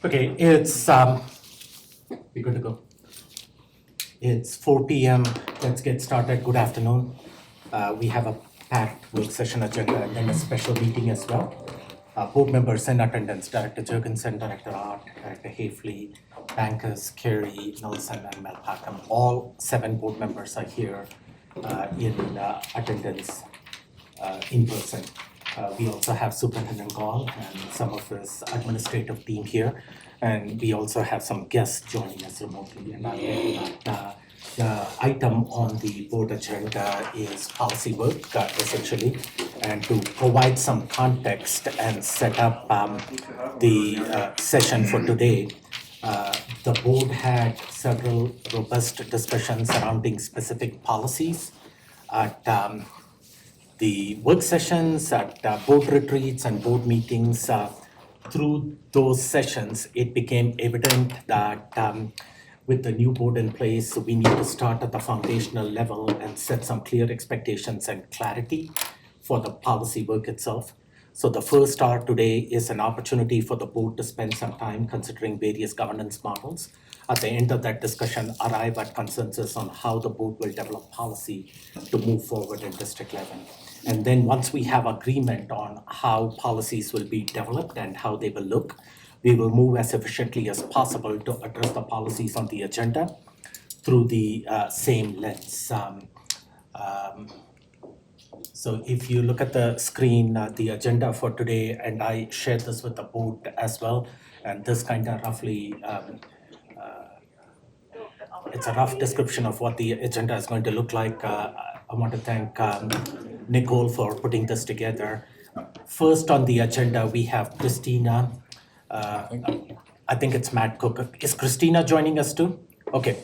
Okay, we're good to go. It's 4 p.m. Let's get started. Good afternoon. We have a packed work session agenda and then a special meeting as well. Board members in attendance: Director Jurgensen, Director Art, Director Hafley, bankers Kerry, Nelson, and Mel Packham. All 7 board members are here in attendance in person. We also have Superintendent Gall and some of his administrative team here. And we also have some guests joining us remotely. And I'll get to that. The item on the board agenda is policy work, essentially. And to provide some context and set up the session for today, the board had several robust discussions surrounding specific policies at the work sessions, at board retreats and board meetings. Through those sessions, it became evident that with the new board in place, we need to start at the foundational level and set some clear expectations and clarity for the policy work itself. So the first hour today is an opportunity for the board to spend some time considering various governance models. At the end of that discussion, arrive at consensus on how the board will develop policy to move forward in district level. And then once we have agreement on how policies will be developed and how they will look, we will move as efficiently as possible to address the policies on the agenda through the same lens. So if you look at the screen, the agenda for today, and I shared this with the board as well, and this kind of roughly, it's a rough description of what the agenda is going to look like. I want to thank Nicole for putting this together. First on the agenda, we have Christina. I think it's Matt Cook. Is Christina joining us too? Okay.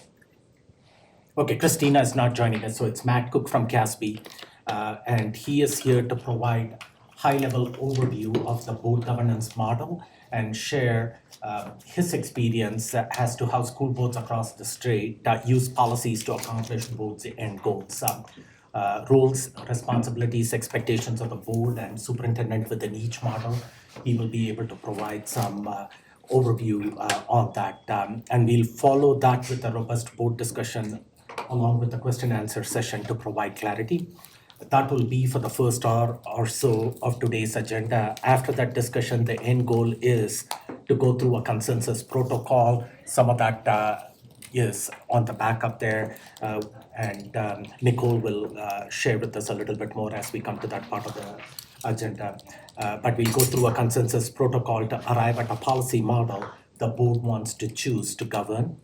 Okay, Christina is not joining us, so it's Matt Cook from CASB. And he is here to provide high-level overview of the board governance model and share his experience as to how school boards across the state use policies to accomplish board's end goals. Roles, responsibilities, expectations of the board and superintendent within each model. He will be able to provide some overview on that. And we'll follow that with a robust board discussion along with the question and answer session to provide clarity. That will be for the first hour or so of today's agenda. After that discussion, the end goal is to go through a consensus protocol. Some of that is on the back up there. And Nicole will share with us a little bit more as we come to that part of the agenda. But we'll go through a consensus protocol to arrive at a policy model the board wants to choose to govern.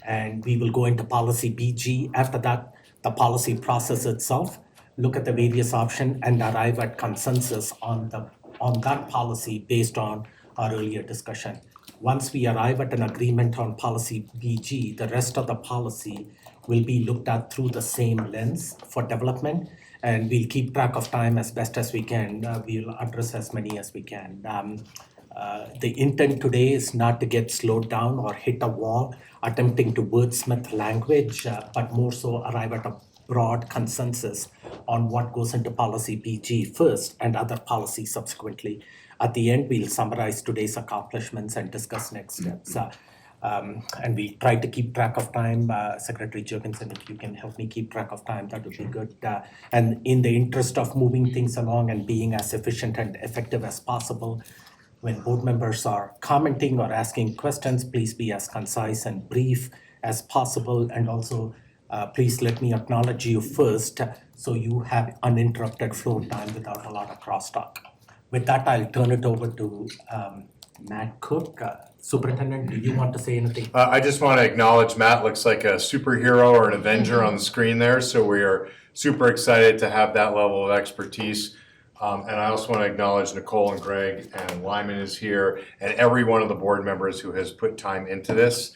And we will go into policy BG. After that, the policy process itself, look at the various options and arrive at consensus on that policy based on our earlier discussion. Once we arrive at an agreement on policy BG, the rest of the policy will be looked at through the same lens for development, and we'll keep track of time as best as we can. We'll address as many as we can. The intent today is not to get slowed down or hit a wall attempting to wordsmith language, but more so arrive at a broad consensus on what goes into policy BG first and other policies subsequently. At the end, we'll summarize today's accomplishments and discuss next steps. And we try to keep track of time. Secretary Jurgensen, if you can help me keep track of time, that would be good. And in the interest of moving things along and being as efficient and effective as possible, when board members are commenting or asking questions, please be as concise and brief as possible. And also, please let me acknowledge you first so you have uninterrupted flow time without a lot of crosstalk. With that, I'll turn it over to Matt Cook. Superintendent, do you want to say anything? I just want to acknowledge Matt looks like a superhero or an Avenger on the screen there. So we are super excited to have that level of expertise. And I also want to acknowledge Nicole and Greg, and Lyman is here, and every one of the board members who has put time into this.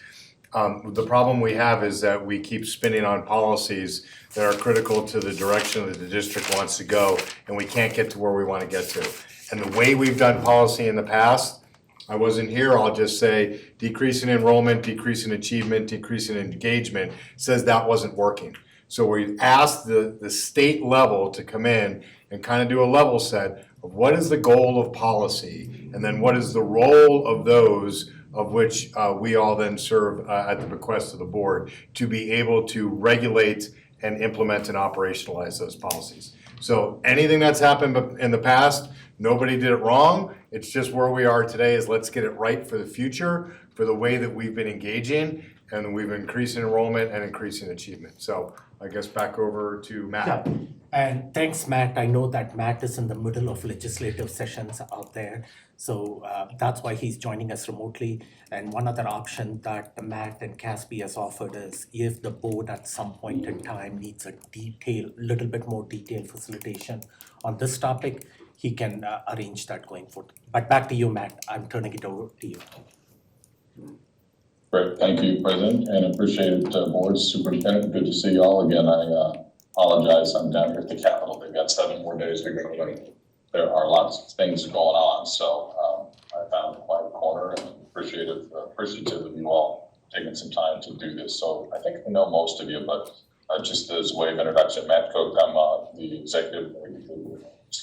The problem we have is that we keep spinning on policies that are critical to the direction that the district wants to go, and we can't get to where we want to get to. And the way we've done policy in the past, I wasn't here, I'll just say decrease in enrollment, decrease in achievement, decrease in engagement says that wasn't working. So we asked the state level to come in and kind of do a level set of what is the goal of policy, and then what is the role of those of which we all then serve at the bequest of the board to be able to regulate and implement and operationalize those policies. So anything that's happened in the past, nobody did it wrong. It's just where we are today is let's get it right for the future, for the way that we've been engaging, and we've been increasing enrollment and increasing achievement. So I guess back over to Matt. Yeah, and thanks, Matt. I know that Matt is in the middle of legislative sessions out there, so that's why he's joining us remotely. And one other option that Matt and Caspi has offered is if the board at some point in time needs a little bit more detailed facilitation on this topic, he can arrange that going forward. But back to you, Matt. I'm turning it over to you. Great, thank you, President, and appreciate it, Board Superintendent. Good to see you all again. I apologize, I'm down here at the Capitol. They've got 7 more days to go, and there are lots of things going on. So I found a quiet corner and appreciative of you all taking some time to do this. So I think I know most of you, but just as a way of introduction, Matt Cook, I'm the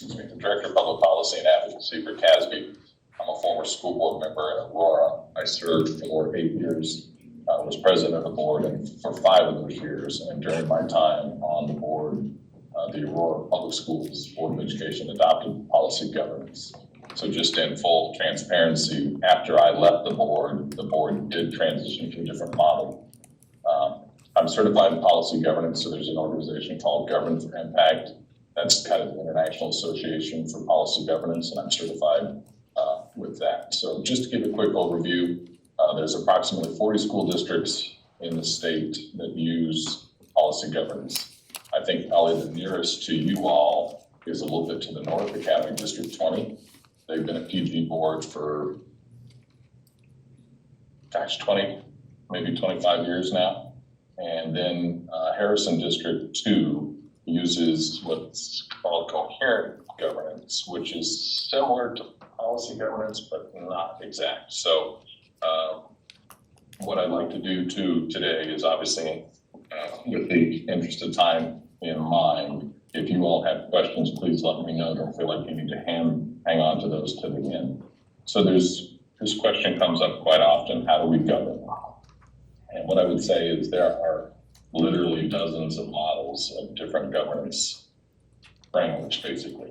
the Director of Public Policy and Advocacy for CASB. I'm a former school board member in Aurora. I served for 8 years. I was president of the board for 5 of those years. And during my time on the board, the Aurora Public Schools Board of Education adopted policy governance. So just in full transparency, after I left the board did transition to a different model. I'm certified in policy governance, so there's an organization called Govern for Impact. That's kind of the International Association for Policy Governance, and I'm certified with that. So just to give a quick overview, there's approximately 40 school districts in the state that use policy governance. I think probably the nearest to you all is a little bit to the north, Academy District 20. They've been a PG board for, 20, maybe 25 years now. And then Harrison District 2 uses what's called coherent governance, which is similar to policy governance, but not exact. So what I'd like to do too today is obviously with the interest of time in mind, if you all have questions, please let me know. Don't feel like you need to hang on to those to the end. So this question comes up quite often: how do we govern? And what I would say is there are literally dozens of models of different governance frameworks, basically.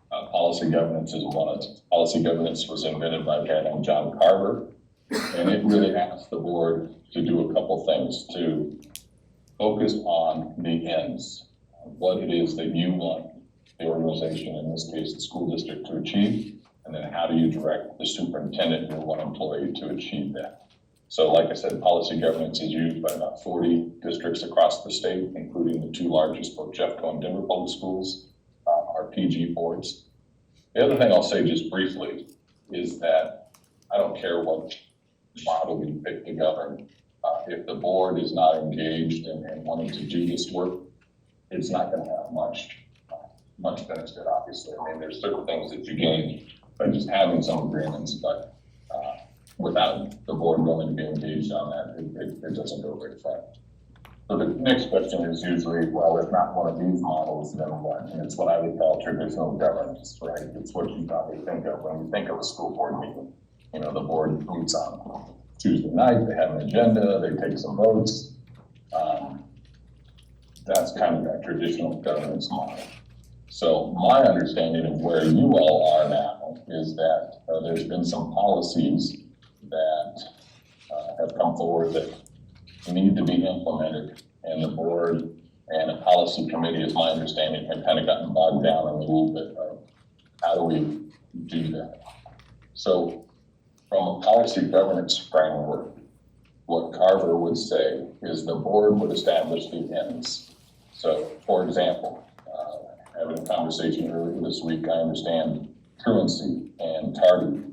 Policy governance is one of them. Policy governance was invented by a guy named John Carver, and it really asked the board to do a couple things: to focus on the ends, what it is that you want the organization, in this case the school district, to achieve, and then how do you direct the superintendent, your one employee, to achieve that. So like I said, policy governance is used by about 40 districts across the state, including the 2 largest, both Jeffco and Denver Public Schools, are PG boards. The other thing I'll say just briefly is that I don't care what model we pick to govern. If the board is not engaged and wanting to do this work, it's not going to have much benefit, obviously. I mean, there's certain things that you gain by just having some agreements, but without the board willing to be engaged on that, it doesn't go very far. So the next question is usually, well, if not one of these models, then what? And it's what I would call traditional governance, right? It's what you probably think of when you think of a school board meeting. You know, the board meets on Tuesday night, they have an agenda, they take some votes. That's kind of that traditional governance model. So my understanding of where you all are now is that there's been some policies that have come forward that need to be implemented, and the board and a policy committee, as my understanding, have kind of gotten bogged down in a little bit of how do we do that. So from a policy governance framework, what Carver would say is the board would establish the ends. So for example, having a conversation earlier this week, I understand truancy and tardy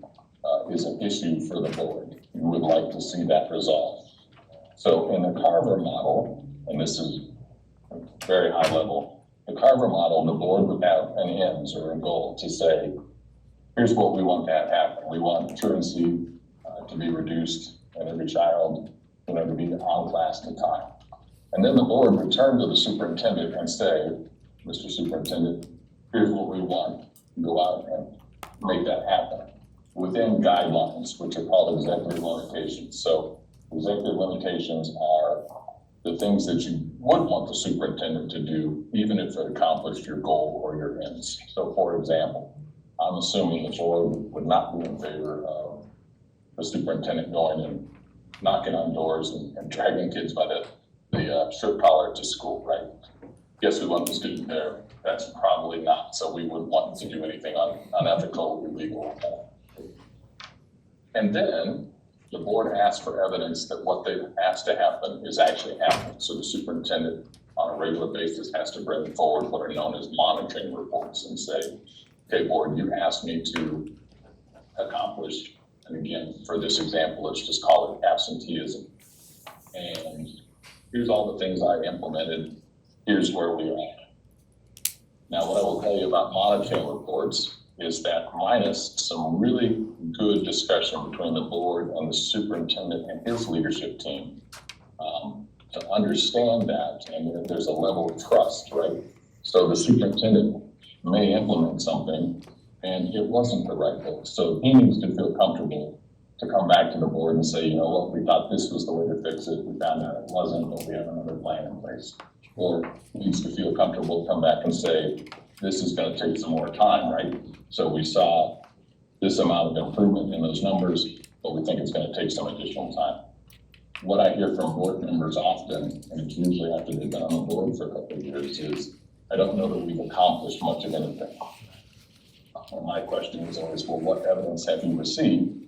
is an issue for the board. You would like to see that resolved. So in the Carver model, and this is very high level, the Carver model, the board would have an ends or a goal to say, here's what we want to have happen. We want truancy to be reduced and every child, to be on class to time. And then the board would turn to the superintendent and say, Mr. Superintendent, here's what we want. Go out and make that happen. within guidelines, which are called executive limitations. So executive limitations are the things that you would want the superintendent to do, even if it accomplished your goal or your ends. So for example, I'm assuming the board would not be in favor of the superintendent going and knocking on doors and dragging kids by the shirt collar to school, right? Yes, we want the student there. That's probably not. So we wouldn't want them to do anything unethical, illegal. And then the board asks for evidence that what they've asked to happen is actually happening. So the superintendent on a regular basis has to bring forward what are known as monitoring reports and say, okay, board, you asked me to accomplish, and again, for this example, let's just call it absenteeism. And here's all the things I implemented. Here's where we are. Now, what I will tell you about monitoring reports is that minus some really good discussion between the board and the superintendent and his leadership team, to understand that, and there's a level of trust, right? So the superintendent may implement something and it wasn't the right thing. So he needs to feel comfortable to come back to the board and say, you know what, we thought this was the way to fix it. We found out it wasn't, but we have another plan in place. Or needs to feel comfortable to come back and say, this is going to take some more time, right? So we saw this amount of improvement in those numbers, but we think it's going to take some additional time. What I hear from board members often, and it's usually after they've been on the board for a couple of years, is I don't know that we've accomplished much of anything. And my question is always, well, what evidence have you received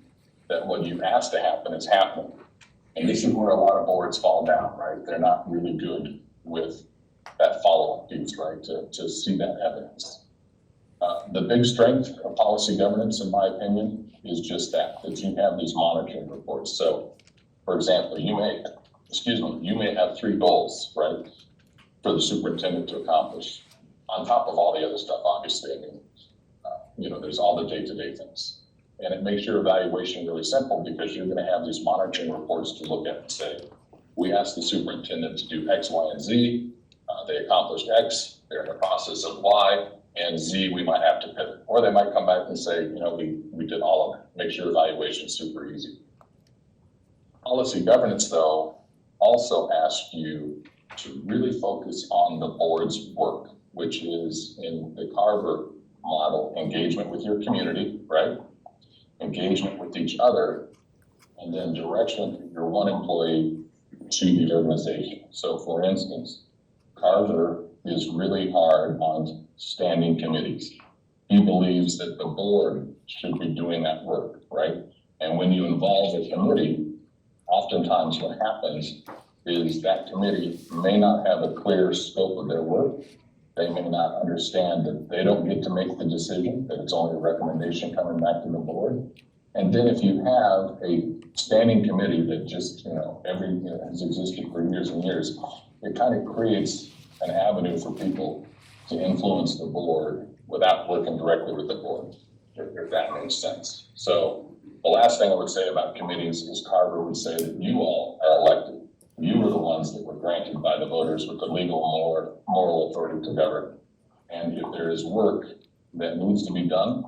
that what you asked to happen is happening? And this is where a lot of boards fall down, right? They're not really good with that follow-up piece, right, to see that evidence. The big strength of policy governance, in my opinion, is just that you have these monitoring reports. So, for example, you may have 3 goals, right, for the superintendent to accomplish, on top of all the other stuff, obviously. I mean, there's all the day-to-day things. And it makes your evaluation really simple because you're going to have these monitoring reports to look at and say, we asked the superintendent to do X, Y, and Z. They accomplished X. They're in the process of Y, and Z, we might have to pivot. Or they might come back and say, we did all of it. Makes your evaluation super easy. Policy governance, though, also asks you to really focus on the board's work, which is in the Carver model, engagement with your community, right? Engagement with each other, and then direction from your one employee to the organization. So for instance, Carver is really hard on standing committees. He believes that the board should be doing that work, right? And when you involve a committee, oftentimes what happens is that committee may not have a clear scope of their work. They may not understand that they don't get to make the decision, that it's only a recommendation coming back to the board. And then if you have a standing committee that just, has existed for years and years, it kind of creates an avenue for people to influence the board without working directly with the board, if that makes sense. So the last thing I would say about committees is Carver would say that you all are elected. You are the ones that were granted by the voters with the legal moral authority to govern. And if there is work that needs to be done,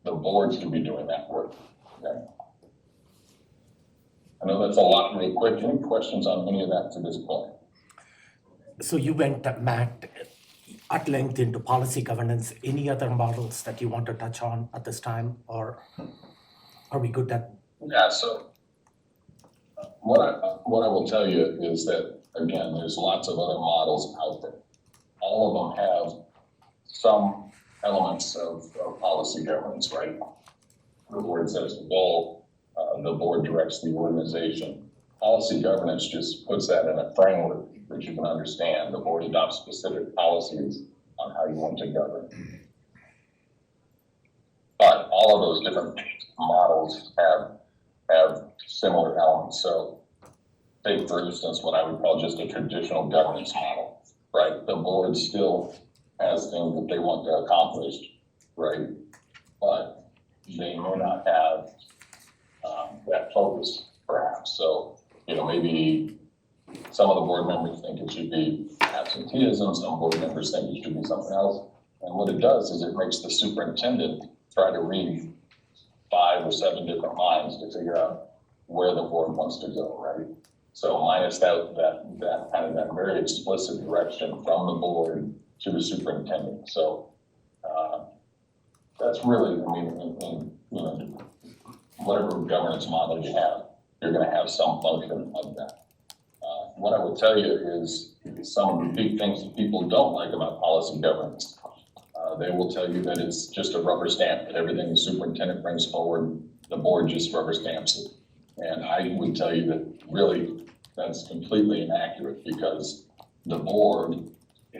the board should be doing that work. Okay. I know that's a lot real quick. Any questions on any of that to this point? So you went, Matt, at length into policy governance. Any other models that you want to touch on at this time, or are we good at? Yeah, so what I will tell you is that, again, there's lots of other models out there. All of them have some elements of policy governance, right? The board sets the goal, the board directs the organization. Policy governance just puts that in a framework that you can understand. The board adopts specific policies on how you want to govern. But all of those different models have similar elements. So take, for instance, what I would call just a traditional governance model, right? The board still has things that they want to accomplish, right? But they may not have that focus, perhaps. So, maybe some of the board members think it should be absenteeism, some board members think it should be something else. And what it does is it makes the superintendent try to read 5 or 7 different minds to figure out where the board wants to go, right? So minus that kind of that very explicit direction from the board to the superintendent. So that's really, I mean, in whatever governance model you have, you're going to have some function of that. What I would tell you is some of the big things that people don't like about policy governance. They will tell you that it's just a rubber stamp, that everything the superintendent brings forward, the board just rubber stamps it. And I would tell you that really that's completely inaccurate, because the board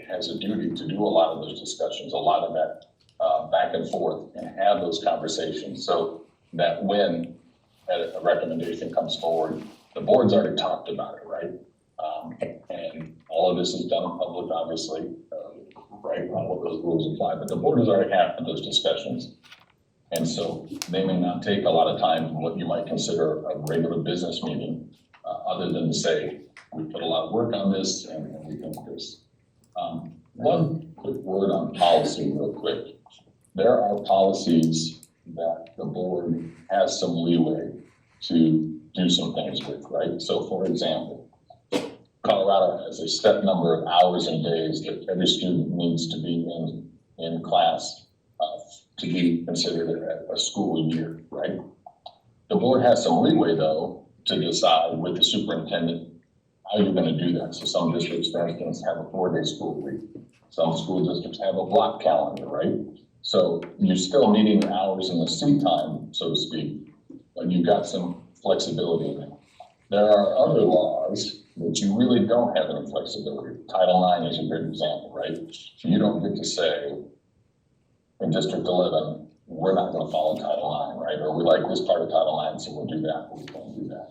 has a duty to do a lot of those discussions, a lot of that back and forth, and have those conversations, so that when a recommendation comes forward, the board's already talked about it, right? And all of this is done in public, obviously, right? All of those rules apply, but the board has already had those discussions. And so they may not take a lot of time in what you might consider a regular business meeting, other than to say, we put a lot of work on this and we think this. One quick word on policy real quick. There are policies that the board has some leeway to do some things with, right? So for example, Colorado has a set number of hours and days that every student needs to be in class to be considered a school year, right? The board has some leeway, though, to decide with the superintendent how you're going to do that. So some districts, for instance, have a 4-day school week. Some school districts have a block calendar, right? So you're still meeting the hours in the seat time, so to speak, but you've got some flexibility in it. There are other laws that you really don't have any flexibility. Title IX is a good example, right? You don't get to say, in District 11, we're not going to follow Title IX, right? Or we like this part of Title IX, so we'll do that, but we won't do that.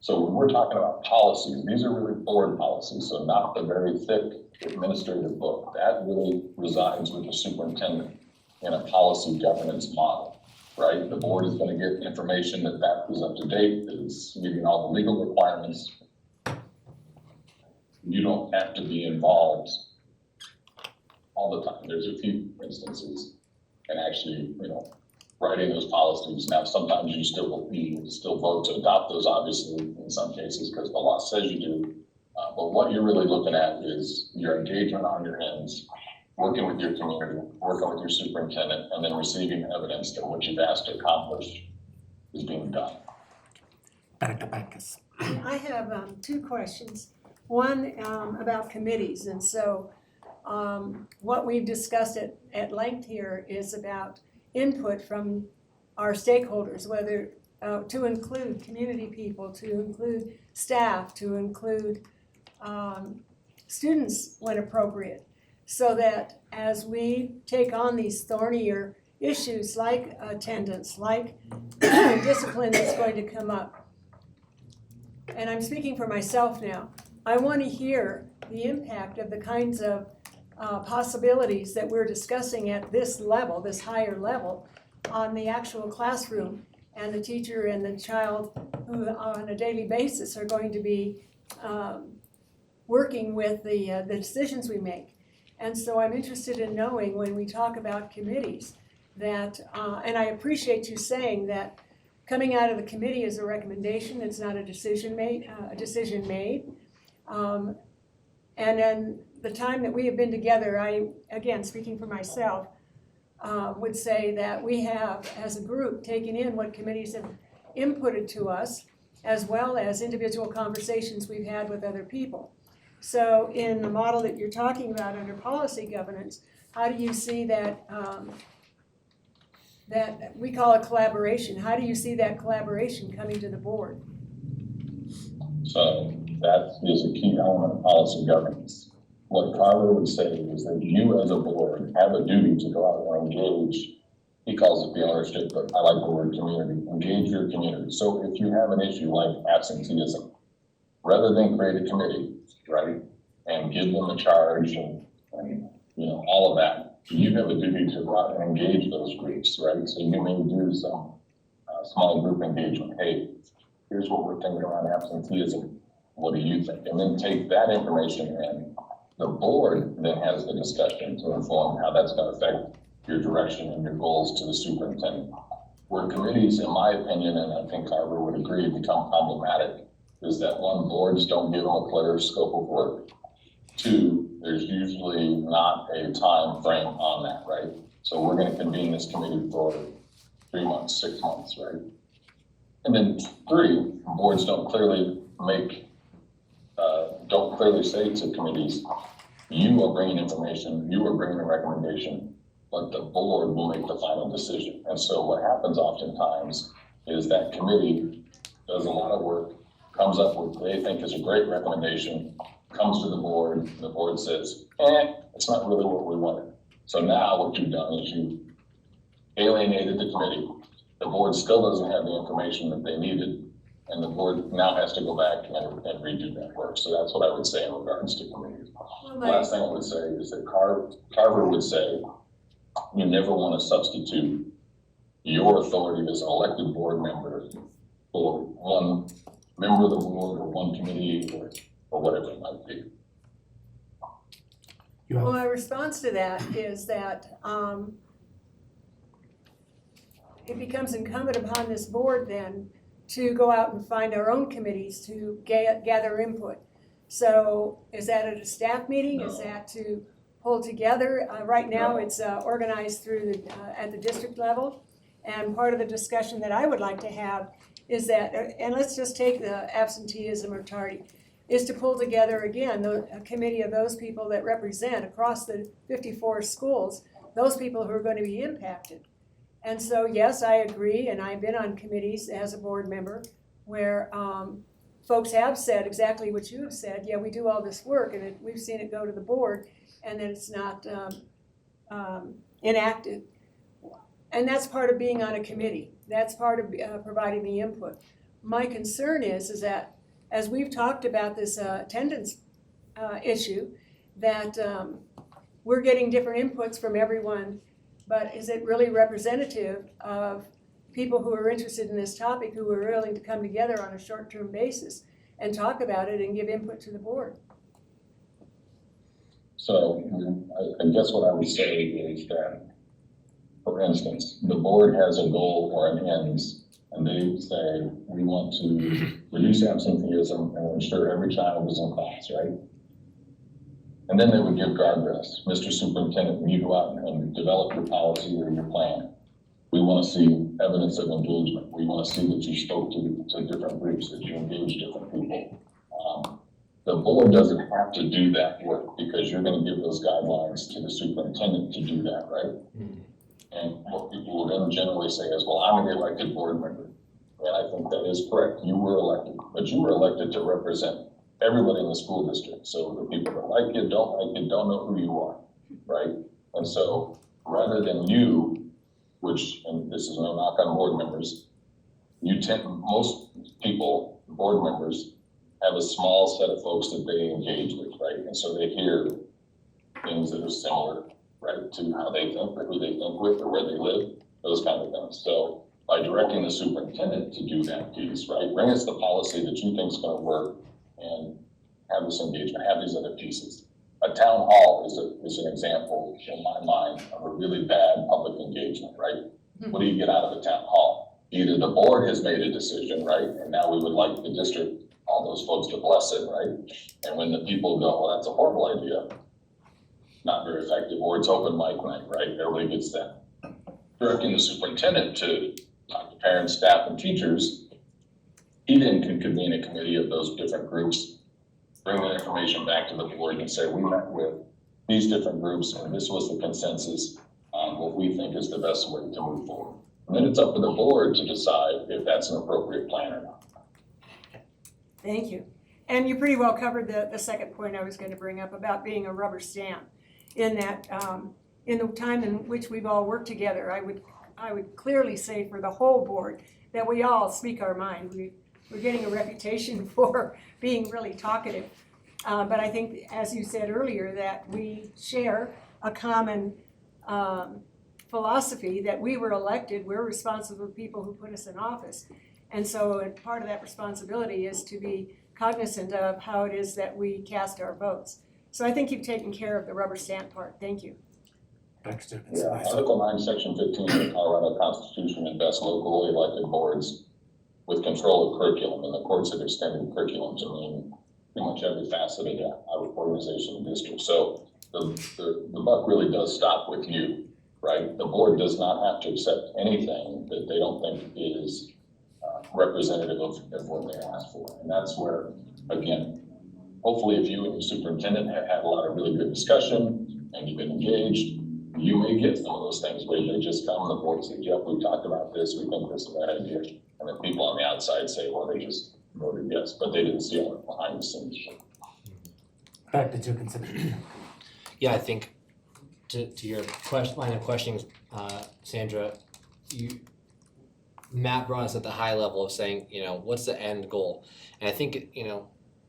So when we're talking about policies, these are really board policies, so not the very thick administrative book. That really resides with the superintendent in a policy governance model, right? The board is going to get information that is up to date, that is meeting all the legal requirements. You don't have to be involved all the time. There's a few instances, and actually, writing those policies. Now, sometimes you still vote to adopt those, obviously, in some cases, because the law says you do. But what you're really looking at is your engagement on your ends, working with your community, working with your superintendent, and then receiving evidence that what you've asked to accomplish is being done. Director Backus. I have 2 questions. One about committees. And so what we've discussed at length here is about input from our stakeholders, whether to include community people, to include staff, to include students when appropriate, so that as we take on these thornier issues like attendance, like discipline that's going to come up, and I'm speaking for myself now, I want to hear the impact of the kinds of possibilities that we're discussing at this level, this higher level, on the actual classroom and the teacher and the child who on a daily basis are going to be working with the decisions we make. And so I'm interested in knowing, when we talk about committees, that, and I appreciate you saying that coming out of the committee is a recommendation, it's not a decision made. And then the time that we have been together, I, again, speaking for myself, would say that we have, as a group, taken in what committees have inputted to us, as well as individual conversations we've had with other people. So in the model that you're talking about under policy governance, how do you see that, that we call a collaboration? How do you see that collaboration coming to the board? So that is a key element of policy governance. What Carver would say is that you as a board have a duty to go out and engage. He calls it the ownership, but I like the word community. Engage your community. So if you have an issue like absenteeism, rather than create a committee, right, and give them a charge and all of that, you have a duty to go out and engage those groups, right? So you may do some small group engagement. Hey, here's what we're thinking around absenteeism. What do you think? And then take that information, and the board then has the discussion to inform how that's going to affect your direction and your goals to the superintendent. Where committees, in my opinion, and I think Carver would agree, become problematic is that one, boards don't give them a clear scope of work. Two, there's usually not a time frame on that, right? So we're going to convene this committee for 3 months, 6 months, right? And then three, boards don't clearly say to committees, you are bringing information, you are bringing a recommendation, but the board will make the final decision. And so what happens oftentimes is that committee does a lot of work, comes up with what they think is a great recommendation, comes to the board says, it's not really what we wanted. So now what you've done is you alienated the committee. The board still doesn't have the information that they needed, and the board now has to go back and redo that work. So that's what I would say in regards to committees. The last thing I would say is that Carver would say, you never want to substitute your authority as an elected board member for one member of the board or one committee or whatever it might be. Well, my response to that is that it becomes incumbent upon this board then to go out and find our own committees to gather input. So is that at a staff meeting? No. Is that to pull together? Right now it's organized through at the district level. And part of the discussion that I would like to have is that, and let's just take the absenteeism or tardy, is to pull together again a committee of those people that represent across the 54 schools, those people who are going to be impacted. And so, yes, I agree, and I've been on committees as a board member where folks have said exactly what you have said. Yeah, we do all this work, and we've seen it go to the board, and then it's not enacted. And that's part of being on a committee. That's part of providing the input. My concern is that as we've talked about this attendance issue, that we're getting different inputs from everyone, but is it really representative of people who are interested in this topic, who are willing to come together on a short-term basis and talk about it and give input to the board? So I guess what I would say is that, for instance, the board has a goal or an ends, and they say, we want to reduce absenteeism and ensure every child is in class, right? And then they would give guardrails. Mr. Superintendent, when you go out and develop your policy or your plan, we want to see evidence of engagement. We want to see that you spoke to different groups, that you engaged different people. The board doesn't have to do that work because you're going to give those guidelines to the superintendent to do that, right? Mm-hmm. And what people will then generally say is, well, I'm an elected board member. And I think that is correct. You were elected, but you were elected to represent everybody in the school district. So the people that like you, don't know who you are, right? And so rather than you, which, and this is no knock on board members, most people, board members, have a small set of folks that they engage with, right? And so they hear things that are similar, right, to how they think or who they think with or where they live, those kind of things. So by directing the superintendent to do that piece, right, bring us the policy that you think is going to work and have this engagement, have these other pieces. A town hall is an example in my mind of a really bad public engagement, right? Mm-hmm. What do you get out of a town hall? Either the board has made a decision, right, and now we would like the district, all those folks to bless it, right? And when the people go, well, that's a horrible idea, not very effective, or it's open mic night, right? Everybody gets that. Directing the superintendent to talk to parents, staff, and teachers, he then can convene a committee of those different groups, bring the information back to the board and say, we met with these different groups and this was the consensus on what we think is the best way to move forward. And then it's up to the board to decide if that's an appropriate plan or not. Thank you. And you pretty well covered the second point I was going to bring up about being a rubber stamp. In that, in the time in which we've all worked together, I would clearly say for the whole board that we all speak our mind. We're getting a reputation for being really talkative. But I think, as you said earlier, that we share a common philosophy that we were elected, we're responsible for people who put us in office. And so part of that responsibility is to be cognizant of how it is that we cast our votes. So I think you've taken care of the rubber stamp part. Thank you. Yeah, Article 9, Section 15 of the Colorado Constitution invests locally elected boards with control of curriculum, and the courts have extended curriculum to mean pretty much every facet of the organization and district. So the buck really does stop with you, right? The board does not have to accept anything that they don't think is representative of what they asked for. And that's where, again, hopefully if you and your superintendent have had a lot of really good discussion and you've been engaged, you may get some of those things where they just come on the board and say, Jeff, we've talked about this, we think this is a bad idea. And then people on the outside say, well, they just voted yes, but they didn't see all the behind the scenes. Pat, did you consider? Yeah, I think to your line of questioning, Sandra, Matt brought us at the high level of saying, what's the end goal? And I think,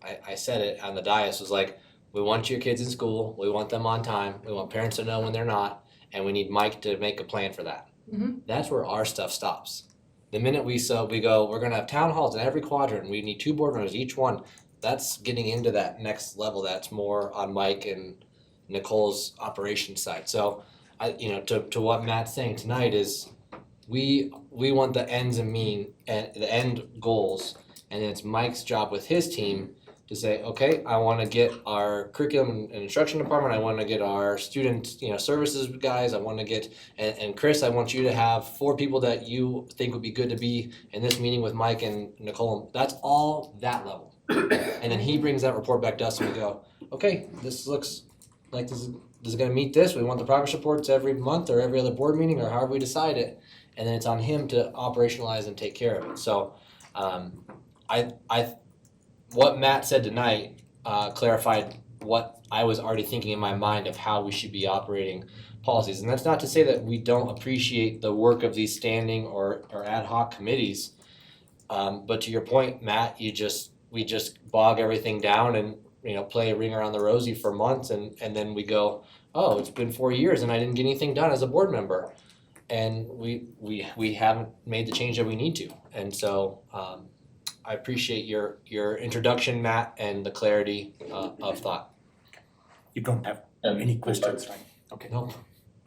I said it on the dais, was like, we want your kids in school, we want them on time, we want parents to know when they're not, and we need Mike to make a plan for that. Mm-hmm. That's where our stuff stops. The minute we go, we're gonna have town halls in every quadrant, we need 2 board members each one. That's getting into that next level. That's more on Mike and Nicole's operations side. So to what Matt's saying tonight is we want the ends and the end goals, and it's Mike's job with his team to say, okay, I want to get our curriculum and instruction department, I want to get our student services guys, I want to get, and Chris, I want you to have 4 people that you think would be good to be in this meeting with Mike and Nicole. That's all that level. And then he brings that report back to us and we go, okay, this looks like this is going to meet this. We want the progress reports every month or every other board meeting or however we decide it. And then it's on him to operationalize and take care of it. So what Matt said tonight clarified what I was already thinking in my mind of how we should be operating policies. And that's not to say that we don't appreciate the work of these standing or ad hoc committees. But to your point, Matt, we just bog everything down and play a ring around the rosy for months and then we go, oh, it's been 4 years and I didn't get anything done as a board member. And we haven't made the change that we need to. And so I appreciate your introduction, Matt, and the clarity of thought. You don't have any questions, right? Okay. No.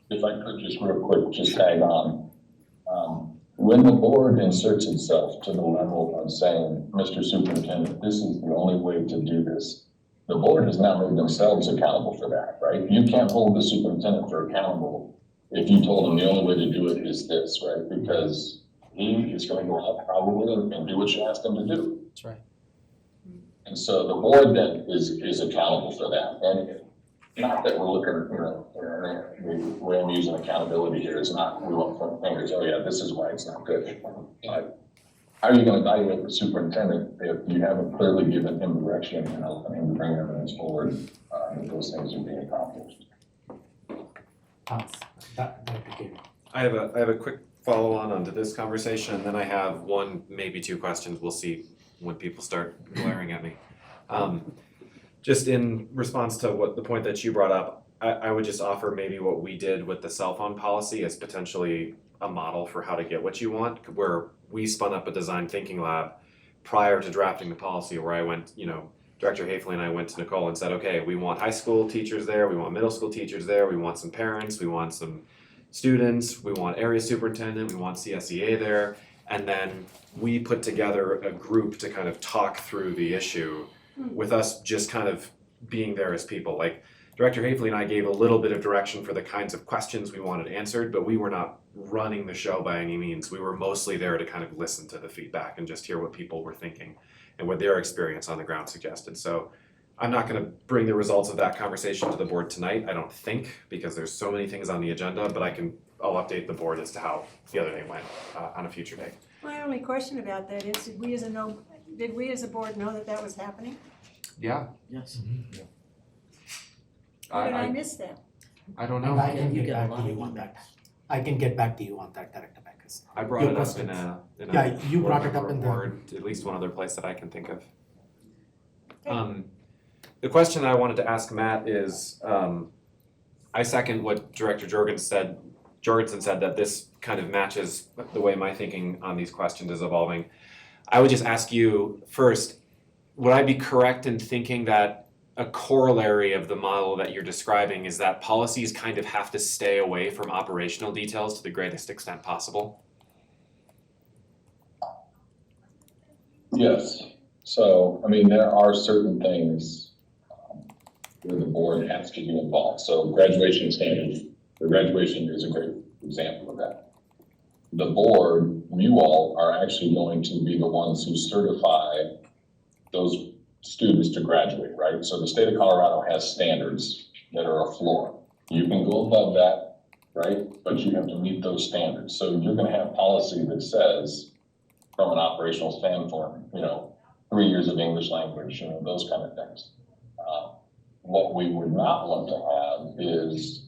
If I could just real quick, just tag on. When the board inserts itself to the level of saying, Mr. Superintendent, this is the only way to do this, the board has now made themselves accountable for that, right? You can't hold the superintendent for accountable if you told him the only way to do it is this, right? Because he is going to go out probably and do what you asked him to do. That's right. And so the board then is accountable for that. And not that we're looking, the way I'm using accountability here is not, we won't point fingers, oh yeah, this is why it's not good. But how are you going to evaluate the superintendent if you haven't clearly given him direction and helping him to bring evidence forward that those things are being accomplished? I have a quick follow-on onto this conversation, and then I have 1, maybe 2 questions. We'll see when people start glaring at me. Just in response to the point that you brought up, I would just offer maybe what we did with the cell phone policy as potentially a model for how to get what you want, where we spun up a design thinking lab prior to drafting the policy, where I went, Director Hafley and I went to Nicole and said, okay, we want high school teachers there, we want middle school teachers there, we want some parents, we want some students, we want area superintendent, we want CSEA there, and then we put together a group to kind of talk through the issue with us just kind of being there as people. Like Director Hafley and I gave a little bit of direction for the kinds of questions we wanted answered, but we were not running the show by any means. We were mostly there to kind of listen to the feedback and just hear what people were thinking and what their experience on the ground suggested. So I'm not going to bring the results of that conversation to the board tonight, I don't think, because there's so many things on the agenda, but I'll update the board as to how the other day went on a future day. My only question about that is, did we as a board know that was happening? Yeah. Yes. How did I miss that? I don't And know. I can get back to you on that. I can get back to you on that, Director Beckers. I brought Your it up questions. in a Yeah, you brought it board up in member the. report, at least one other place that I can think of. Okay. The question I wanted to ask Matt is, I second what Director Jorgensen said, that this kind of matches the way my thinking on these questions is evolving. I would just ask you first, would I be correct in thinking that a corollary of the model that you're describing is that policies kind of have to stay away from operational details to the greatest extent possible? Yes. So, I mean, there are certain things where the board has to be involved. So graduation standards, the graduation is a great example of that. The board, you all are actually going to be the ones who certify those students to graduate, right? So the state of Colorado has standards that are a floor. You can go above that, right? But you have to meet those standards. So you're gonna have policy that says, from an operational standpoint, 3 years of English language, those kind of things. What we would not want to have is,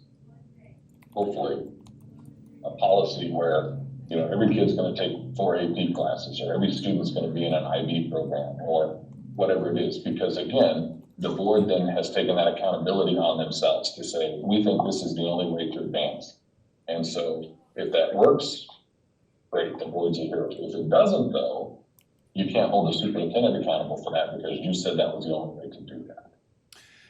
hopefully, a policy where, every kid's gonna take 4 AP classes, or every student's gonna be in an IB program, or whatever it is, because again, the board then has taken that accountability on themselves to say, we think this is the only way to advance. And so if that works, great, the board's a hero. If it doesn't though, you can't hold the superintendent accountable for that because you said that was the only way to do that.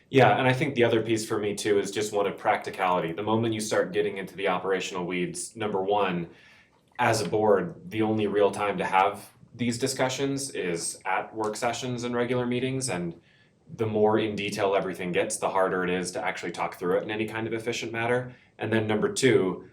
Yeah, and I think the other piece for me too is just one of practicality. The moment you start getting into the operational weeds, number one, as a board, the only real time to have these discussions is at work sessions and regular meetings, and the more in detail everything gets, the harder it is to actually talk through it in any kind of efficient manner. And then number two,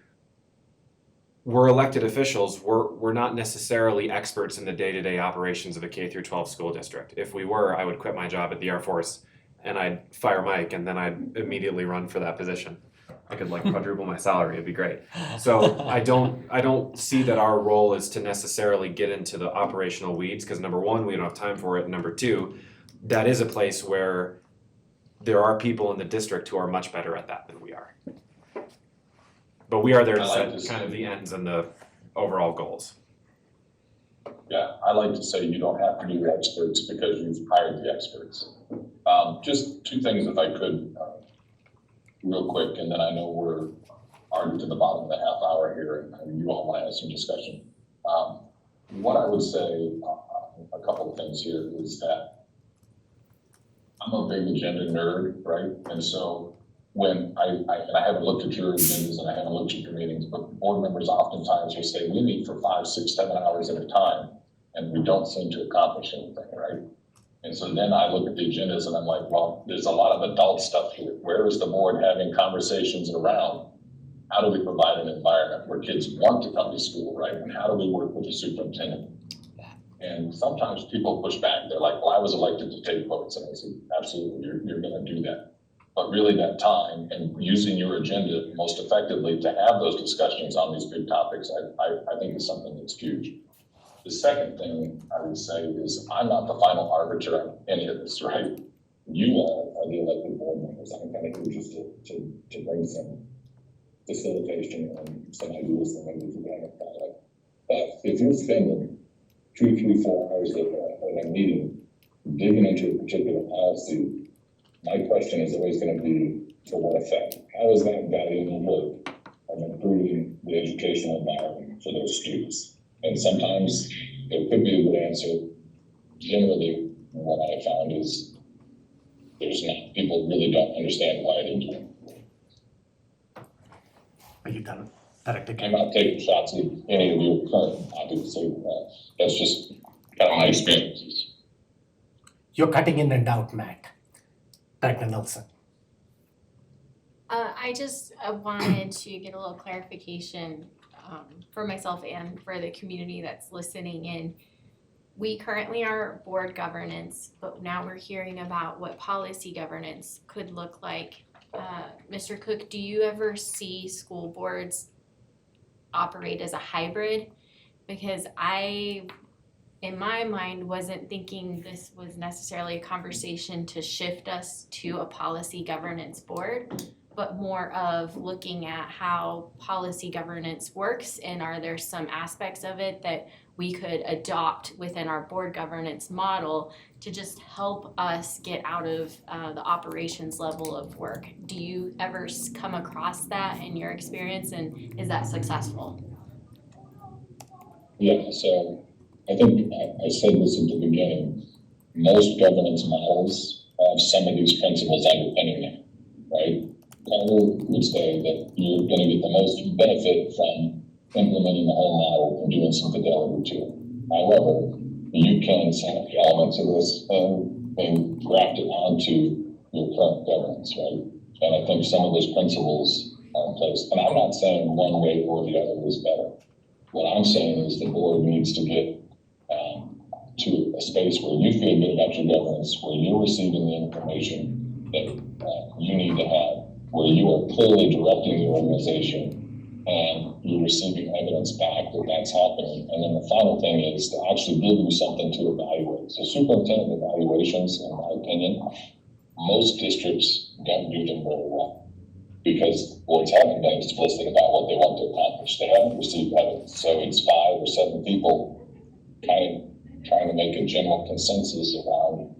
we're elected officials, we're not necessarily experts in the day-to-day operations of a K through 12 school district. If we were, I would quit my job at the Air Force and I'd fire Mike and then I'd immediately run for that position. I could quadruple my salary, it'd be great. So I don't see that our role is to necessarily get into the operational weeds, because number one, we don't have time for it, and number two, that is a place where there are people in the district who are much better at that than we are. But we are there to set kind of the ends and the overall goals. Yeah, I like to say you don't have to be the experts because you've hired the experts. Just two things if I could, real quick, and then I know we're already to the bottom of the half hour here and you all want to have some discussion. What I would say, a couple of things here is that I'm a big agenda nerd, right? And so when I haven't looked at your agendas and I haven't looked at your meetings, but board members oftentimes will say, we meet for 5, 6, 7 hours at a time and we don't seem to accomplish anything, right? And so then I look at the agendas and I'm like, well, there's a lot of adult stuff here. Where is the board having conversations around how do we provide an environment where kids want to come to school, right? And how do we work with the superintendent? And sometimes people push back. They're like, well, I was elected to take votes. And I said, absolutely, you're going to do that. But really that time and using your agenda most effectively to have those discussions on these big topics, I think is something that's huge. The second thing I would say is I'm not the final arbiter of any of this, right? You all are the elected board members. I'm kind of here just to bring some facilitation and some ideas that maybe you haven't thought of. But if you're spending 2, 3, 4 hours at a meeting digging into a particular policy, my question is always going to be, to what effect? How is that valuing the work of improving the educational environment for those students? And sometimes there could be a good answer. Generally, what I found is there's not. People really don't understand why they're doing it. Are you done? Direct I'm again. not taking shots at any of your current topics. That's just kind of my experiences. You're cutting in and out, Matt. Director Nelson. I just wanted to get a little clarification for myself and for the community that's listening in. We currently are board governance, but now we're hearing about what policy governance could look like. Mr. Cook, do you ever see school boards operate as a hybrid? Because I, in my mind, wasn't thinking this was necessarily a conversation to shift us to a policy governance board, but more of looking at how policy governance works and are there some aspects of it that we could adopt within our board governance model to just help us get out of the operations level of work. Do you ever come across that in your experience, and is that successful? Yeah, so I think I said this at the beginning. Most governance models have some of these principles underpinning them, right? Carter would say that you're going to get the most benefit from implementing the whole model and doing some fidelity to it. However, you can set the elements of this and graft it onto your current governance, right? And I think some of those principles are in place. And I'm not saying one way or the other is better. What I'm saying is the board needs to get to a space where you feel good about your governance, where you're receiving the information that you need to have, where you are clearly directing the organization and you're receiving evidence back that that's happening. And then the final thing is to actually give you something to evaluate. So superintendent evaluations, in my opinion, most districts don't do them very well because boards haven't been explicit about what they want to accomplish. They haven't received evidence. So it's 5 or 7 people kind of trying to make a general consensus around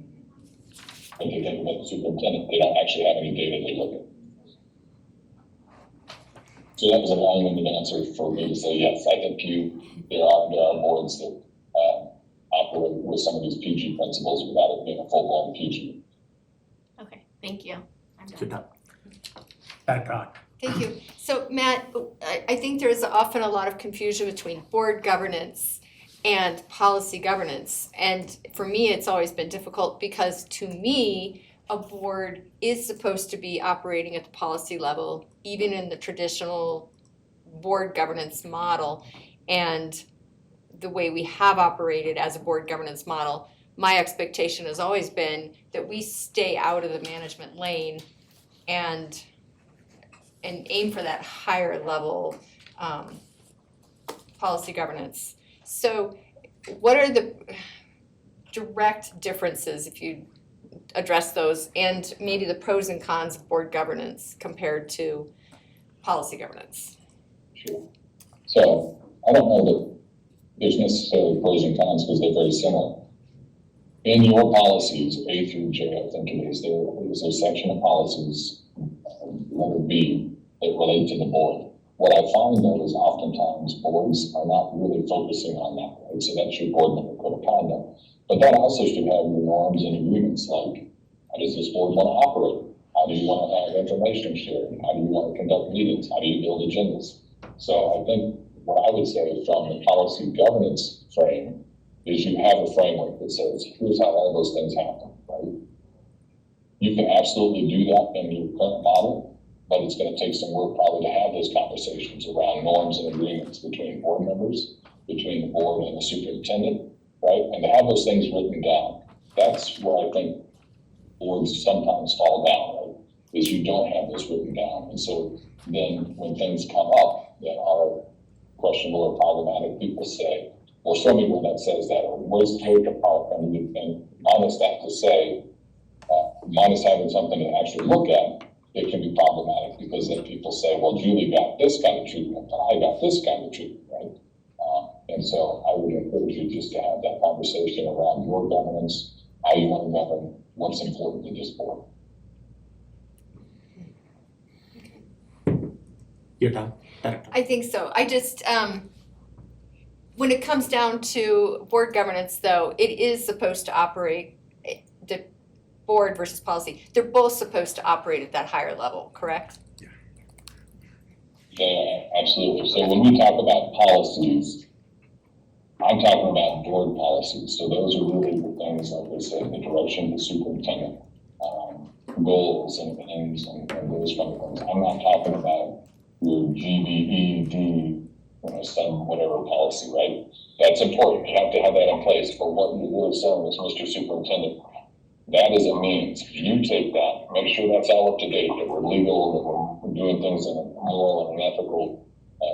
what they think about the superintendent. They don't actually have any data they look at. So that was a long-winded answer for me to say, yes, I think there are boards that operate with some of these PG principles without it being a full-blown PG. Okay, thank you. I'm done. Good done. Background. Thank you. So Matt, I think there's often a lot of confusion between board governance and policy governance. And for me, it's always been difficult because to me, a board is supposed to be operating at the policy level, even in the traditional board governance model. And the way we have operated as a board governance model, my expectation has always been that we stay out of the management lane and aim for that higher level policy governance. So what are the direct differences, if you address those, and maybe the pros and cons of board governance compared to policy governance? Sure. So I don't know that there's necessarily pros and cons because they're very similar. In your policies, A through J, I think it is, there is a section of policies, letter B, that relate to the board. What I find though is oftentimes boards are not really focusing on that, right? So that's your board member code of conduct. But that also should have your norms and agreements, like how does this board want to operate? How do you want to have information sharing? How do you want to conduct meetings? How do you build agendas? So I think what I would say from the policy governance frame is you have a framework that says, here's how all those things happen, right? You can absolutely do that in your current model, but it's going to take some work probably to have those conversations around norms and agreements between board members, between the board and the superintendent, right? And to have those things written down. That's where I think boards sometimes fall down, right? Is you don't have this written down. And so then when things come up that are questionable or problematic, people say, well, show me where that says that, or where's the code part? And minus that to say, minus having something to actually look at, it can be problematic because then people say, well, Julie got this kind of treatment, and I got this kind of treatment, right? And so I would encourage you just to have that conversation around your governance, how you want to govern, what's important to this board. You're done. Director. I think so. I just, when it comes down to board governance though, it is supposed to operate, the board versus policy, they're both supposed to operate at that higher level, correct? Yeah, absolutely. So when we talk about policies, I'm talking about board policies. So those are really the things, like I said, the direction of the superintendent, goals and aims and those kind of things. I'm not talking about your GBAA, some whatever policy, right? That's important. You have to have that in place. But what you're really saying is, Mr. Superintendent, that is a means. You take that, make sure that's all up to date, that we're legal, that we're doing things in a moral and ethical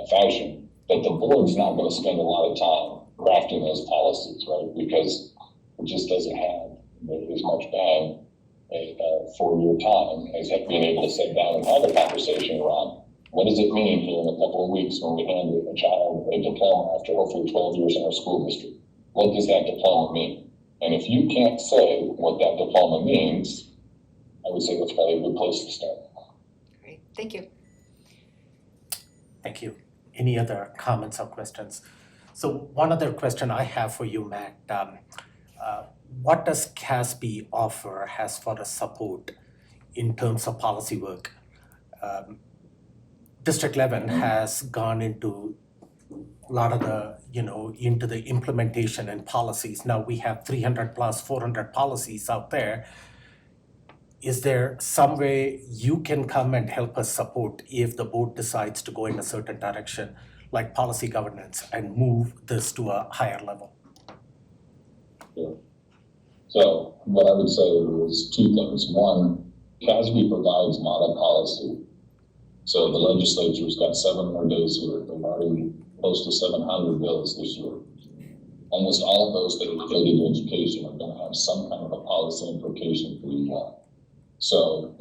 fashion. But the board's not going to spend a lot of time crafting those policies, right? Because it just doesn't have as much bang for your time as being able to sit down and have a conversation around what does it mean here in a couple of weeks when we hand a child a diploma after hopefully 12 years in our school district? What does that diploma mean? And if you can't say what that diploma means, I would say that's probably a good place to start. Great, thank you. Thank you. Any other comments or questions? So one other question I have for you, Matt. what does CASB offer as far as support in terms of policy work? District 11 has gone into a lot of the, into the implementation and policies. Now we have 300 plus 400 policies out there. Is there some way you can come and help us support if the board decides to go in a certain direction, like policy governance, and move this to a higher level? Sure. So what I would say is two things. One, CASB provides model policy. So the legislature's got 7 more days here. They've already close to 700 bills this year. Almost all of those that are related to education are going to have some kind of a policy implication for you all. So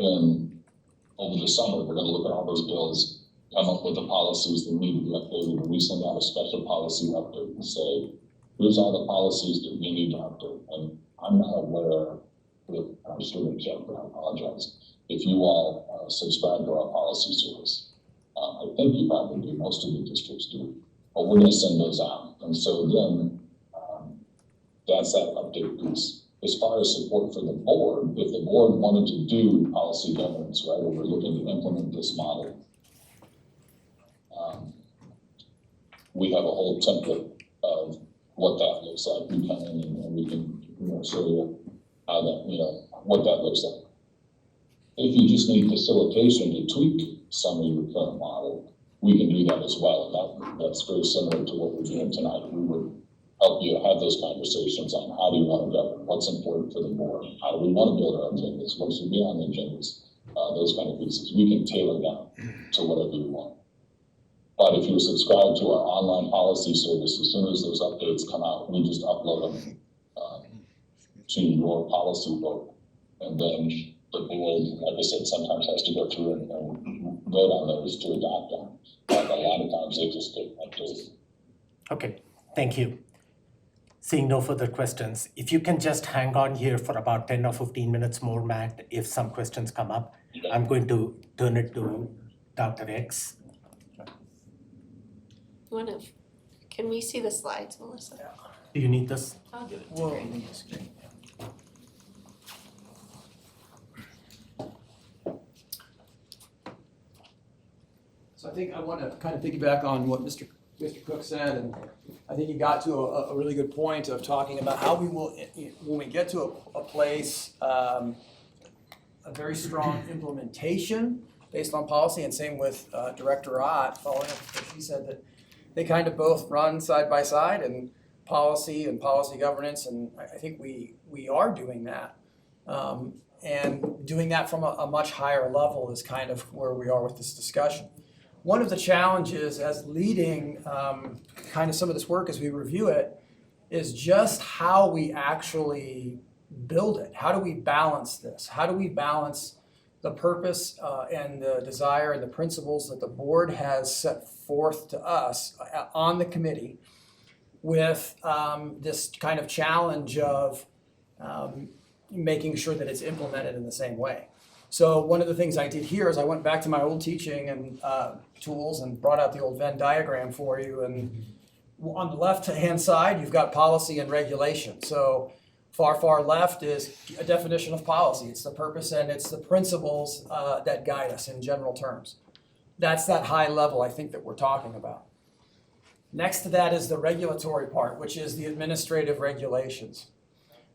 over the summer, we're going to look at all those bills, come up with the policies that need to be updated, and we send out a special policy update and say, here's all the policies that we need to update. And I'm not aware with our student chapter, I apologize, if you all subscribe to our policy service. I think you probably do, most of the districts do, but we're going to send those out. And so then that's that update piece. As far as support for the board, if the board wanted to do policy governance, right, or we're looking to implement this model, we have a whole template of what that looks like. We come in and we can show you how that, what that looks like. If you just need facilitation to tweak some of your current model, we can do that as well. And that's very similar to what we're doing tonight. We would help you have those conversations on how do you want to govern, what's important for the board, how do we want to build our agendas, what should be on the agendas, those kind of pieces. We can tailor that to whatever you want. But if you're subscribed to our online policy service, as soon as those updates come out, we just upload them to your policy book. And then the board, like I said, sometimes has to go through and vote on those to adopt them. But a lot of times they just get updated. Okay, thank you. Seeing no further questions, if you can just hang on here for about 10 or 15 minutes more, Matt, if some questions come up, I'm going to turn it to Dr. X. Can we see the slides, Melissa? Do you need this? I'll give it to Greg. So I think I want to kind of piggyback on what Mr. Cook said, and I think he got to a really good point of talking about how we will, when we get to a place, a very strong implementation based on policy, and same with Director Ott, following up what she said, that they kind of both run side by side, and policy governance, and I think we are doing that. And doing that from a much higher level is kind of where we are with this discussion. One of the challenges as leading kind of some of this work as we review it is just how we actually build it. How do we balance this? How do we balance the purpose and the desire and the principles that the board has set forth to us on the committee with this kind of challenge of making sure that it's implemented in the same way. So one of the things I did here is I went back to my old teaching and tools and brought out the old Venn diagram for you. And on the left-hand side, you've got policy and regulation. So far left is a definition of policy. It's the purpose and it's the principles that guide us in general terms. That's that high level I think that we're talking about. Next to that is the regulatory part, which is the administrative regulations.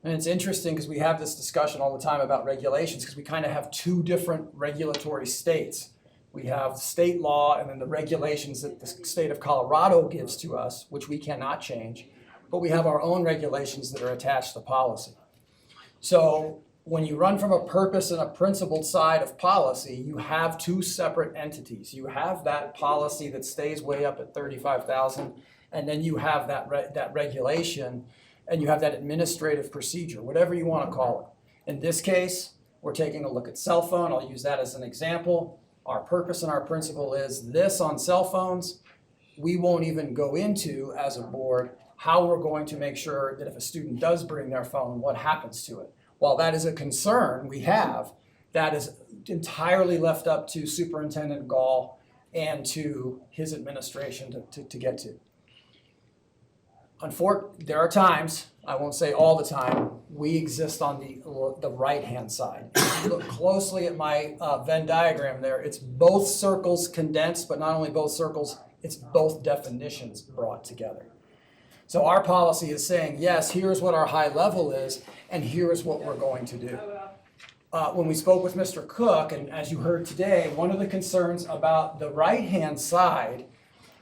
And it's interesting because we have this discussion all the time about regulations because we kind of have two different regulatory states. We have state law and then the regulations that the state of Colorado gives to us, which we cannot change, but we have our own regulations that are attached to policy. So when you run from a purpose and a principled side of policy, you have two separate entities. You have that policy that stays way up at 35,000, and then you have that regulation, and you have that administrative procedure, whatever you want to call it. In this case, we're taking a look at cell phone. I'll use that as an example. Our purpose and our principle is this on cell phones. We won't even go into, as a board, how we're going to make sure that if a student does bring their phone, what happens to it. While that is a concern we have, that is entirely left up to Superintendent Gall and to his administration to get to. there are times, I won't say all the time, we exist on the right-hand side. If you look closely at my Venn diagram there, it's both circles condensed, but not only both circles, it's both definitions brought together. So our policy is saying, yes, here's what our high level is, and here is what we're going to do. When we spoke with Mr. Cook, and as you heard today, one of the concerns about the right-hand side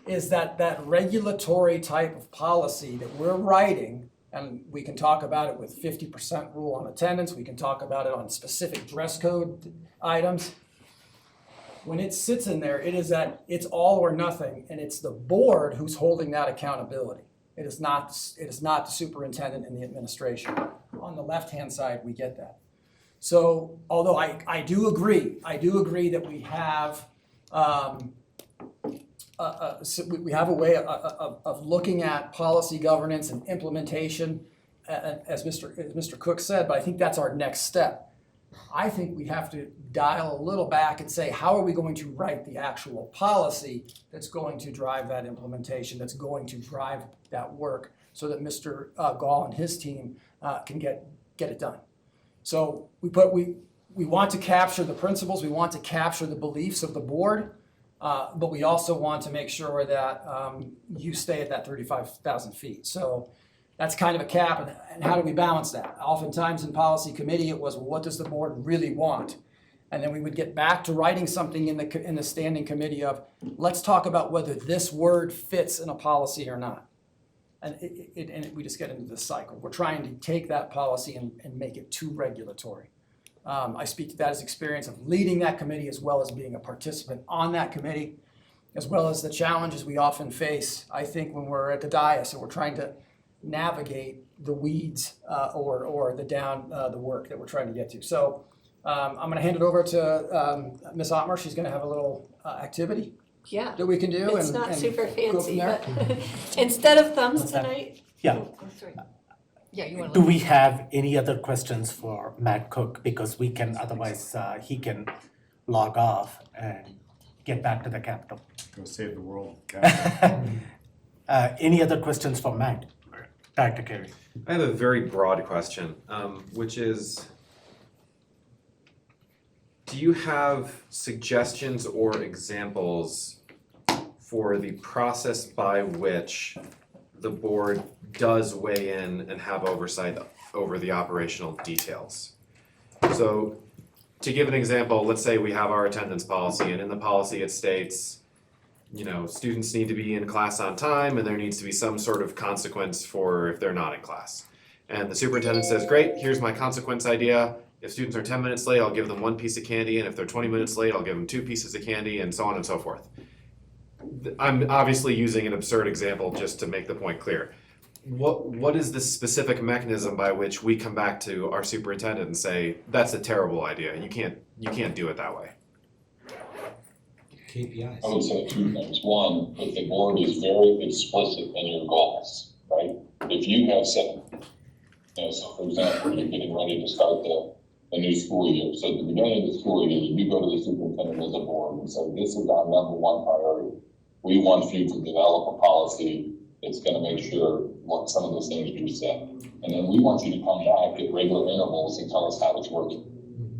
is that regulatory type of policy that we're writing, and we can talk about it with 50% rule on attendance, we can talk about it on specific dress code items. When it sits in there, it's all or nothing, and it's the board who's holding that accountability. It is not the superintendent and the administration. On the left-hand side, we get that. So, although I do agree that we have we have a way of looking at policy governance and implementation, as Mr. Cook said, but I think that's our next step. I think we have to dial a little back and say, how are we going to write the actual policy that's going to drive that implementation, that's going to drive that work, so that Mr. Gall and his team can get it done. So we want to capture the principles, we want to capture the beliefs of the board, but we also want to make sure that you stay at that 35,000 feet. So that's kind of a cap, and how do we balance that? Oftentimes in policy committee, it was, well, what does the board really want? And then we would get back to writing something in the standing committee of, let's talk about whether this word fits in a policy or not. And we just get into this cycle. We're trying to take that policy and make it too regulatory. I speak to that as experience of leading that committee, as well as being a participant on that committee, as well as the challenges we often face, I think, when we're at the dais and we're trying to navigate the weeds or the work that we're trying to get to. So I'm going to hand it over to Ms. Ottmer. She's going to have a little activity Yeah, that we can do. it's and not super go from fancy, there. but instead of thumbs What's that? tonight. Yeah. Oh, sorry. Yeah, you want Do to. we have any other questions for Matt Cook? Because we can, otherwise he can log off and get back to the Capitol. Go save the world. Any other questions for Matt? Dr. Carey? I have a very broad question, which is, do you have suggestions or examples for the process by which the board does weigh in and have oversight over the operational details? So, to give an example, let's say we have our attendance policy, and in the policy it states, students need to be in class on time, and there needs to be some sort of consequence for if they're not in class. And the superintendent says, great, here's my consequence idea. If students are 10 minutes late, I'll give them 1 piece of candy, and if they're 20 minutes late, I'll give them 2 pieces of candy, and so on and so forth. I'm obviously using an absurd example just to make the point clear. What is the specific mechanism by which we come back to our superintendent and say, that's a terrible idea, you can't do it that way? KPIs. I would say 2 things. One, if the board is very explicit in your goals, right? If you have set, so for example, you're getting ready to start the new school year. So at the beginning of the school year, you go to the superintendent as a board and say, this is our number 1 priority. We want you to develop a policy that's going to make sure what some of those things you said. And then we want you to come back at regular intervals and tell us how it's working.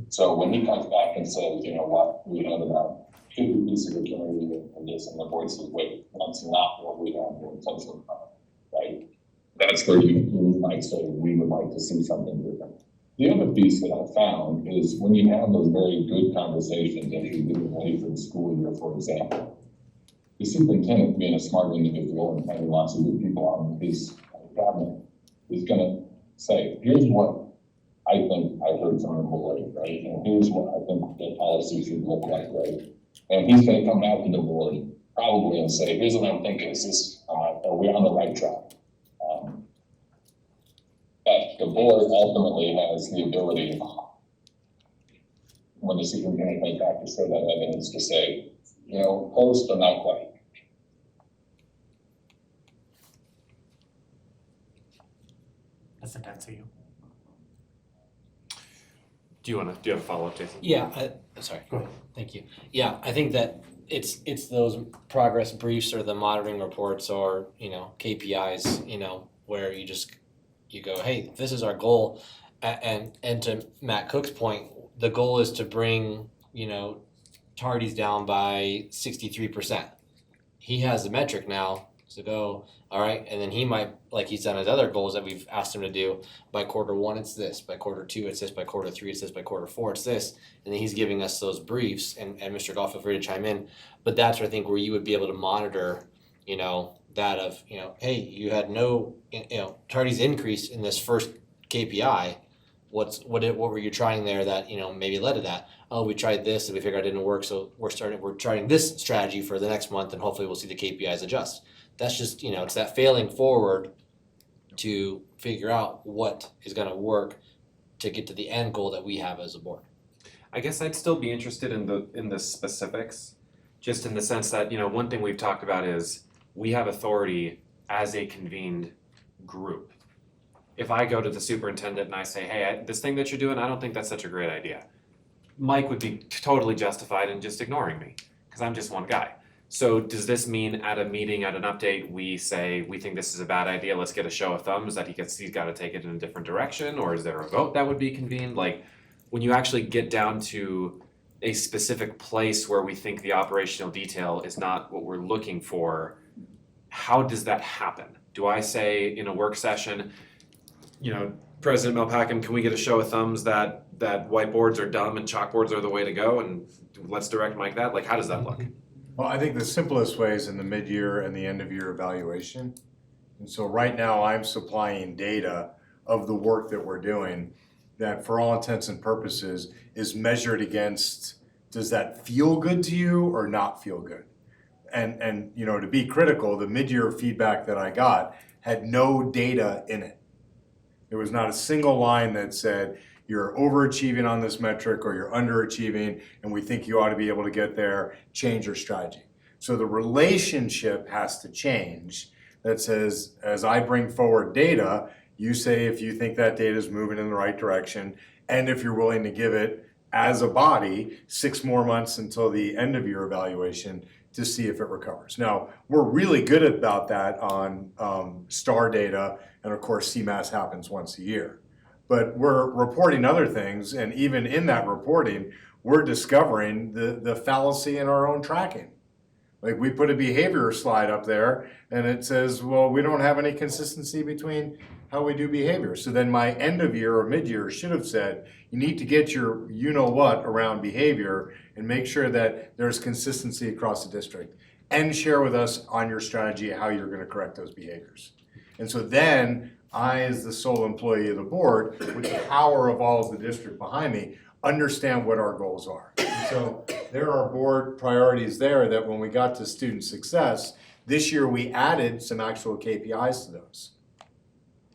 So when he comes back and says, you know what, we have about 2 pieces of candy and this, and the board says, wait, that's not what we have in intention, right? That's where you might say, we would like to see something different. The other piece that I found is when you have those very good conversations as you're getting ready for the school year, for example, the superintendent, being a smart individual and having lots of good people on his cabinet, is going to say, here's what I think I heard from the board, right? And here's what I think the policy should look like, right? And he's going to come back to the board probably and say, here's what I'm thinking, are we on the right track? But the board ultimately has the ability, when the superintendent comes back to show that evidence, to say, close but not quite. Does that answer you? Do you have a follow-up, Jason? Yeah, sorry. Go ahead. Thank you. Yeah, I think that it's those progress briefs or the monitoring reports or, KPIs, where you go, hey, this is our goal. And to Matt Cook's point, the goal is to bring, tardies down by 63%. He has the metric now to go, all right, and then he might, like he's done his other goals that we've asked him to do, by quarter one it's this, by quarter two it's this, by quarter three it's this, by quarter four it's this, and then he's giving us those briefs, and Mr. Goff, feel free to chime in, but that's where I think where you would be able to monitor, that of, hey, you had no, tardies increase in this first KPI, what were you trying there that, maybe led to that? Oh, we tried this and we figured it didn't work, so we're trying this strategy for the next month, and hopefully we'll see the KPIs adjust. That's just, it's that failing forward to figure out what is gonna work to get to the end goal that we have as a board. I guess I'd still be interested in the specifics, just in the sense that, one thing we've talked about is we have authority as a convened group. If I go to the superintendent and I say, hey, this thing that you're doing, I don't think that's such a great idea, Mike would be totally justified in just ignoring me, because I'm just one guy. So does this mean at a meeting, at an update, we say, we think this is a bad idea, let's get a show of thumbs that he's gotta take it in a different direction, or is there a vote that would be convened? Like, when you actually get down to a specific place where we think the operational detail is not what we're looking for, how does that happen? Do I say in a work session, President Melpackham, can we get a show of thumbs that whiteboards are dumb and chalkboards are the way to go, and let's direct Mike that? Like, how does that look? Well, I think the simplest way is in the mid-year and the end-of-year evaluation. And so right now, I'm supplying data of the work that we're doing that, for all intents and purposes, is measured against, does that feel good to you or not feel good? And to be critical, the mid-year feedback that I got had no data in it. There was not a single line that said, you're overachieving on this metric or you're underachieving and we think you ought to be able to get there, change your strategy. So the relationship has to change that says, as I bring forward data, you say if you think that data is moving in the right direction, and if you're willing to give it as a body 6 more months until the end of your evaluation to see if it recovers. Now, we're really good about that on STAR data, and of course CMAS happens once a year. But we're reporting other things, and even in that reporting, we're discovering the fallacy in our own tracking. Like, we put a behavior slide up there, and it says, well, we don't have any consistency between how we do behavior. So then my end of year or mid-year should have said, you need to get your you-know-what around behavior and make sure that there's consistency across the district, and share with us on your strategy how you're gonna correct those behaviors. And so then, I, as the sole employee of the board, with the power of all of the district behind me, understand what our goals are. And so there are board priorities there that when we got to student success, this year we added some actual KPIs to those.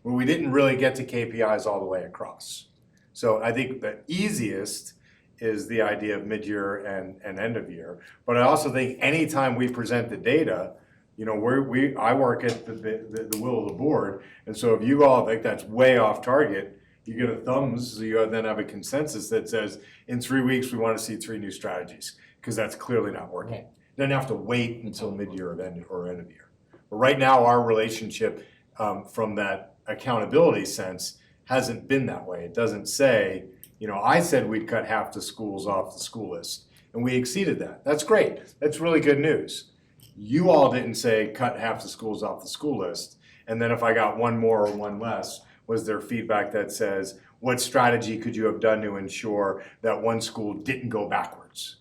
Well, we didn't really get to KPIs all the way across. So I think the easiest is the idea of mid-year and end of year. But I also think anytime we present the data, I work at the will of the board, and so if you all think that's way off target, you get a thumbs, so you then have a consensus that says, in 3 weeks, we want to see 3 new strategies, because that's clearly not working. Okay. You don't have to wait until mid-year or end of year. But right now, our relationship from that accountability sense hasn't been that way. It doesn't say, I said we'd cut half the schools off the school list, and we exceeded that. That's great. That's really good news. You all didn't say cut half the schools off the school list, and then if I got one more or one less, was there feedback that says, what strategy could you have done to ensure that one school didn't go backwards?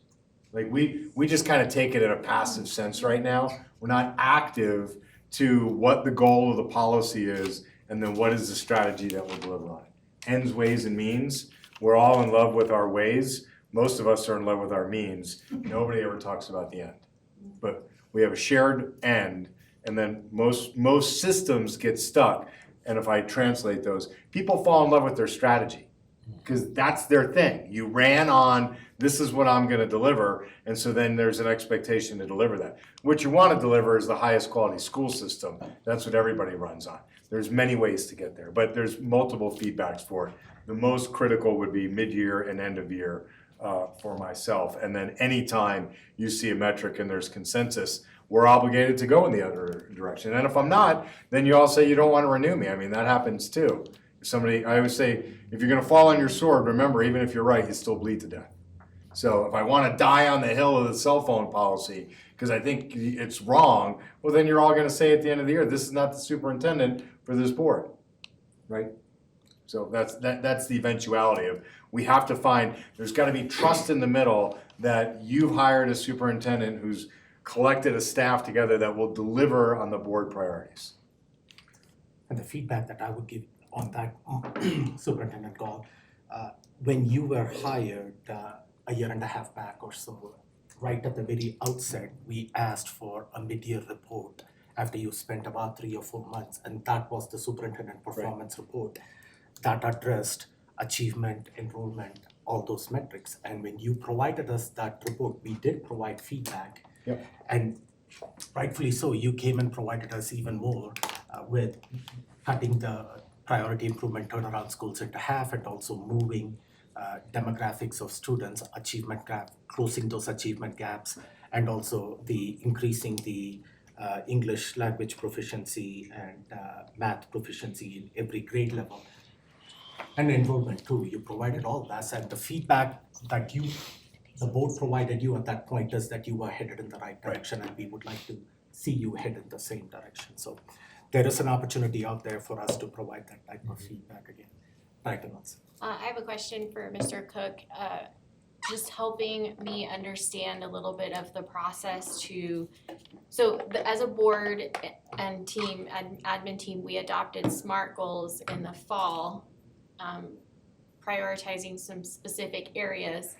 Like, we just kind of take it in a passive sense right now. We're not active to what the goal of the policy is, and then what is the strategy that we'll deliver on it. Ends, ways, and means. We're all in love with our ways. Most of us are in love with our means. Nobody ever talks about the end. But we have a shared end, and then most systems get stuck. And if I translate those, people fall in love with their strategy because that's their thing. You ran on, this is what I'm gonna deliver, and so then there's an expectation to deliver that. What you wanna deliver is the highest quality school system. That's what everybody runs on. There's many ways to get there, but there's multiple feedbacks for it. The most critical would be mid-year and end of year for myself. And then anytime you see a metric and there's consensus, we're obligated to go in the other direction. And if I'm not, then you all say you don't want to renew me. I mean, that happens too. If somebody, I always say, if you're going to fall on your sword, remember, even if you're right, you still bleed to death. So if I want to die on the hill of the cell phone policy because I think it's wrong, well, then you're all going to say at the end of the year, this is not the superintendent for this board, right? So that's the eventuality of, we have to find, there's got to be trust in the middle that you've hired a superintendent who's collected a staff together that will deliver on the board priorities. And the feedback that I would give on that superintendent call, when you were hired a year and a half back or so, right at the very outset, we asked for a mid-year report after you spent about 3 or 4 months, and that was the superintendent performance report that addressed achievement, enrollment, all those metrics. And when you provided us that report, we did provide feedback. Yep. And rightfully so, you came and provided us even more with cutting the priority improvement turnaround schools into half and also moving demographics of students, achievement gap, closing those achievement gaps, and also the increasing the English language proficiency and math proficiency in every grade level. And enrollment too, you provided all that, and the feedback that the board provided you at that point is that you were headed in the right direction, and we would like to see you head in the same direction. So there is an opportunity out there for us to provide that type of feedback again. Right, Anansi. I have a question for Mr. Cook, just helping me understand a little bit of the process as a board and team, admin team, we adopted SMART goals in the fall, prioritizing some specific areas.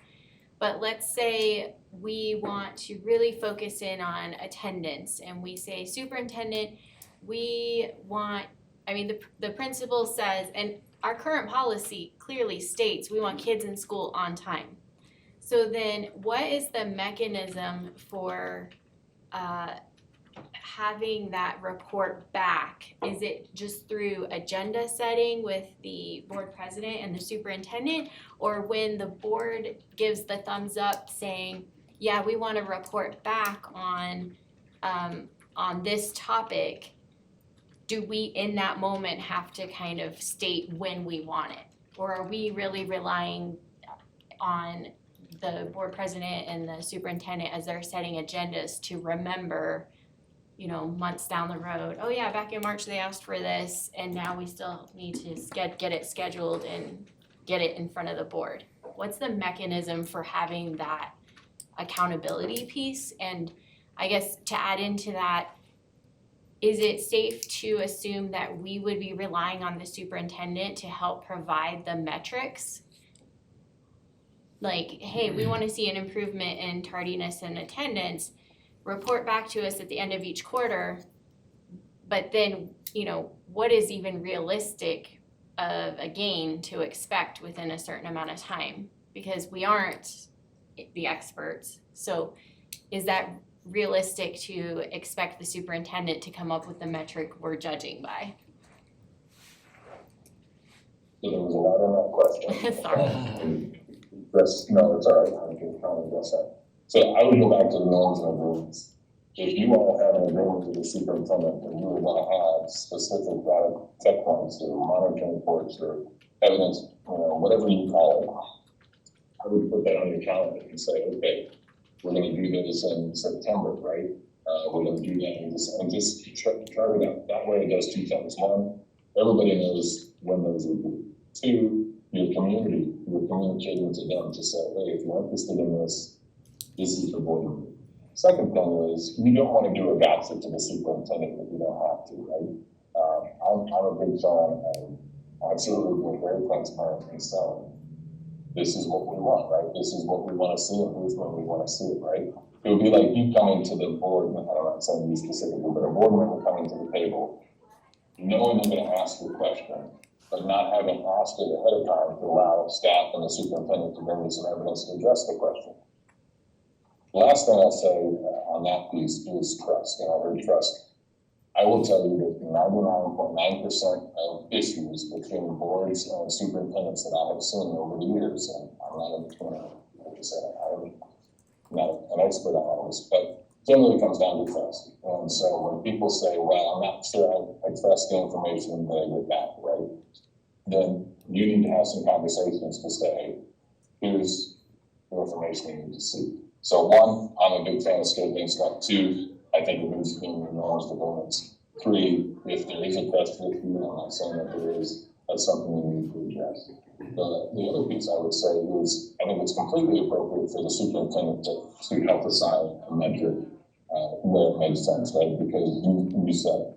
But let's say we want to really focus in on attendance, and we say, superintendent, the principal says, and our current policy clearly states we want kids in school on time. So then what is the mechanism for having that report back? Is it just through agenda setting with the board president and the superintendent? Or when the board gives the thumbs up saying, yeah, we want to report back on this topic, do we in that moment have to kind of state when we want it? Or are we really relying on the board president and the superintendent as they're setting agendas to remember, months down the road, oh yeah, back in March they asked for this, and now we still need to get it scheduled and get it in front of the board? What's the mechanism for having that accountability piece? And I guess to add into that, is it safe to assume that we would be relying on the superintendent to help provide the metrics? Like, hey, we want to see an improvement in tardiness and attendance, report back to us at the end of each quarter, but then, what is even realistic of a gain to expect within a certain amount of time? Because we aren't the experts. So is that realistic to expect the superintendent to come up with the metric we're judging by? So there was a lot in that question. Sorry. No, it's all right, I can kind of address that. So I would go back to the norms and agreements. If you all have an agreement with the superintendent and you would want to have specific data checkpoints or monitoring reports or evidence, whatever you call it, I would put that on your calendar and say, okay, we're going to do this in September, right? We're going to do that and just chart it out. That way it does two things. One, everybody knows when those are due. Two, your community, you're communicating to them to say, hey, if you're interested in this, this is the board meeting. Second thing is, you don't want to do a gotcha to the superintendent if you don't have to, right? I'm a big fan of absolutely being very transparent and saying, this is what we want, right? This is what we want to see, and here's when we want to see it, right? It would be like you coming to the board, I don't know, I'm saying you specifically, but a board member coming to the table, knowing they're going to ask you a question, but not having asked it ahead of time to allow staff and the superintendent to bring you some evidence to address the question. The last thing I'll say on that piece is trust, and I heard trust I will tell you that 99.9% of issues between boards and superintendents that I have seen over the years, and I'm not, like I said, I'm not an expert on all this, but generally comes down to trust. And so when people say, well, I'm not sure I trust the information that I get back, right? Then you need to have some conversations to say, here's the information you need to see. So one, I'm a big fan of skipping stuff. Two, I think it needs to be in the norms developments. Three, if there is a trust issue, I'm not saying that there is, that's something we need to address. The other piece I would say is, I think it's completely appropriate for the superintendent to help assign a metric where it makes sense, right? Because you said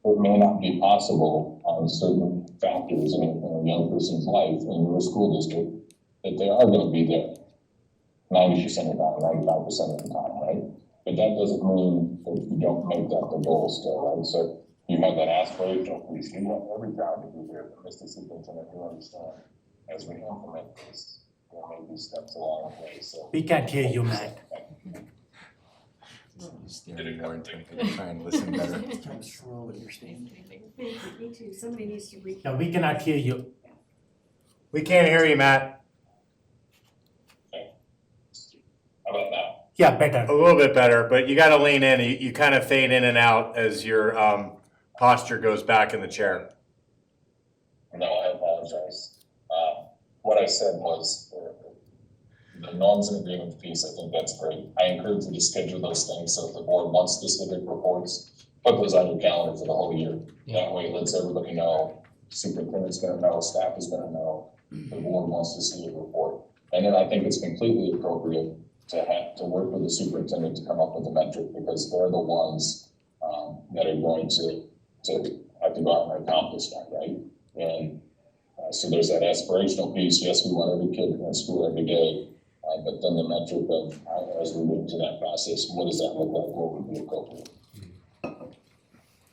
it may not be possible on certain factors in a young person's life in your school district that they are going to be there 90% of the time, 95% of the time, right? But that doesn't mean that you don't make that the goal still, right? So you have that aspirational piece. You want every child to be there, but Mr. Superintendent, you understand, as we implement this, there may be steps along the way, so. We can't hear you, Matt. Staring more intently, try and listen better. Me too, somebody needs to read. No, we cannot hear you. We can't hear you, Matt. How about now? Yeah, better. A little bit better, but you gotta lean in. You kind of fade in and out as your posture goes back in the chair. No, I apologize. What I said was the norms and agreement piece, I think that's great. I encourage you to schedule those things so if the board wants specific reports, put those on your calendar for the whole year. That way it lets everybody know, superintendent's gonna know, staff is gonna know, the board wants to see a report. And then I think it's completely appropriate to work with the superintendent to come up with a metric because they're the ones that are going to have to go out and accomplish that, right? And so there's that aspirational piece. Yes, we want every kid in school every day, but then the metric of as we move to that process, what does that look like? What would be appropriate?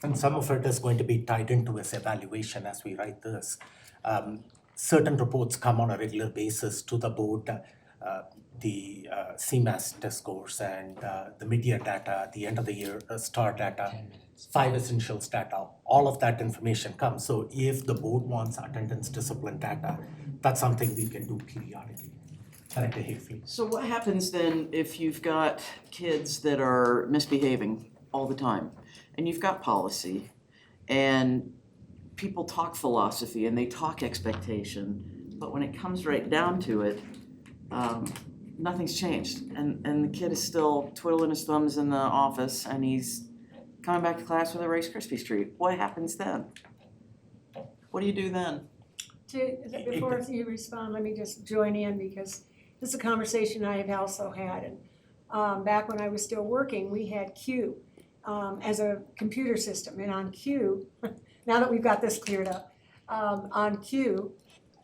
And some of it is going to be tied into this evaluation as we write this. Certain reports come on a regular basis to the board, the CMAS test scores and the mid-year data, at the end of the year STAR data, 5 essentials data, all of that information comes. So if the board wants attendance discipline data, that's something we can do periodically. Director Hayfield. So what happens then if you've got kids that are misbehaving all the time and you've got policy and people talk philosophy and they talk expectation, but when it comes right down to it, nothing's changed and the kid is still twiddling his thumbs in the office and he's coming back to class with a Rice Krispie treat. What happens then? What do you do then? Before you respond, let me just join in because this is a conversation I have also had. And back when I was still working, we had Q as a computer system. And on Q, now that we've got this cleared up, on Q,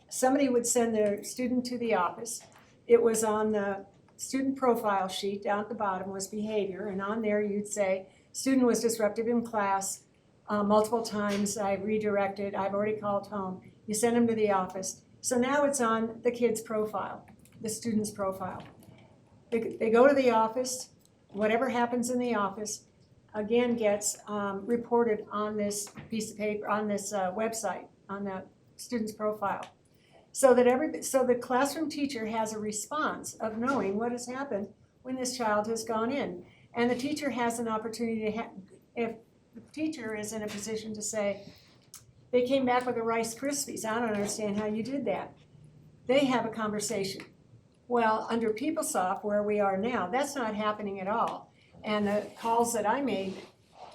somebody would send their student to the office. It was on the student profile sheet down at the bottom was behavior. And on there you'd say, student was disruptive in class multiple times. I redirected. I've already called home. You send them to the office. So now it's on the kid's profile, the student's profile. They go to the office. Whatever happens in the office, again, gets reported on this piece of paper, on this website, on the student's profile. So that so the classroom teacher has a response of knowing what has happened when this child has gone in. And the teacher has an opportunity to if the teacher is in a position to say, they came back with a Rice Krispies, I don't understand how you did that. They have a conversation. Well, under PeopleSoft, where we are now, that's not happening at all. And the calls that I made,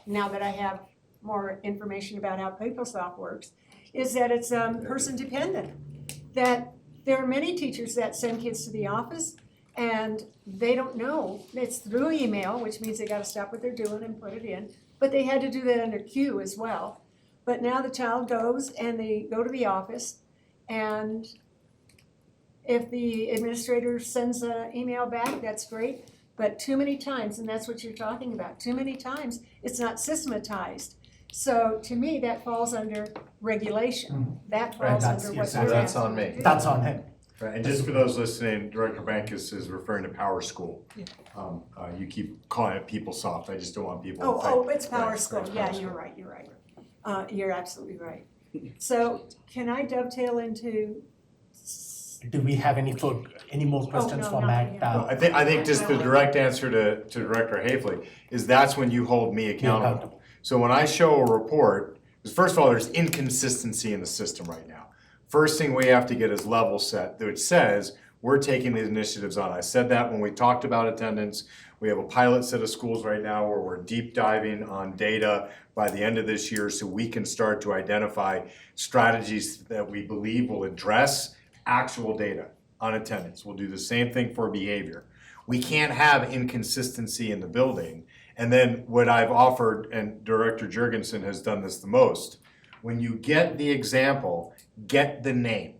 now that I have more information about how PeopleSoft works, is that it's person dependent. That there are many teachers that send kids to the office and they don't know. It's through email, which means they gotta stop what they're doing and put it in. But they had to do that under Q as well. But now the child goes and they go to the office and if the administrator sends an email back, that's great. But too many times, and that's what you're talking about, too many times, it's not systematized. So to me, that falls under regulation. That falls that's- under yes, what you're that's asking on me. to do. That's on him. Right, and just for those listening, Director Bankus is referring to Power School. You keep calling it PeopleSoft, I just don't want people to think. Oh, it's Power Right, School, it's yeah, Power you're School. right, you're right. You're absolutely right. So can I dovetail into? Do we have any more questions no, for not Matt? yet. I think just the direct answer to Director Hafley is that's when you hold me accountable. So when I show a report, because first of all, there's inconsistency in the system right now. First thing we have to get is level set, which says we're taking these initiatives on. I said that when we talked about attendance. We have a pilot set of schools right now where we're deep diving on data by the end of this year so we can start to identify strategies that we believe will address actual data on attendance. We'll do the same thing for behavior. We can't have inconsistency in the building. And then what I've offered, and Director Jurgensen has done this the most, when you get the example, get the name.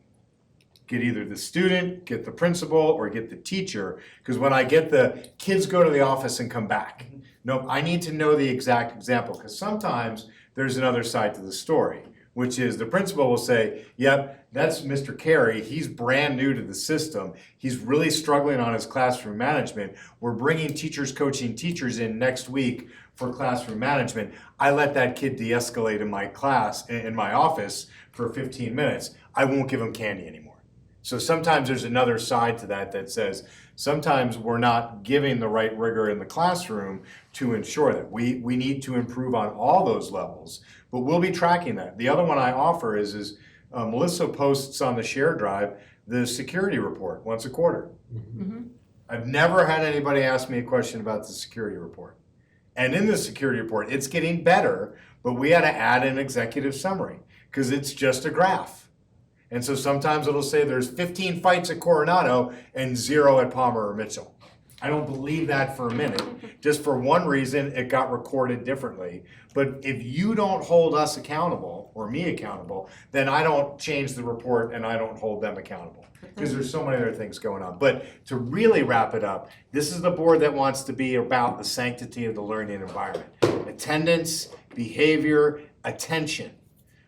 Get either the student, get the principal, or get the teacher, because when I get the kids go to the office and come back. No, I need to know the exact example, because sometimes there's another side to the story, which is the principal will say, yep, that's Mr. Carey, he's brand new to the system, he's really struggling on his classroom management, we're bringing teachers coaching teachers in next week for classroom management. I let that kid de-escalate in my class, in my office for 15 minutes, I won't give him candy anymore. So sometimes there's another side to that that says, sometimes we're not giving the right rigor in the classroom to ensure that. We need to improve on all those levels, but we'll be tracking that. The other one I offer is Melissa posts on the share drive the security report once a quarter. I've never had anybody ask me a question about the security report. And in the security report, it's getting better, but we had to add an executive summary because it's just a graph. And so sometimes it'll say there's 15 fights at Coronado and 0 at Palmer or Mitchell. I don't believe that for a minute. Just for one reason, it got recorded differently. But if you don't hold us accountable, or me accountable, then I don't change the report and I don't hold them accountable. Because there's so many other things going on. But to really wrap it up, this is the board that wants to be about the sanctity of the learning environment. Attendance, behavior, attention.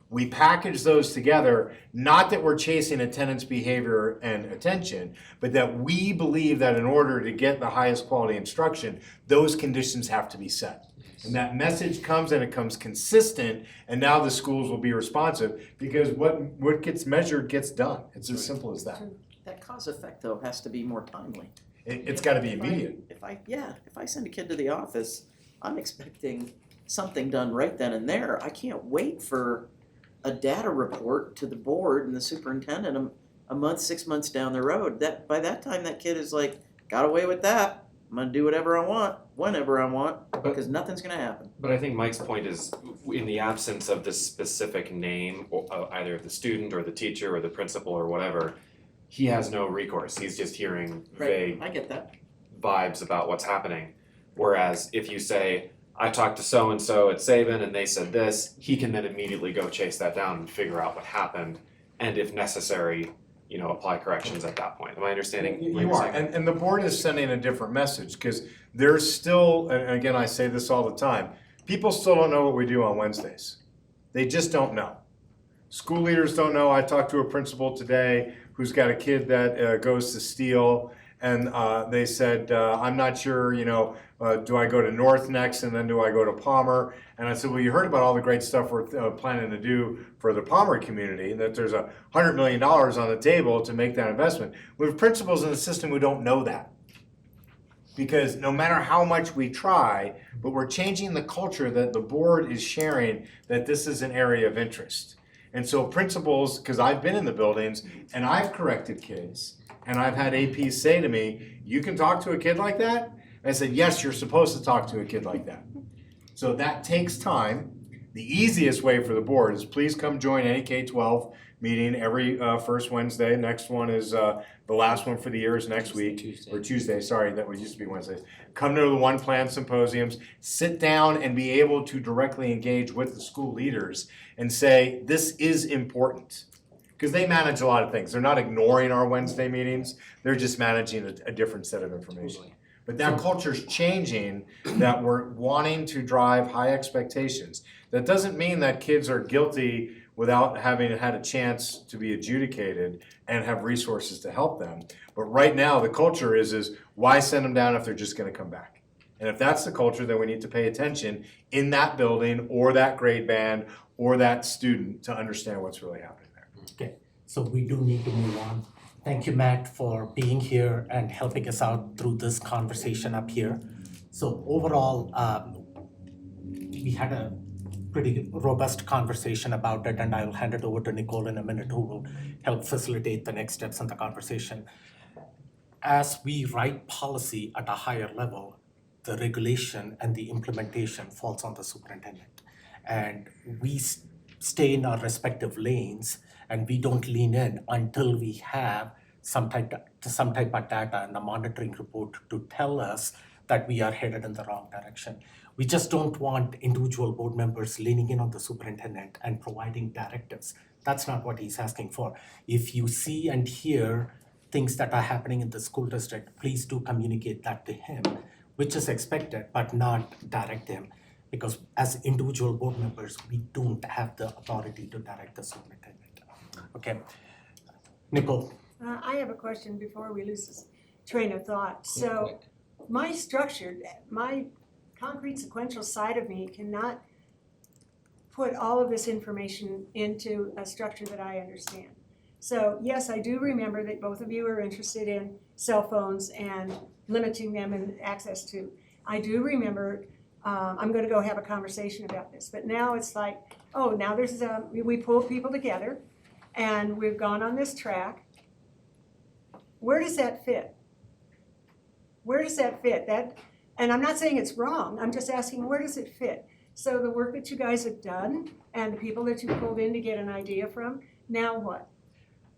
We package those together, not that we're chasing attendance, behavior, and attention, but that we believe that in order to get the highest quality instruction, those conditions have to be set. And that message comes and it comes consistent, and now the schools will be responsive because what gets measured gets done. It's as simple as that. That cause effect though has to be more timely. It's gotta be immediate. If I send a kid to the office, I'm expecting something done right then and there. I can't wait for a data report to the board and the superintendent a month, 6 months down the road. That by that time that kid is like, got away with that. I'm gonna do whatever I want, whenever I want, because nothing's gonna happen. But I think Mike's point is, in the absence of the specific name, either of the student or the teacher or the principal or whatever, he has no recourse. He's just hearing vague I get that. vibes about what's happening. Whereas if you say, I talked to so-and-so at Saban and they said this, he can then immediately go chase that down and figure out what happened, and if necessary, apply corrections at that point. Am I understanding what You you're are, saying? and the board is sending a different message, because there's still, and again, I say this all the time, people still don't know what we do on Wednesdays. They just don't know. School leaders don't know. I talked to a principal today who's got a kid that goes to Steele, and they said, I'm not sure, do I go to North next and then do I go to Palmer? And I said, well, you heard about all the great stuff we're planning to do for the Palmer community, and that there's $100 million on the table to make that investment. We have principals in the system who don't know that. Because no matter how much we try, but we're changing the culture that the board is sharing that this is an area of interest. And so principals, because I've been in the buildings and I've corrected kids, and I've had APs say to me, you can talk to a kid like that? And I said, yes, you're supposed to talk to a kid like that. So that takes time. The easiest way for the board is please come join any K-12 meeting every first Wednesday. Next one is, the last one for the year is next week. Tuesday, sorry, that used to be Wednesdays. Come to the One Plan symposiums, sit down and be able to directly engage with the school leaders and say, this is important. Because they manage a lot of things. They're not ignoring our Wednesday meetings, they're just managing a different set of information. But that culture's changing, that we're wanting to drive high expectations. That doesn't mean that kids are guilty without having had a chance to be adjudicated and have resources to help them. But right now, the culture is why send them down if they're just gonna come back? And if that's the culture, then we need to pay attention in that building or that grade band or that student to understand what's really happening there. Okay, so we do need to move on. Thank you, Matt, for being here and helping us out through this conversation up here. So overall, we had a pretty robust conversation about it, and I'll hand it over to Nicole in a minute, who will help facilitate the next steps in the conversation. As we write policy at a higher level, the regulation and the implementation falls on the superintendent. And we stay in our respective lanes, and we don't lean in until we have some type of data and a monitoring report to tell us that we are headed in the wrong direction. We just don't want individual board members leaning in on the superintendent and providing directives. That's not what he's asking for. If you see and hear things that are happening in the school district, please do communicate that to him, which is expected, but not direct him. Because as individual board members, we don't have the authority to direct the superintendent. Okay, Nicole. I have a question before we lose this train of thought. So my concrete sequential side of me cannot put all of this information into a structure that I understand. So yes, I do remember that both of you are interested in cell phones and limiting them in access to. I do remember, I'm gonna go have a conversation about this, but now it's like, oh, now there's, we pull people together and we've gone on this track. Where does that fit? Where does that fit? And I'm not saying it's wrong, I'm just asking, where does it fit? So the work that you guys have done and the people that you pulled in to get an idea from, now what?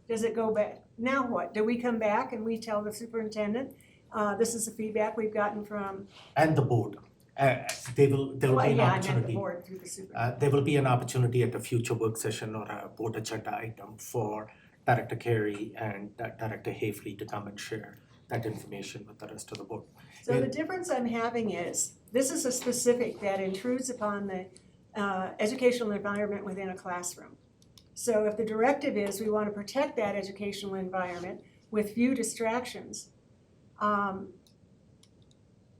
Does it go back? Now what? Do we come back and we tell the superintendent, this is the feedback we've gotten from? And the board. There will be an I meant the opportunity. board through the superintendent. There will be an opportunity at a future work session or a board agenda item for Director Carey and Director Hafley to come and share that information with the rest of the board. So the difference I'm having is, this is a specific that intrudes upon the educational environment within a classroom. So if the directive is we want to protect that educational environment with few distractions,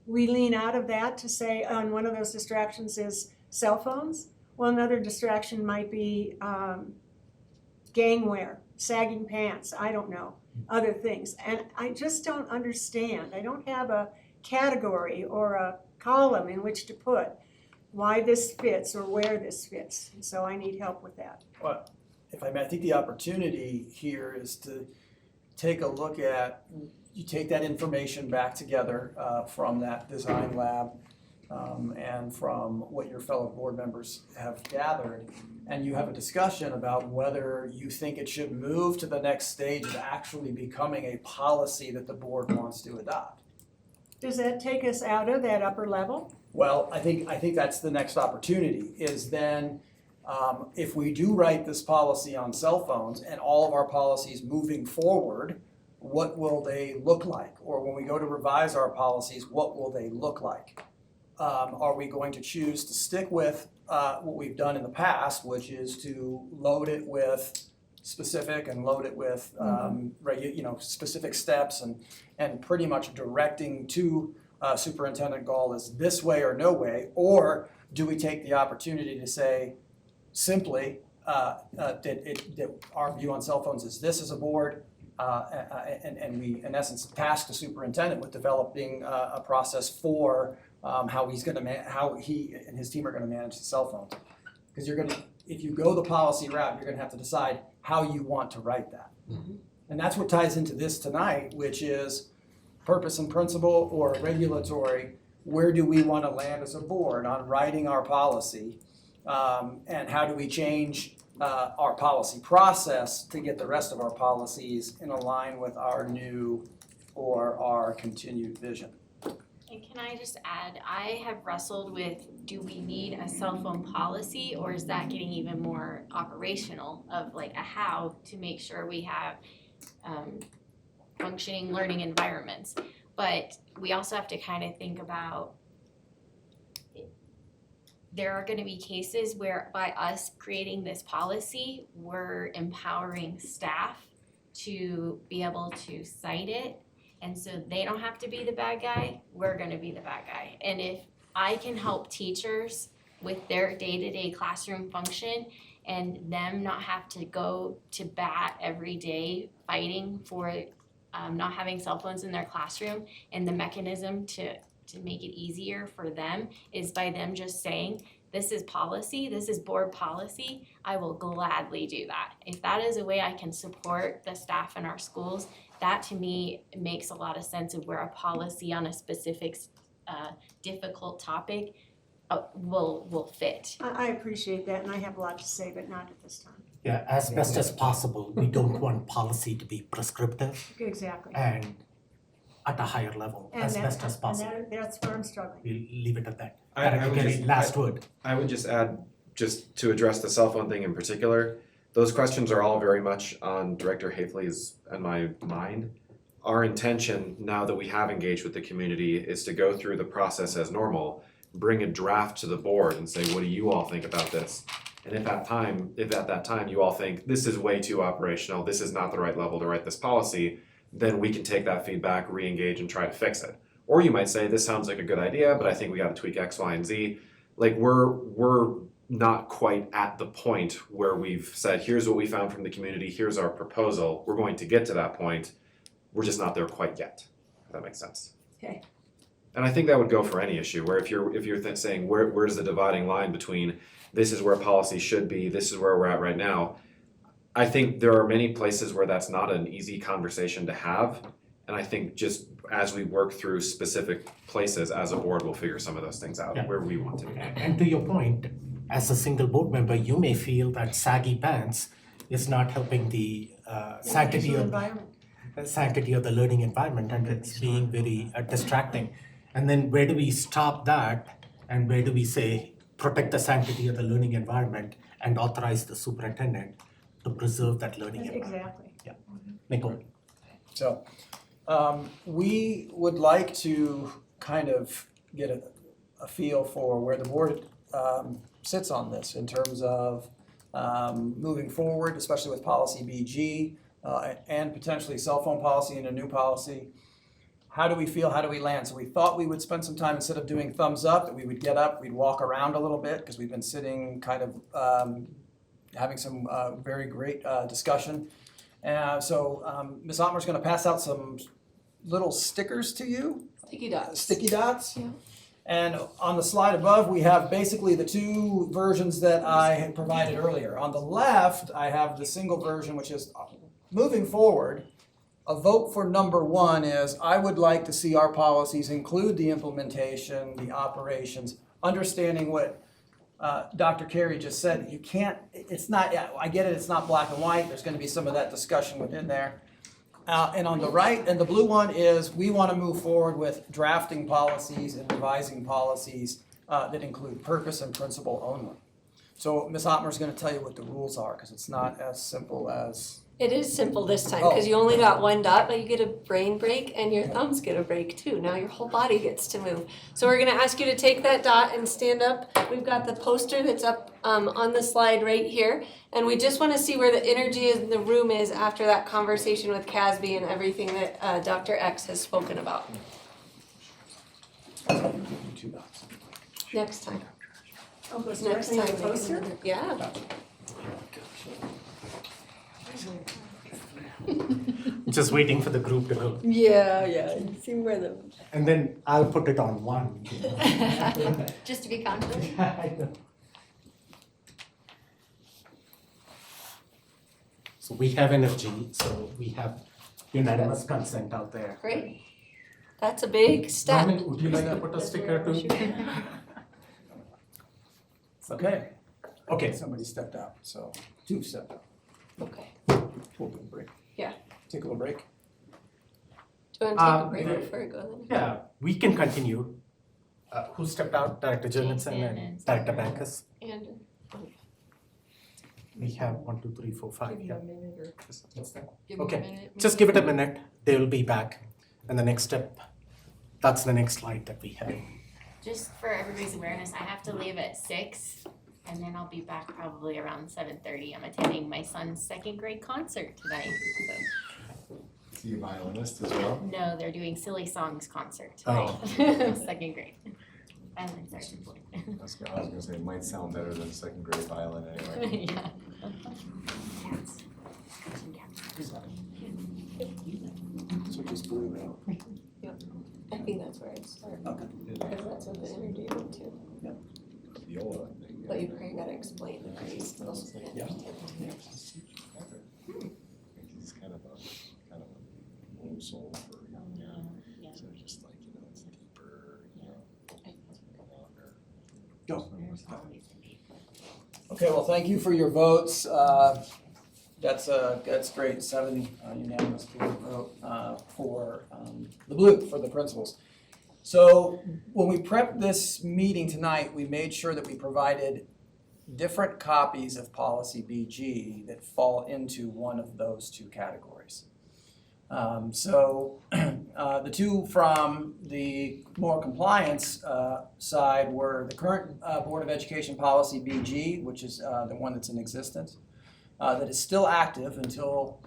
we lean out of that to say, one of those distractions is cell phones. Well, another distraction might be gangwear, sagging pants, I don't know, other things. And I just don't understand. I don't have a category or a column in which to put why this fits or where this fits. And so I need help with that. Well, if I may, I think the opportunity here is to take a look at, you take that information back together from that design lab and from what your fellow board members have gathered, and you have a discussion about whether you think it should move to the next stage of actually becoming a policy that the board wants to adopt. Does that take us out of that upper level? Well, I think that's the next opportunity, is then if we do write this policy on cell phones and all of our policies moving forward, what will they look like? Or when we go to revise our policies, what will they look like? Are we going to choose to stick with what we've done in the past, which is to load it with specific and load it with specific steps and pretty much directing to Superintendent Gall is this way or no way? Or do we take the opportunity to say simply that our view on cell phones is this as a board, and we in essence task the superintendent with developing a process for how he and his team are going to manage the cell phones? Because if you go the policy route, you're going to have to decide how you want to write that. Mhm. And that's what ties into this tonight, which is purpose and principle or regulatory. Where do we want to land as a board on writing our policy? And how do we change our policy process to get the rest of our policies in line with our new or our continued vision? And can I just add, I have wrestled with, do we need a cell phone policy, or is that getting even more operational of like a how to make sure we have functioning learning environments? But we also have to kind of think about there are gonna be cases where by us creating this policy, we're empowering staff to be able to cite it. And so they don't have to be the bad guy, we're gonna be the bad guy. And if I can help teachers with their day-to-day classroom function and them not have to go to bat every day fighting for not having cell phones in their classroom, and the mechanism to make it easier for them is by them just saying, this is policy, this is board policy, I will gladly do that. If that is a way I can support the staff in our schools, that to me makes a lot of sense of where a policy on a specific difficult topic will fit. I appreciate that, and I have a lot to say, but not at this time. Yeah, as best as possible, we don't want policy to be prescriptive Exactly. and at a higher level, as best as possible. And that's where I'm struggling. We'll leave it at that. I would Gary, just- last word. I would just add, just to address the cell phone thing in particular, those questions are all very much on Director Hafley's and my mind. Our intention, now that we have engaged with the community, is to go through the process as normal, bring a draft to the board and say, what do you all think about this? And if at that time you all think this is way too operational, this is not the right level to write this policy, then we can take that feedback, re-engage and try to fix it. Or you might say, this sounds like a good idea, but I think we gotta tweak X, Y, and Z. Like we're not quite at the point where we've said, here's what we found from the community, here's our proposal. We're going to get to that point. We're just not there quite yet, if that makes sense. Okay. And I think that would go for any issue, where if you're saying where's the dividing line between this is where policy should be, this is where we're at right now. I think there are many places where that's not an easy conversation to have. And I think just as we work through specific places as a board, we'll figure some of those things out Yeah. where we want to. And to your point, as a single board member, you may feel that saggy pants is not helping the sanctity of the learning environment, and it's being very distracting. And then where do we stop that, and where do we say protect the sanctity of the learning environment and authorize the superintendent to preserve that learning environment? Exactly. Nicole? So, we would like to kind of get a feel for where the board sits on this in terms of moving forward, especially with policy BG and potentially cell phone policy and a new policy. How do we feel? How do we land? So we thought we would spend some time, instead of doing thumbs up, that we would get up, we'd walk around a little bit, because we've been sitting kind of having some very great discussion. So Ms. Ottmer's gonna pass out some little stickers to you. Sticky dots. Sticky dots. Yeah. And on the slide above, we have basically the two versions that I had provided earlier. On the left, I have the single version, which is moving forward. A vote for number one is, I would like to see our policies include the implementation, the operations, understanding what Dr. Carey just said. You can't, it's not, yeah, I get it, it's not black and white, there's gonna be some of that discussion within there. And on the right, and the blue one is, we wanna move forward with drafting policies and revising policies that include purpose and principle only. So Ms. Ottmer's gonna tell you what the rules are, because it's not as simple as. It is simple this time, because you only got one dot, but you get a brain break and your thumbs get a break too. Now your whole body gets to move. So we're gonna ask you to take that dot and stand up. We've got the poster that's up on the slide right here. And we just wanna see where the energy in the room is after that conversation with Casby and everything that Dr. X has spoken about. Two dots. Next time. Oh, goes Next directly time. to the poster? Yeah. Just waiting for the group to go. Yeah. See where the. And then I'll put it on one. Just to be confident. So we have energy, so we have unanimous consent out there. Great. That's a big step. Norman, would you like to put a sticker too? Okay, Okay, somebody stepped out, so two stepped out. Okay. We'll do a break. Yeah. Take a little break. Do you want to take a break before we go then? yeah, we can continue. Who stepped out? Director Jorgensen Jason and and Director Sarah. Bankus. And We have 1, 2, 3, 4, 5, yeah. give Okay. me a minute. Just give it a minute, they will be back. And the next step, that's the next slide that we have. Just for everybody's awareness, I have to leave at 6 and then I'll be back probably around 7:30. I'm attending my son's second grade concert tonight. Is he a violinist as well? So, no, they're doing Silly Songs concert Oh. tonight. Second grade. Violin section. I was gonna say, it might sound better than second grade violin anyway. Yeah. So just blue now. I think that's where I'd start, Okay. because that's what the energy went to. Viola, I think. But you probably gotta explain the piece, those Yeah. He's kind of a old soul for so just like, it's deeper, longer. Go. Okay, well, thank you for your votes. That's great, 7 unanimous vote for the blue, for the principals. So when we prepped this meeting tonight, we made sure that we provided different copies of policy BG that fall into one of those two categories. So the two from the more compliance side were the current Board of Education policy BG, which is the one that's in existence, that is still active until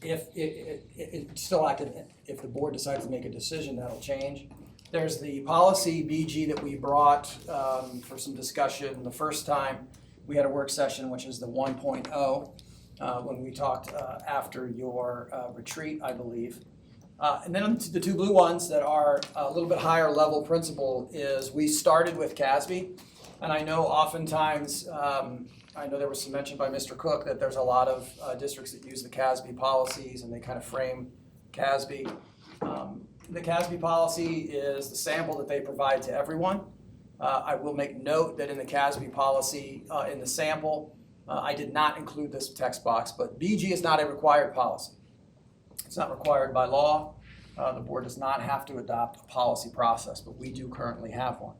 if it's still active. If the board decides to make a decision, that'll change. There's the policy BG that we brought for some discussion the first time we had a work session, which is the 1.0. When we talked after your retreat, I believe. And then the two blue ones that are a little bit higher level principle is we started with CASB. And I know oftentimes, I know there was some mention by Mr. Cook that there's a lot of districts that use the CASB policies and they kind of frame CASB. The CASB policy is the sample that they provide to everyone. I will make note that in the CASB policy, in the sample, I did not include this text box, but BG is not a required policy. It's not required by law. The board does not have to adopt a policy process, but we do currently have one.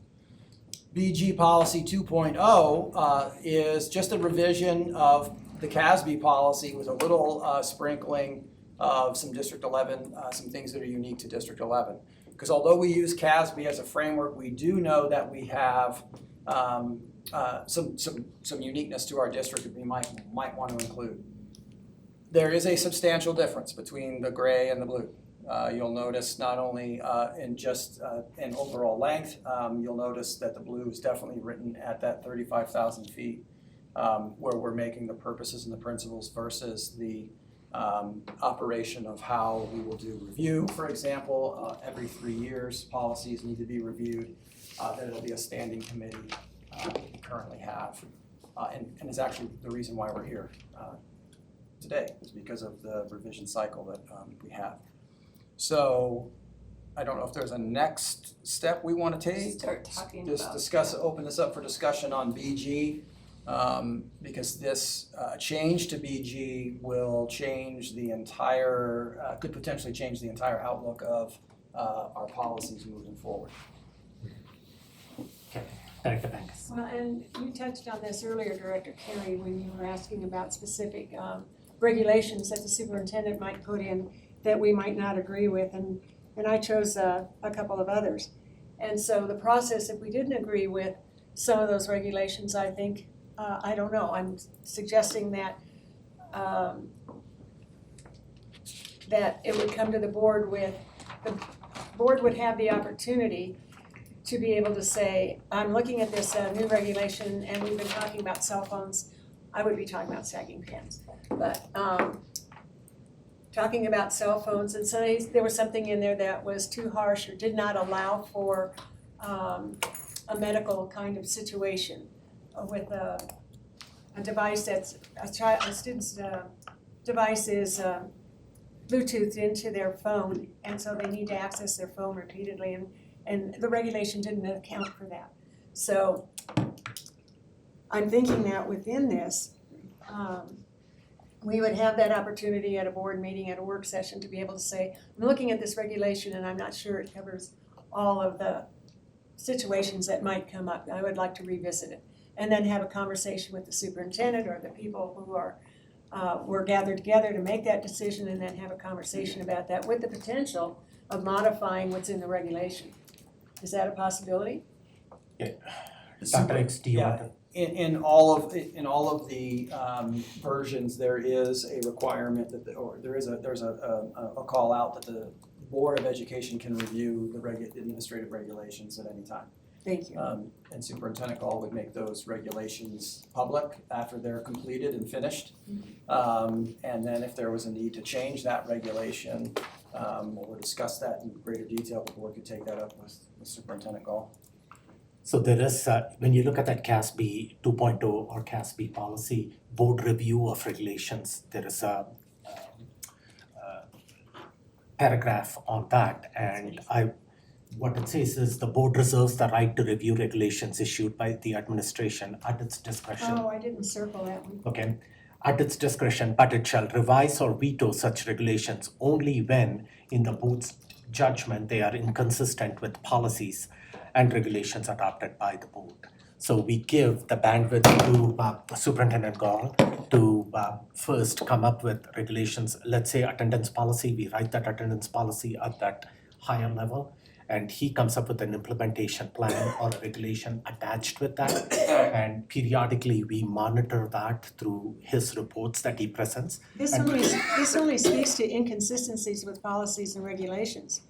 BG policy 2.0 is just a revision of the CASB policy with a little sprinkling of some District 11, some things that are unique to District 11. Because although we use CASB as a framework, we do know that we have some uniqueness to our district that we might want to include. There is a substantial difference between the gray and the blue. You'll notice not only in just in overall length, you'll notice that the blue is definitely written at that 35,000 feet where we're making the purposes and the principles versus the operation of how we will do review. For example, every 3 years, policies need to be reviewed. Then it'll be a standing committee we currently have. And is actually the reason why we're here today, is because of the revision cycle that we have. So I don't know if there's a next step we want to take. Start talking Just about. discuss, open this up for discussion on BG, because this change to BG will change the entire, could potentially change the entire outlook of our policies moving forward. Okay, Director Banks. Well, and you touched on this earlier, Director Carey, when you were asking about specific regulations that the superintendent might put in that we might not agree with, and I chose a couple of others. And so the process, if we didn't agree with some of those regulations, I think, I don't know, I'm suggesting that that it would come to the board with, the board would have the opportunity to be able to say, I'm looking at this new regulation and we've been talking about cell phones. I would be talking about sagging pants, but talking about cell phones, and so there was something in there that was too harsh or did not allow for a medical kind of situation with a device that's, a student's device is Bluetoothed into their phone, and so they need to access their phone repeatedly, and the regulation didn't account for that. So I'm thinking that within this, we would have that opportunity at a board meeting, at a work session, to be able to say, I'm looking at this regulation and I'm not sure it covers all of the situations that might come up. I would like to revisit it. And then have a conversation with the superintendent or the people who are were gathered together to make that decision, and then have a conversation about that with the potential of modifying what's in the regulation. Is that a possibility? Dr. X, do you want to? In all of the versions, there is a requirement that, there's a call out that the Board of Education can review the administrative regulations at any time. Thank you. And Superintendent Gall would make those regulations public after they're completed and finished. And then if there was a need to change that regulation, or discuss that in greater detail, the board could take that up with Superintendent Gall. So there is, when you look at that CASB 2.0 or CASB policy, board review of regulations, there is a paragraph on that, and what it says is the board reserves the right to review regulations issued by the administration at its discretion. Oh, I didn't circle that one. Okay, at its discretion, but it shall revise or veto such regulations only when, in the board's judgment, they are inconsistent with policies and regulations adopted by the board. So we give the bandwidth to Superintendent Gall to first come up with regulations. Let's say attendance policy, we write that attendance policy at that higher level, and he comes up with an implementation plan or a regulation attached with that. And periodically, we monitor that through his reports that he presents. This only speaks to inconsistencies with policies and regulations.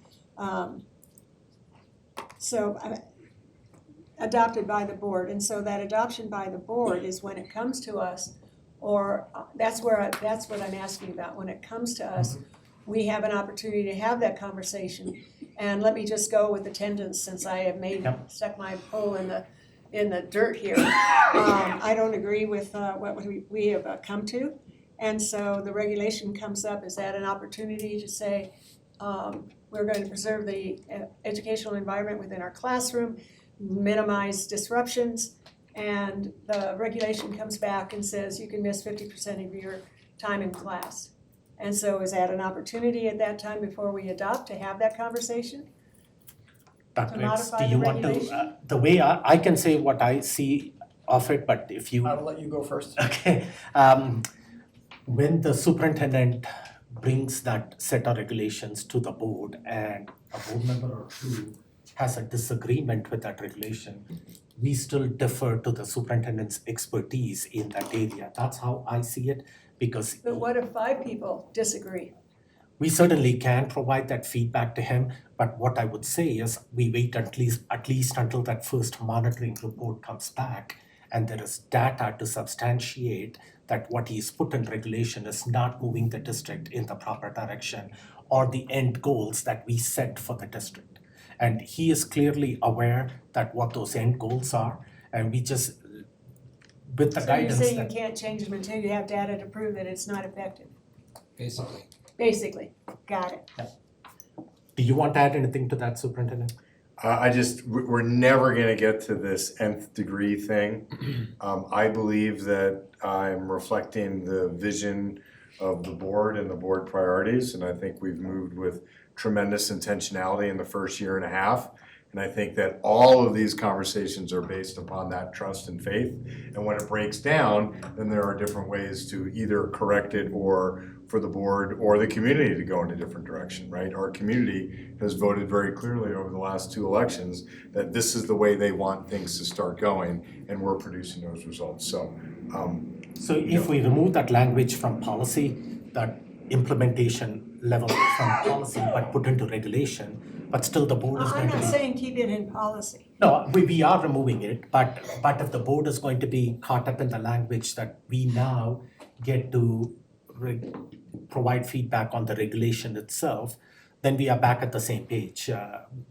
Adopted by the board, and so that adoption by the board is when it comes to us, or that's what I'm asking about. When it comes to us, we have an opportunity to have that conversation. And let me just go with attendance, since I have stuck my pole in the dirt here. I don't agree with what we have come to, and so the regulation comes up. Is that an opportunity to say we're going to preserve the educational environment within our classroom, minimize disruptions, and the regulation comes back and says you can miss 50% of your time in class. And so is that an opportunity at that time before we adopt to have that conversation? Dr. X, modify do you the want to, regulation? the way I can say what I see of it, but if you. I'll let you go first. Okay, when the superintendent brings that set of regulations to the board and a board member or two has a disagreement with that regulation, we still defer to the superintendent's expertise in that area. That's how I see it, because But what if 5 people disagree? we certainly can provide that feedback to him, but what I would say is we wait at least until that first monitoring report comes back and there is data to substantiate that what he's put in regulation is not moving the district in the proper direction or the end goals that we set for the district. And he is clearly aware that what those end goals are, and we just, with the guidance So you're saying that. you can't change them until you have data to prove that it's not effective? Basically. Basically, got it. Do you want to add anything to that, Superintendent? We're never gonna get to this nth degree thing. I believe that I'm reflecting the vision of the board and the board priorities, and I think we've moved with tremendous intentionality in the first year and a half. And I think that all of these conversations are based upon that trust and faith. And when it breaks down, then there are different ways to either correct it or for the board or the community to go in a different direction, right? Our community has voted very clearly over the last 2 elections that this is the way they want things to start going, and we're producing those results. So If we remove that language from policy, that implementation level from policy, but put into regulation, but still the board is I'm going to not be. saying keep it in policy. No, we are removing it, but if the board is going to be caught up in the language that we now get to provide feedback on the regulation itself, then we are back at the same page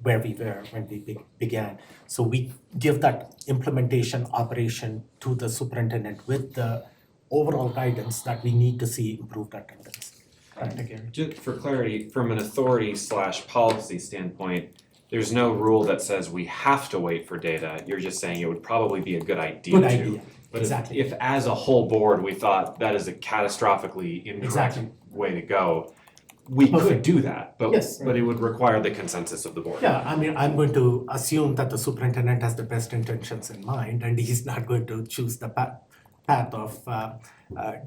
where we were when we began. So we give that implementation operation to the superintendent with the overall guidance that we need to see improved attendance. Dr. Gary? Just for clarity, from an authority/policy standpoint, there's no rule that says we have to wait for data. You're just saying it would probably be a good idea Good to. idea, But exactly. if as a whole board, we thought that is a catastrophically incorrect Exactly. way to go, we could Perfect. do that, Yes. but it would require the consensus of the board. Yeah, I mean, I'm going to assume that the superintendent has the best intentions in mind, and he's not going to choose the path of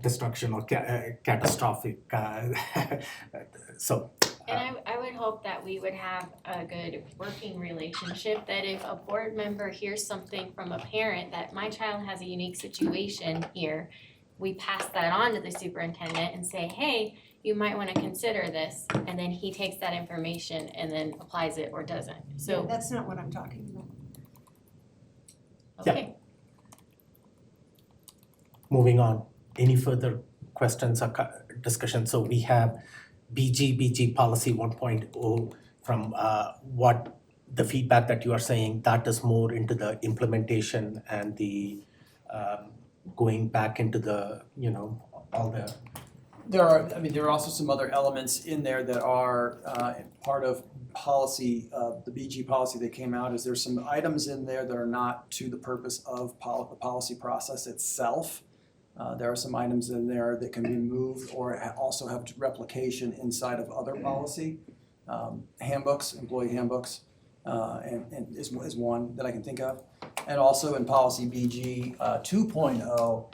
destruction or catastrophic. So And I would hope that we would have a good working relationship, that if a board member hears something from a parent that my child has a unique situation here, we pass that on to the superintendent and say, hey, you might wanna consider this, and then he takes that information and then applies it or doesn't, so, That's not what I'm talking about. Yeah. okay. Moving on, any further questions or discussion? So we have BG policy 1.0 from what the feedback that you are saying, that is more into the implementation and the going back into the, all the, There are also some other elements in there that are part of policy, the BG policy that came out, is there's some items in there that are not to the purpose of the policy process itself. There are some items in there that can be moved or also have replication inside of other policy. Handbooks, employee handbooks, and is one that I can think of. And also in policy BG 2.0,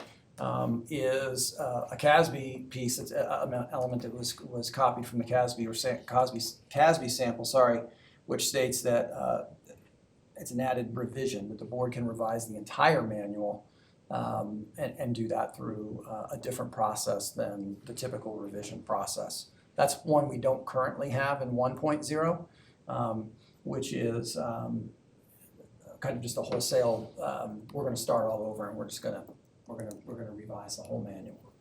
is a CASB piece, that's an element that was copied from the CASB sample, which states that it's an added revision, that the board can revise the entire manual and do that through a different process than the typical revision process. That's one we don't currently have in 1.0, which is kind of just a wholesale, we're gonna start all over and we're gonna revise the whole manual.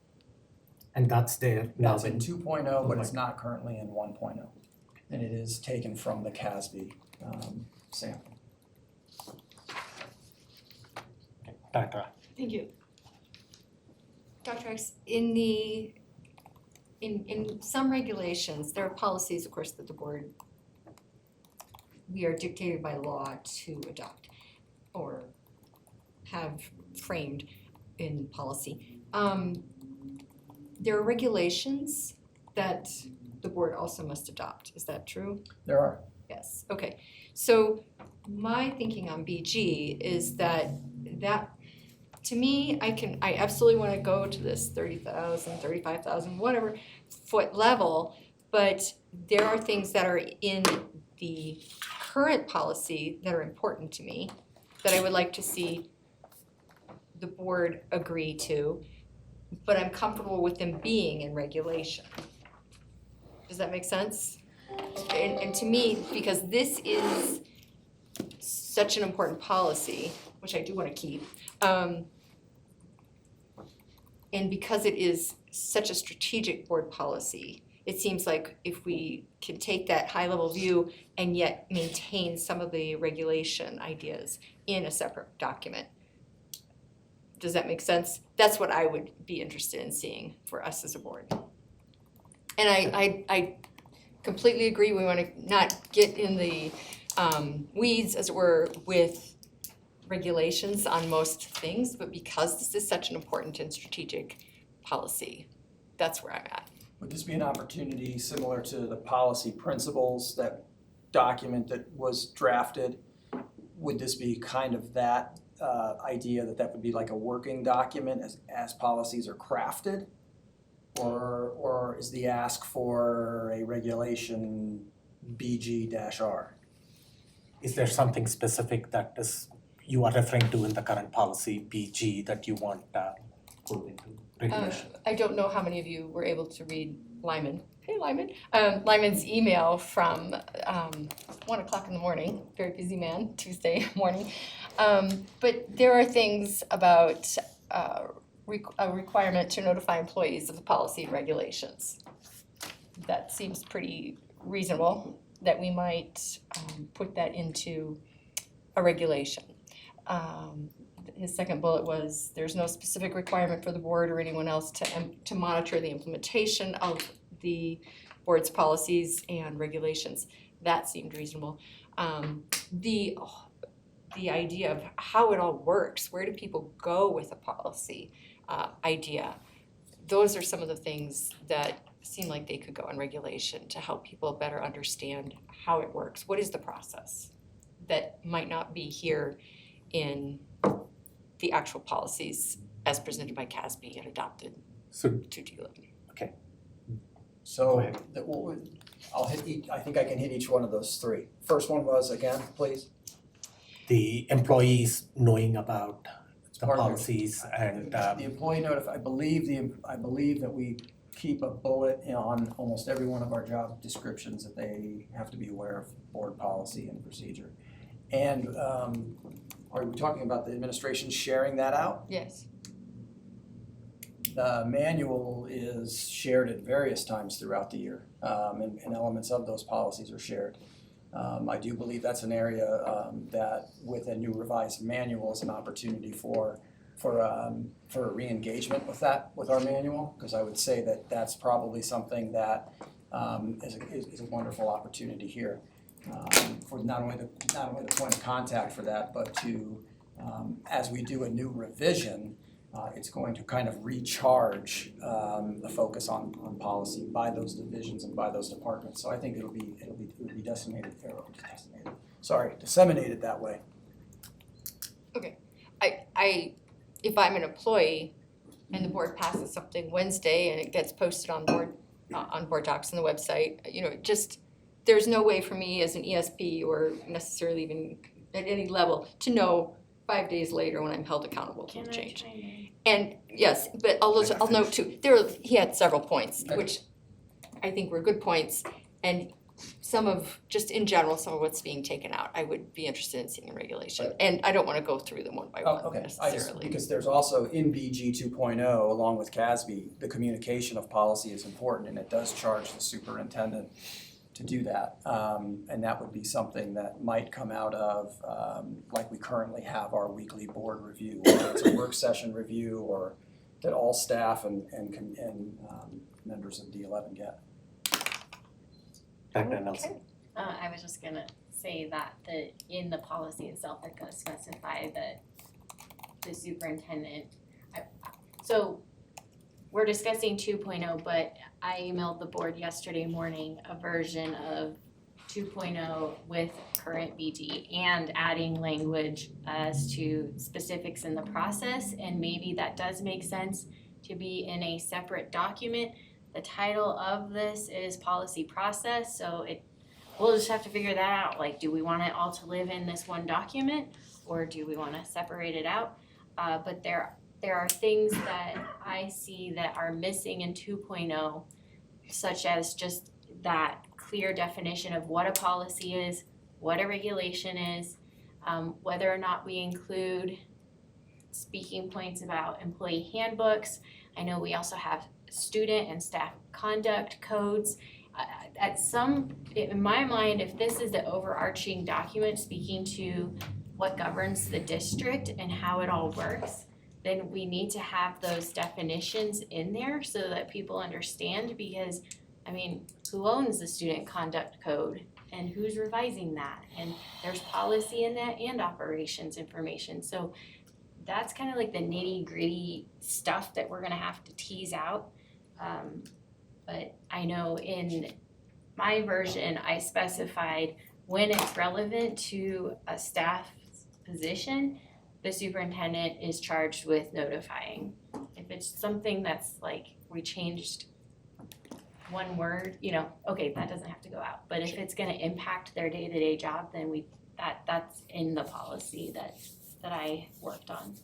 and that's there now. That's in 2.0, but it's not currently in 1.0. And it is taken from the CASB sample. Dr. Thank you. Dr. X, in some regulations, there are policies, of course, that the board, we are dictated by law to adopt or have framed in policy. There are regulations that the board also must adopt. Is that true? There are. Yes, okay. So my thinking on BG is that to me, I absolutely wanna go to this 30,000, 35,000, whatever foot level, but there are things that are in the current policy that are important to me, that I would like to see the board agree to, but I'm comfortable with them being in regulation. Does that make sense? And to me, because this is such an important policy, which I do wanna keep, and because it is such a strategic board policy, it seems like if we can take that high-level view and yet maintain some of the regulation ideas in a separate document. Does that make sense? That's what I would be interested in seeing for us as a board. And I completely agree, we wanna not get in the weeds, as it were, with regulations on most things, but because this is such an important and strategic policy, that's where I'm at. Would this be an opportunity similar to the policy principles, that document that was drafted? Would this be kind of that idea that would be like a working document as policies are crafted? Or is the ask for a regulation BG-R? Is there something specific that you are referring to in the current policy, BG, that you want put into regulation? I don't know how many of you were able to read Lyman. Hey, Lyman. Lyman's email from 1 o'clock in the morning, very busy man, Tuesday morning. But there are things about a requirement to notify employees of the policy and regulations. That seems pretty reasonable, that we might put that into a regulation. His second bullet was, there's no specific requirement for the board or anyone else to monitor the implementation of the board's policies and regulations. That seemed reasonable. The idea of how it all works, where do people go with a policy idea, those are some of the things that seem like they could go in regulation to help people better understand how it works. What is the process that might not be here in the actual policies as presented by CASB and adopted So to deal with. So, ahead. I'll hit each, I think I can hit each one of those three. First one was, again, please. The employees knowing about the Part of it. policies and, The employee I believe that we keep a bullet on almost every one of our job descriptions that they have to be aware of board policy and procedure. And, are we talking about the administration sharing that out? Yes. The manual is shared at various times throughout the year, and elements of those policies are shared. I do believe that's an area that with a new revised manual is an opportunity for re-engagement with our manual, because I would say that that's probably something that is a wonderful opportunity here. For not only the point of contact for that, but to, as we do a new revision, it's going to kind of recharge the focus on policy by those divisions and by those departments. So I think it'll be disseminated that way. Okay, if I'm an employee and the board passes something Wednesday and it gets posted on board docs on the website, there's no way for me as an ESP or necessarily even at any level to know 5 days later when I'm held accountable to the change. And yes, but I'll note too, he had several points, which I think were good points, and some of what's being taken out, I would be interested in seeing in regulation. And I don't wanna go through them one by one necessarily. Because there's also in BG 2.0, along with CASB, the communication of policy is important, and it does charge the superintendent to do that. And that would be something that might come out of, like we currently have our weekly board review, whether it's a work session review or that all staff and members of D11 get. Dr. Nelson. I was just gonna say that in the policy itself, it does specify that the superintendent, so we're discussing 2.0, but I emailed the board yesterday morning a version of 2.0 with current BG and adding language as to specifics in the process, and maybe that does make sense to be in a separate document. The title of this is policy process, so we'll just have to figure that out. Like, do we want it all to live in this one document, or do we want to separate it out? But there are things that I see that are missing in 2.0, such as just that clear definition of what a policy is, what a regulation is, whether or not we include speaking points about employee handbooks. I know we also have student and staff conduct codes. In my mind, if this is the overarching document speaking to what governs the district and how it all works, then we need to have those definitions in there so that people understand, because, who owns the student conduct code and who's revising that? And there's policy in that and operations information. So that's kind of like the nitty-gritty stuff that we're gonna have to tease out. But I know in my version, I specified when it's relevant to a staff position, the superintendent is charged with notifying. If it's something that's like, we changed one word, okay, that doesn't have to go out. But if it's gonna impact their day-to-day job, then that's in the policy that I worked on.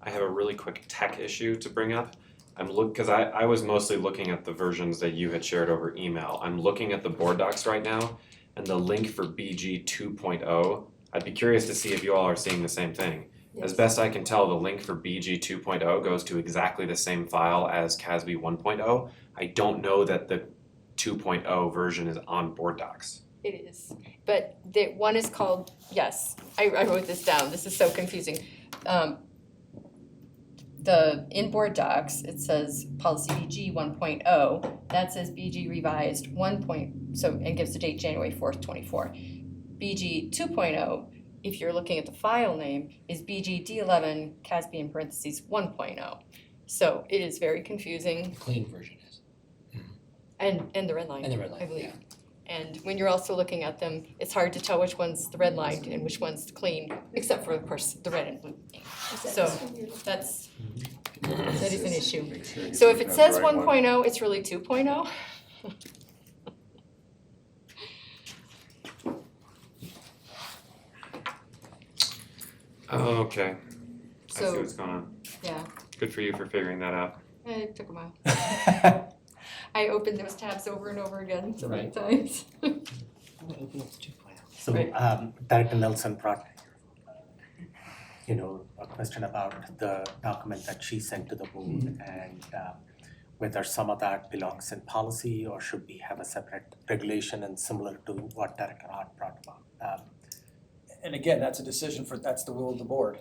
I have a really quick tech issue to bring up. Because I was mostly looking at the versions that you had shared over email. I'm looking at the board docs right now, and the link for BG 2.0, I'd be curious to see if you all are seeing the same thing. As best I can tell, the link for BG 2.0 goes to exactly the same file as CASB 1.0. I don't know that the 2.0 version is on board docs. It is, but one is called, yes, I wrote this down, this is so confusing. In board docs, it says policy BG 1.0, that says BG revised and gives the date January 4th, 24. BG 2.0, if you're looking at the file name, is BG D11 CASB in parentheses 1.0. So it is very confusing. Clean version is. And the red line, And the red line, I believe. yeah. And when you're also looking at them, it's hard to tell which one's the red line and which one's the clean, except for, of course, the red and blue. So that is an issue. So if it says 1.0, it's really 2.0. Oh, okay. I see So, what's going on. yeah, Good for you for figuring that out. it took a while. I opened those tabs over and over again so many Right. times. So, Right. Director Nelson brought, a question about the document that she sent to the board and whether some of that belongs in policy or should we have a separate regulation and similar to what Director Hart brought about. And again, that's a decision that's the will of the board.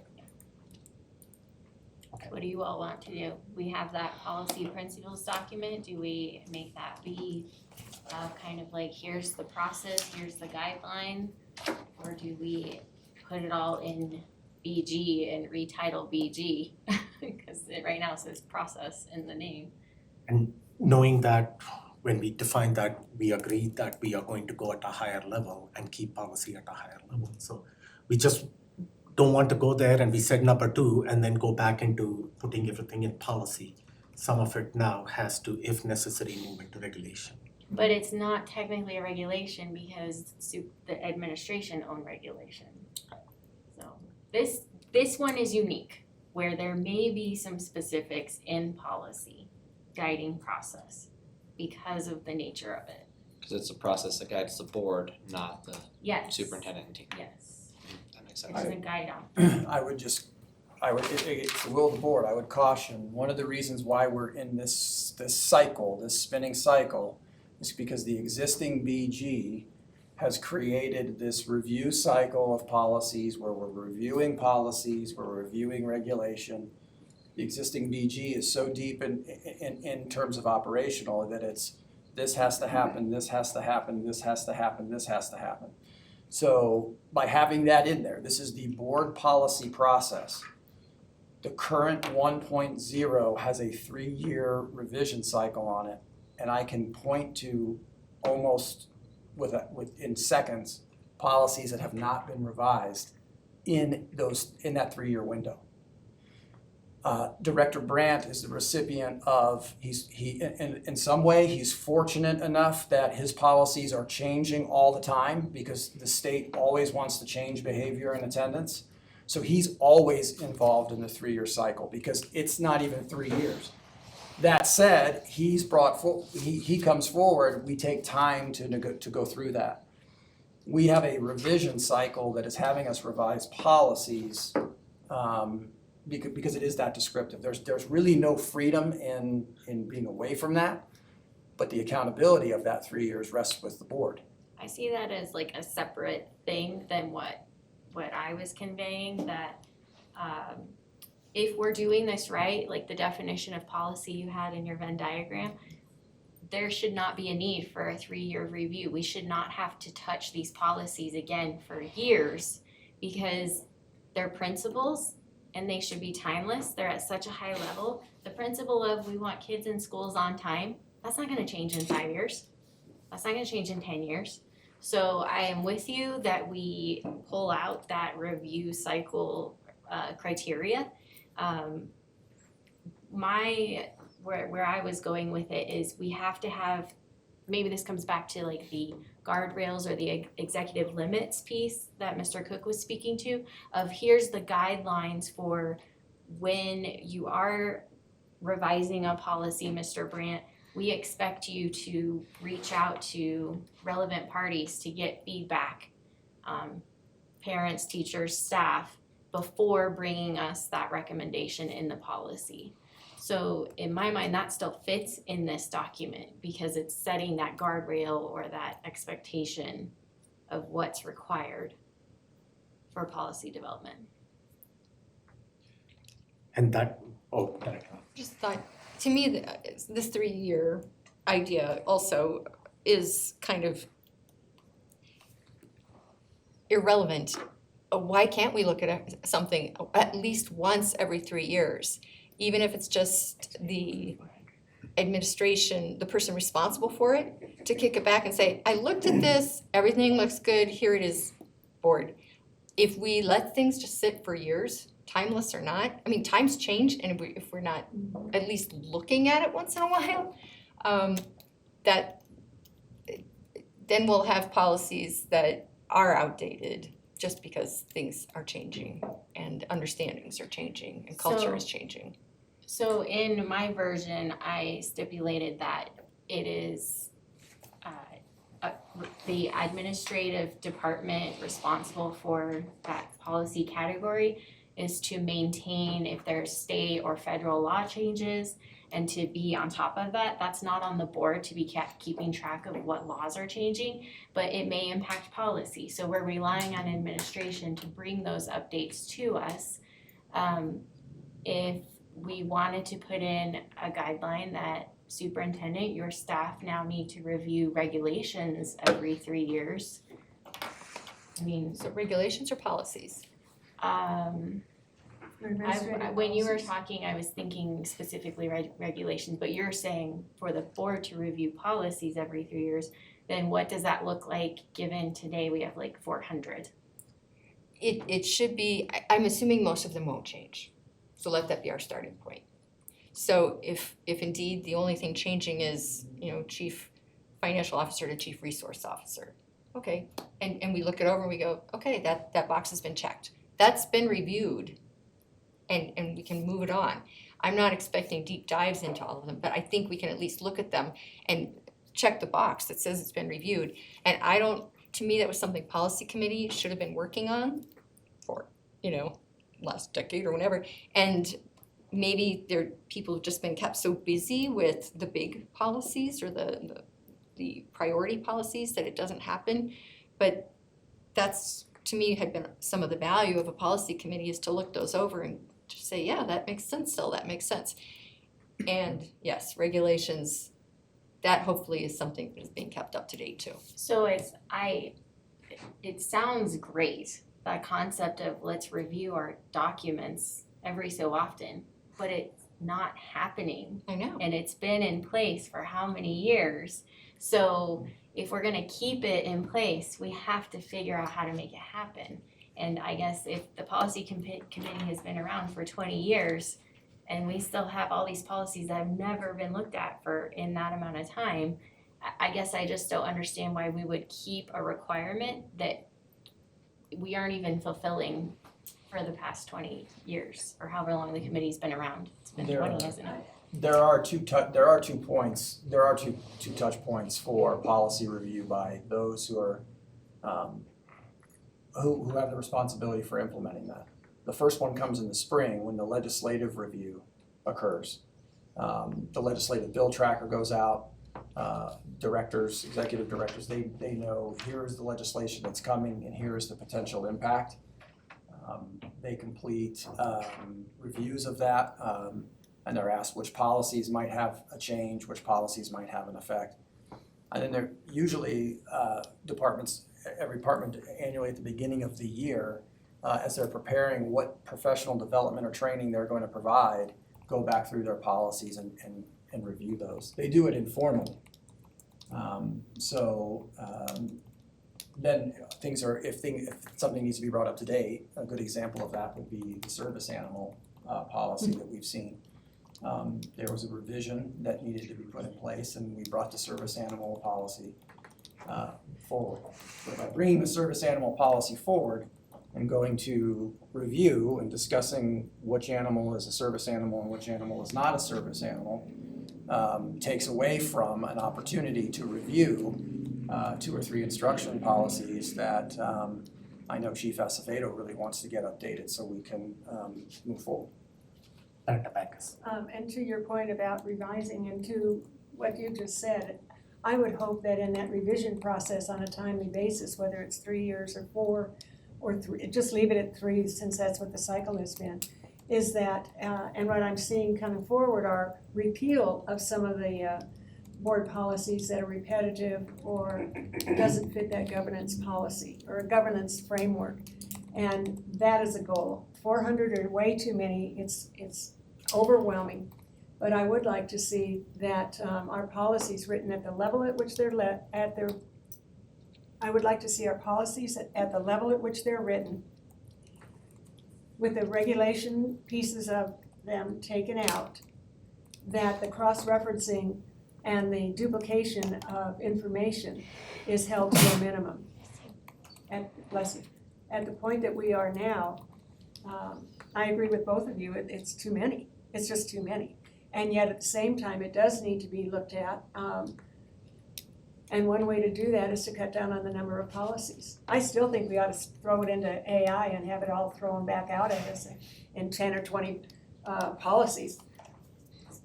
What do you all want to do? We have that policy principles document, do we make that be kind of like, here's the process, here's the guideline? Or do we put it all in BG and retitle BG? Because it right now says process in the name. And knowing that when we define that, we agreed that we are going to go at a higher level and keep policy at a higher level. So we just don't want to go there and we said number 2 and then go back into putting everything in policy. Some of it now has to, if necessary, move into regulation. But it's not technically a regulation because the administration own regulation. So this one is unique, where there may be some specifics in policy guiding process because of the nature of it. Because it's a process that guides the board, not the Yes. superintendent and team. Yes, That makes it sense. doesn't guide on. It's the will of the board, I would caution, one of the reasons why we're in this cycle, this spinning cycle, is because the existing BG has created this review cycle of policies where we're reviewing policies, we're reviewing regulation. The existing BG is so deep in terms of operational that it's, this has to happen, this has to happen, this has to happen, this has to happen. So by having that in there, this is the board policy process. The current 1.0 has a 3-year revision cycle on it, and I can point to almost within seconds policies that have not been revised in that 3-year window. Director Brandt is the recipient of, in some way, he's fortunate enough that his policies are changing all the time because the state always wants to change behavior and attendance. So he's always involved in the 3-year cycle because it's not even 3 years. That said, he comes forward, we take time to go through that. We have a revision cycle that is having us revise policies because it is that descriptive. There's really no freedom in being away from that, but the accountability of that 3 years rests with the board. I see that as like a separate thing than what I was conveying, that if we're doing this right, like the definition of policy you had in your Venn diagram, there should not be a need for a 3-year review. We should not have to touch these policies again for years because they're principles and they should be timeless. They're at such a high level. The principle of we want kids in schools on time, that's not gonna change in 5 years. That's not gonna change in 10 years. So I am with you that we pull out that review cycle criteria. Where I was going with it is we have to have, maybe this comes back to like the guardrails or the executive limits piece that Mr. Cook was speaking to, of here's the guidelines for when you are revising a policy, Mr. Brandt, we expect you to reach out to relevant parties to get feedback, parents, teachers, staff, before bringing us that recommendation in the policy. So in my mind, that still fits in this document because it's setting that guardrail or that expectation of what's required for policy development. And that, Just thought, to me, this 3-year idea also is kind of irrelevant. Why can't we look at something at least once every 3 years? Even if it's just the administration, the person responsible for it, to kick it back and say, I looked at this, everything looks good, here it is, board. If we let things just sit for years, timeless or not, I mean, times change, and if we're not at least looking at it once in a while, that then we'll have policies that are outdated just because things are changing and understandings are changing and culture is changing. So in my version, I stipulated that it is the administrative department responsible for that policy category is to maintain if there's state or federal law changes and to be on top of that. That's not on the board to be keeping track of what laws are changing, but it may impact policy. So we're relying on administration to bring those updates to us. If we wanted to put in a guideline that superintendent, your staff now need to review regulations every 3 years. I mean, So regulations or policies? when you were talking, I was thinking specifically regulations, but you're saying for the board to review policies every 3 years, then what does that look like given today we have like 400? It should be, I'm assuming most of them won't change. So let that be our starting point. So if indeed the only thing changing is, chief financial officer to chief resource officer, okay, and we look it over and we go, okay, that box has been checked. That's been reviewed and we can move it on. I'm not expecting deep dives into all of them, but I think we can at least look at them and check the box that says it's been reviewed. And to me, that was something policy committee should have been working on for, last decade or whenever. And maybe people have just been kept so busy with the big policies or the priority policies that it doesn't happen. But that's, to me, had been some of the value of a policy committee is to look those over and to say, yeah, that makes sense still, that makes sense. And yes, regulations, that hopefully is something that is being kept up to date too. So it sounds great, that concept of let's review our documents every so often, but it's not happening. I know. And it's been in place for how many years? So if we're gonna keep it in place, we have to figure out how to make it happen. And I guess if the policy committee has been around for 20 years and we still have all these policies that have never been looked at in that amount of time, I guess I just don't understand why we would keep a requirement that we aren't even fulfilling for the past 20 years or however long the committee's been around. It's been 20, hasn't it? There are two touch points for policy review by those who are who have the responsibility for implementing that. The first one comes in the spring when the legislative review occurs. The legislative bill tracker goes out. Directors, executive directors, they know here is the legislation that's coming and here is the potential impact. They complete reviews of that, and they're asked which policies might have a change, which policies might have an effect. And then they're usually every department annually at the beginning of the year, as they're preparing what professional development or training they're going to provide, go back through their policies and review those. They do it informally. Then if something needs to be brought up to date, a good example of that would be the service animal policy that we've seen. There was a revision that needed to be put in place, and we brought the service animal policy forward. So by bringing the service animal policy forward and going to review and discussing which animal is a service animal and which animal is not a service animal, takes away from an opportunity to review 2 or 3 instruction policies that I know Chief Acevedo really wants to get updated so we can move forward. Director Backus. And to your point about revising and to what you just said, I would hope that in that revision process on a timely basis, whether it's 3 years or 4 or 3, just leave it at 3 since that's what the cycle has been, is that, and what I'm seeing coming forward are repeal of some of the board policies that are repetitive or doesn't fit that governance policy or a governance framework. And that is a goal. 400 are way too many, it's overwhelming. But I would like to see that our policies written at the level at which I would like to see our policies at the level at which they're written, with the regulation pieces of them taken out, that the cross-referencing and the duplication of information is held to a minimum. At the point that we are now, I agree with both of you, it's too many. It's just too many. And yet at the same time, it does need to be looked at. And one way to do that is to cut down on the number of policies. I still think we ought to throw it into AI and have it all thrown back out at us in 10 or 20 policies.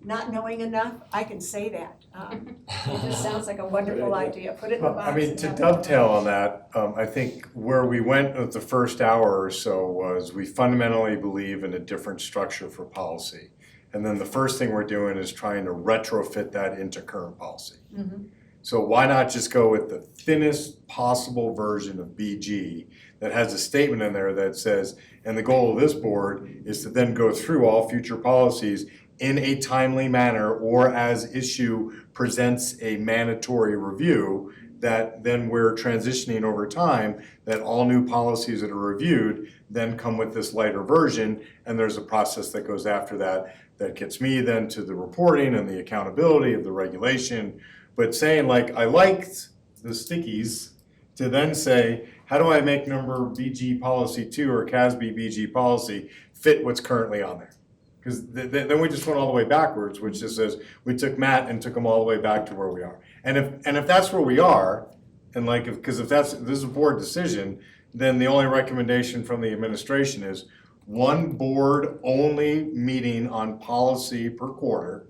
Not knowing enough, I can say that. It just sounds like a wonderful idea. Put it in the Well, box. I mean, and to have it dovetail on that, I think where we went with the first hour or so was we fundamentally believe in a different structure for policy. And then the first thing we're doing is trying to retrofit that into current policy. Mhm. So why not just go with the thinnest possible version of BG that has a statement in there that says, and the goal of this board is to then go through all future policies in a timely manner or as issue presents a mandatory review, that then we're transitioning over time, that all new policies that are reviewed then come with this lighter version, and there's a process that goes after that that gets me then to the reporting and the accountability of the regulation. But saying like, I liked the stickies, to then say, how do I make number BG policy 2 or CASB BG policy fit what's currently on there? Because then we just went all the way backwards, which just says, we took Matt and took him all the way back to where we are. And if that's where we are, and like, because if this is a board decision, then the only recommendation from the administration is one board only meeting on policy per quarter,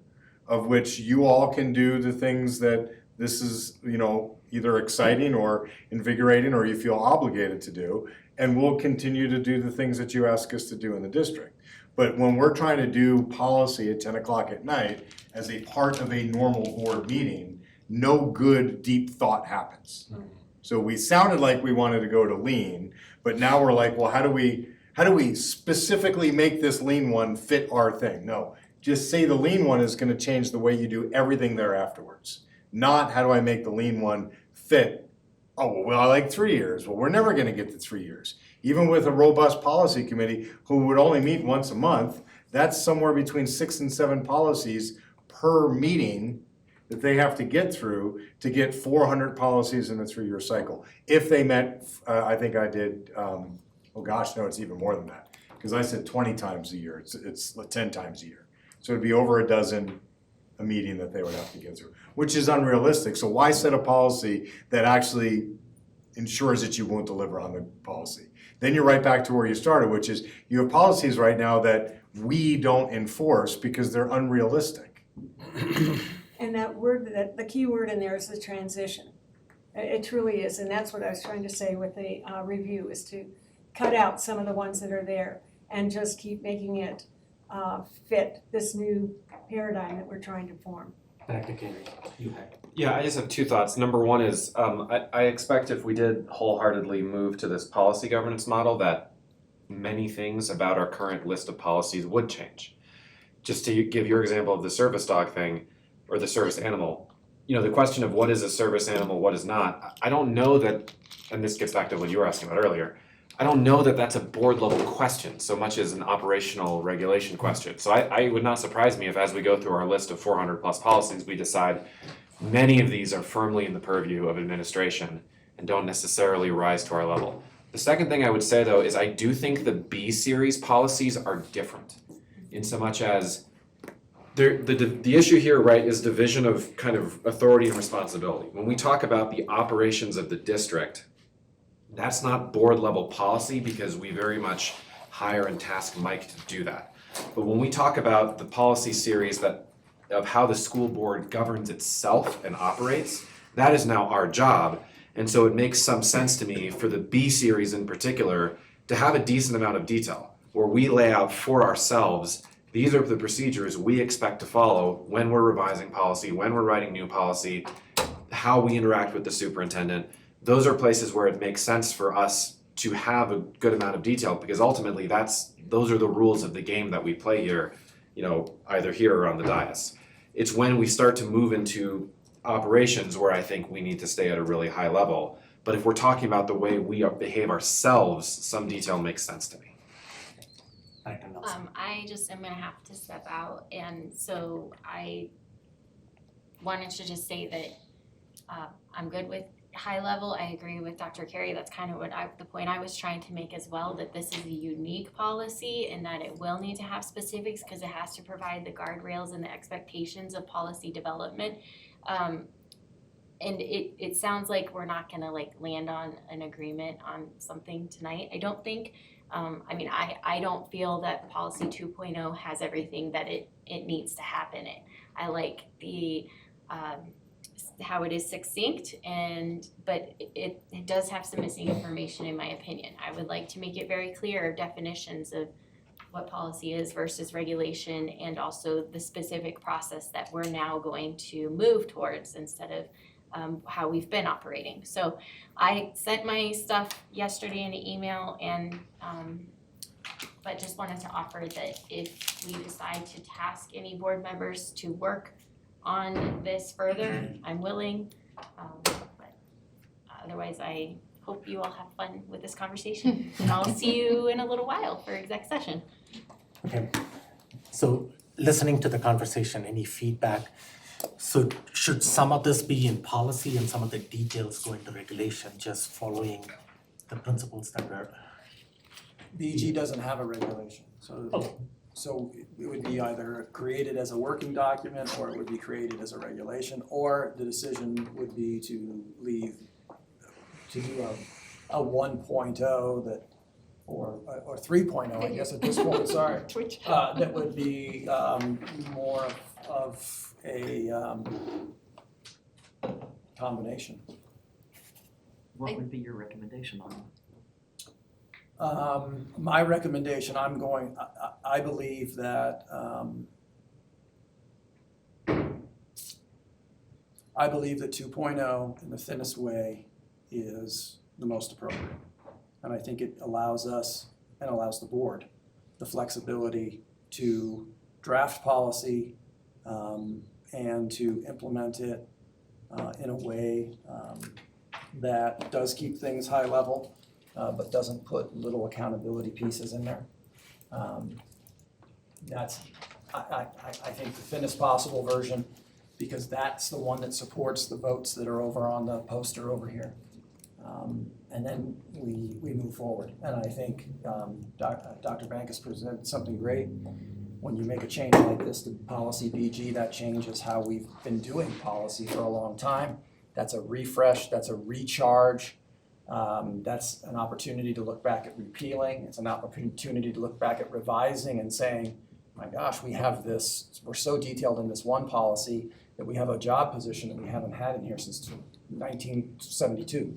of which you all can do the things that this is, either exciting or invigorating or you feel obligated to do, and we'll continue to do the things that you ask us to do in the district. But when we're trying to do policy at 10 o'clock at night as a part of a normal board meeting, no good deep thought happens. So we sounded like we wanted to go to lean, but now we're like, well, how do we specifically make this lean one fit our thing? No, just say the lean one is gonna change the way you do everything there afterwards. Not how do I make the lean one fit? Oh, well, I like 3 years. Well, we're never gonna get to 3 years. Even with a robust policy committee who would only meet once a month, that's somewhere between 6 and 7 policies per meeting that they have to get through to get 400 policies in a 3-year cycle. If they met, I think I did, it's even more than that. Because I said 20 times a year, it's 10 times a year. So it'd be over a dozen a meeting that they would have to get through, which is unrealistic. So why set a policy that actually ensures that you won't deliver on the policy? Then you're right back to where you started, which is you have policies right now that we don't enforce because they're unrealistic. And that word, the key word in there is the transition. It truly is, and that's what I was trying to say with the review, is to cut out some of the ones that are there and just keep making it fit this new paradigm that we're trying to form. Back to Gary, you had. Yeah, I just have two thoughts. Number one is, I expect if we did wholeheartedly move to this policy governance model, that many things about our current list of policies would change. Just to give your example of the service dog thing, or the service animal, the question of what is a service animal, what is not, I don't know that, and this gets back to what you were asking about earlier, I don't know that that's a board level question so much as an operational regulation question. So I would not surprise me if as we go through our list of 400 plus policies, we decide many of these are firmly in the purview of administration and don't necessarily rise to our level. The second thing I would say though is I do think the B series policies are different in so much as the issue here, right, is division of kind of authority and responsibility. When we talk about the operations of the district, that's not board level policy because we very much hire and task Mike to do that. But when we talk about the policy series of how the school board governs itself and operates, that is now our job. And so it makes some sense to me for the B series in particular to have a decent amount of detail where we lay out for ourselves, these are the procedures we expect to follow when we're revising policy, when we're writing new policy, how we interact with the superintendent. Those are places where it makes sense for us to have a good amount of detail because ultimately those are the rules of the game that we play here, either here or on the dais. It's when we start to move into operations where I think we need to stay at a really high level. But if we're talking about the way we behave ourselves, some detail makes sense to me. I just am gonna have to step out, and so I wanted to just say that I'm good with high level. I agree with Dr. Carey. That's kind of the point I was trying to make as well, that this is a unique policy and that it will need to have specifics because it has to provide the guardrails and the expectations of policy development. And it sounds like we're not gonna like land on an agreement on something tonight. I don't think. I don't feel that policy 2.0 has everything that it needs to have in it. I like the how it is succinct, but it does have some missing information in my opinion. I would like to make it very clear definitions of what policy is versus regulation, and also the specific process that we're now going to move towards instead of how we've been operating. So I sent my stuff yesterday in an email, and but just wanted to offer that if we decide to task any board members to work on this further, I'm willing. But otherwise, I hope you all have fun with this conversation, and I'll see you in a little while for exec session. Okay, so listening to the conversation, any feedback? So should some of this be in policy and some of the details go into regulation, just following the principles that were? BG doesn't have a regulation, so Oh. so it would be either created as a working document, or it would be created as a regulation, or the decision would be to do a 1.0 that, or 3.0, I guess at this point, sorry. That would be more of a combination. What would be your recommendation on it? My recommendation, I believe that, I believe that 2.0 in the thinnest way is the most appropriate. And I think it allows us, and allows the board, the flexibility to draft policy and to implement it in a way that does keep things high level, but doesn't put little accountability pieces in there. That's, I think, the thinnest possible version, because that's the one that supports the votes that are over on the poster over here. And then we move forward. And I think Dr. Bankus presented something great. When you make a change like this to policy BG, that changes how we've been doing policy for a long time. That's a refresh, that's a recharge. That's an opportunity to look back at repealing. It's an opportunity to look back at revising and saying, my gosh, we have this, we're so detailed in this one policy that we have a job position that we haven't had in here since 1972.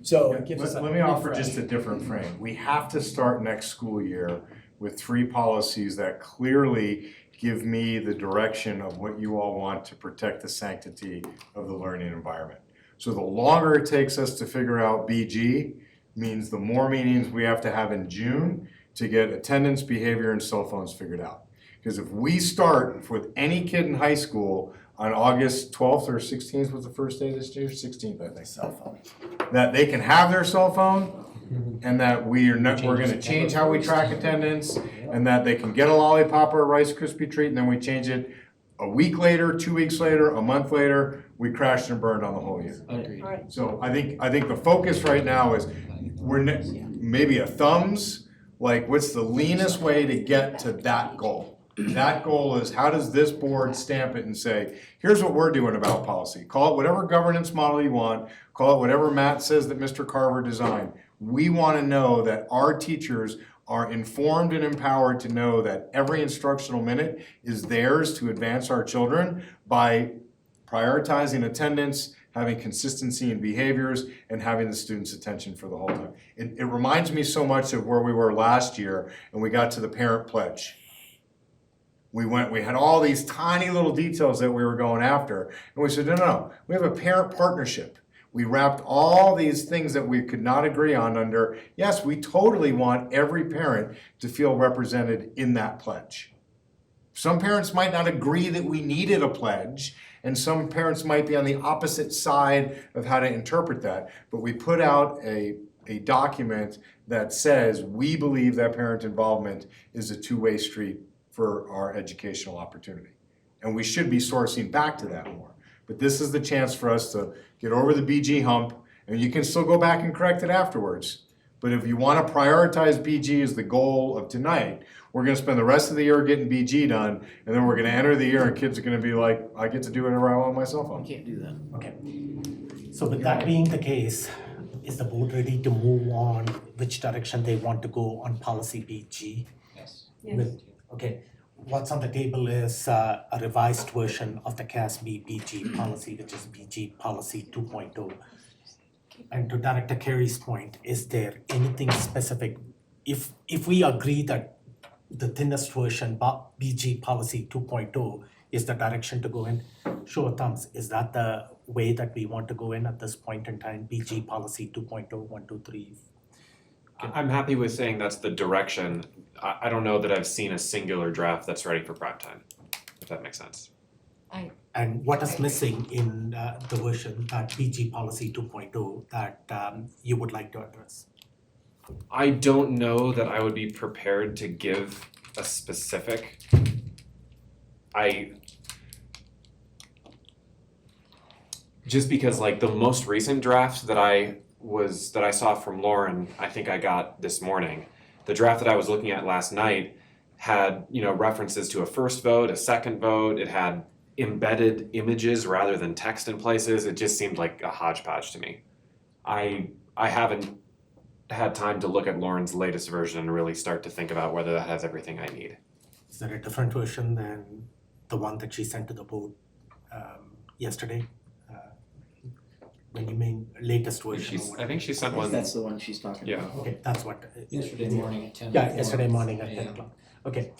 So it gives us a Let me offer refresh. just a different frame. We have to start next school year with 3 policies that clearly give me the direction of what you all want to protect the sanctity of the learning environment. So the longer it takes us to figure out BG means the more meetings we have to have in June to get attendance, behavior, and cell phones figured out. Because if we start with any kid in high school on August 12th or 16th was the first day this year, 16th, I think. Cell phone. That they can have their cell phone, and that we're gonna change how we track attendance, and that they can get a lollipop or a Rice Krispie treat, and then we change it a week later, 2 weeks later, a month later, we crashed and burned on the whole year. Agreed. So I think the focus right now is maybe a thumbs, like what's the leanest way to get to that goal? That goal is, how does this board stamp it and say, here's what we're doing about policy. Call it whatever governance model you want, call it whatever Matt says that Mr. Carver designed. We want to know that our teachers are informed and empowered to know that every instructional minute is theirs to advance our children by prioritizing attendance, having consistency in behaviors, and having the students' attention for the whole time. It reminds me so much of where we were last year, and we got to the parent pledge. We had all these tiny little details that we were going after, and we said, no, we have a parent partnership. We wrapped all these things that we could not agree on under, yes, we totally want every parent to feel represented in that pledge. Some parents might not agree that we needed a pledge, and some parents might be on the opposite side of how to interpret that, but we put out a document that says we believe that parent involvement is a two-way street for our educational opportunity. And we should be sourcing back to that more. but this is the chance for us to get over the BG hump, and you can still go back and correct it afterwards. But if you wanna prioritize BG as the goal of tonight, we're gonna spend the rest of the year getting BG done, and then we're gonna enter the year and kids are gonna be like, I get to do whatever I want on my cell phone. You can't do that. Okay. So with that being the case, is the board ready to move on which direction they want to go on policy BG? Yes. Okay, what's on the table is a revised version of the CASB BG policy, which is BG policy 2.0. And to Director Carey's point, is there anything specific? If we agree that the thinnest version, BG policy 2.0 is the direction to go in, show of thumbs, is that the way that we want to go in at this point in time? BG policy 2.0, 1, 2, 3. I'm happy with saying that's the direction. I don't know that I've seen a singular draft that's ready for prime time, if that makes sense. And what is missing in the version, that BG policy 2.0, that you would like to address? I don't know that I would be prepared to give a specific. Just because like the most recent draft that I saw from Lauren, I think I got this morning. The draft that I was looking at last night had, references to a first vote, a second vote. It had embedded images rather than text in places. It just seemed like a hodgepodge to me. I haven't had time to look at Lauren's latest version and really start to think about whether that has everything I need. Is there a different version than the one that she sent to the board yesterday? When you mean latest version? I think she sent one. That's the one she's talking Yeah. about. Okay, that's what. Yesterday morning at 10. Yeah, yesterday morning at 10 o'clock. Okay,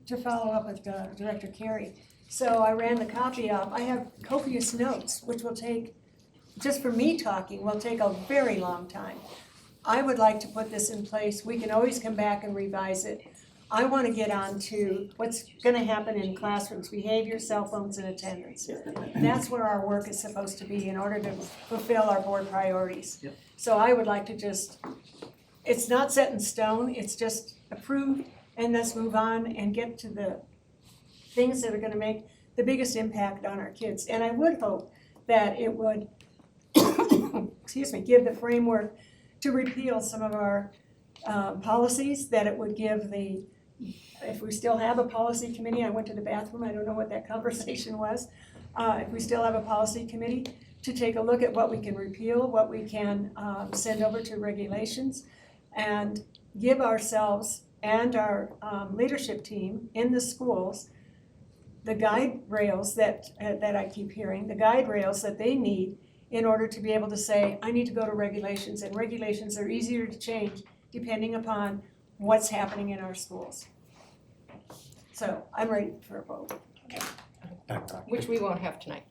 To follow up with Director Carey, so I ran the copy up. I have copious notes, which will take, just for me talking, will take a very long time. I would like to put this in place. We can always come back and revise it. I want to get on to what's going to happen in classrooms, behavior, cell phones, and attendance. That's where our work is supposed to be in order to fulfill our board priorities. Yep. So I would like to just, it's not set in stone, it's just approved, and let's move on and get to the things that are going to make the biggest impact on our kids. And I would hope that it would, give the framework to repeal some of our policies, that it would give if we still have a policy committee, I went to the bathroom, I don't know what that conversation was. If we still have a policy committee, to take a look at what we can repeal, what we can send over to regulations, and give ourselves and our leadership team in the schools the guide rails that I keep hearing, the guide rails that they need in order to be able to say, I need to go to regulations, and regulations are easier to change depending upon what's happening in our schools. So I'm ready for a vote. Which we won't have tonight.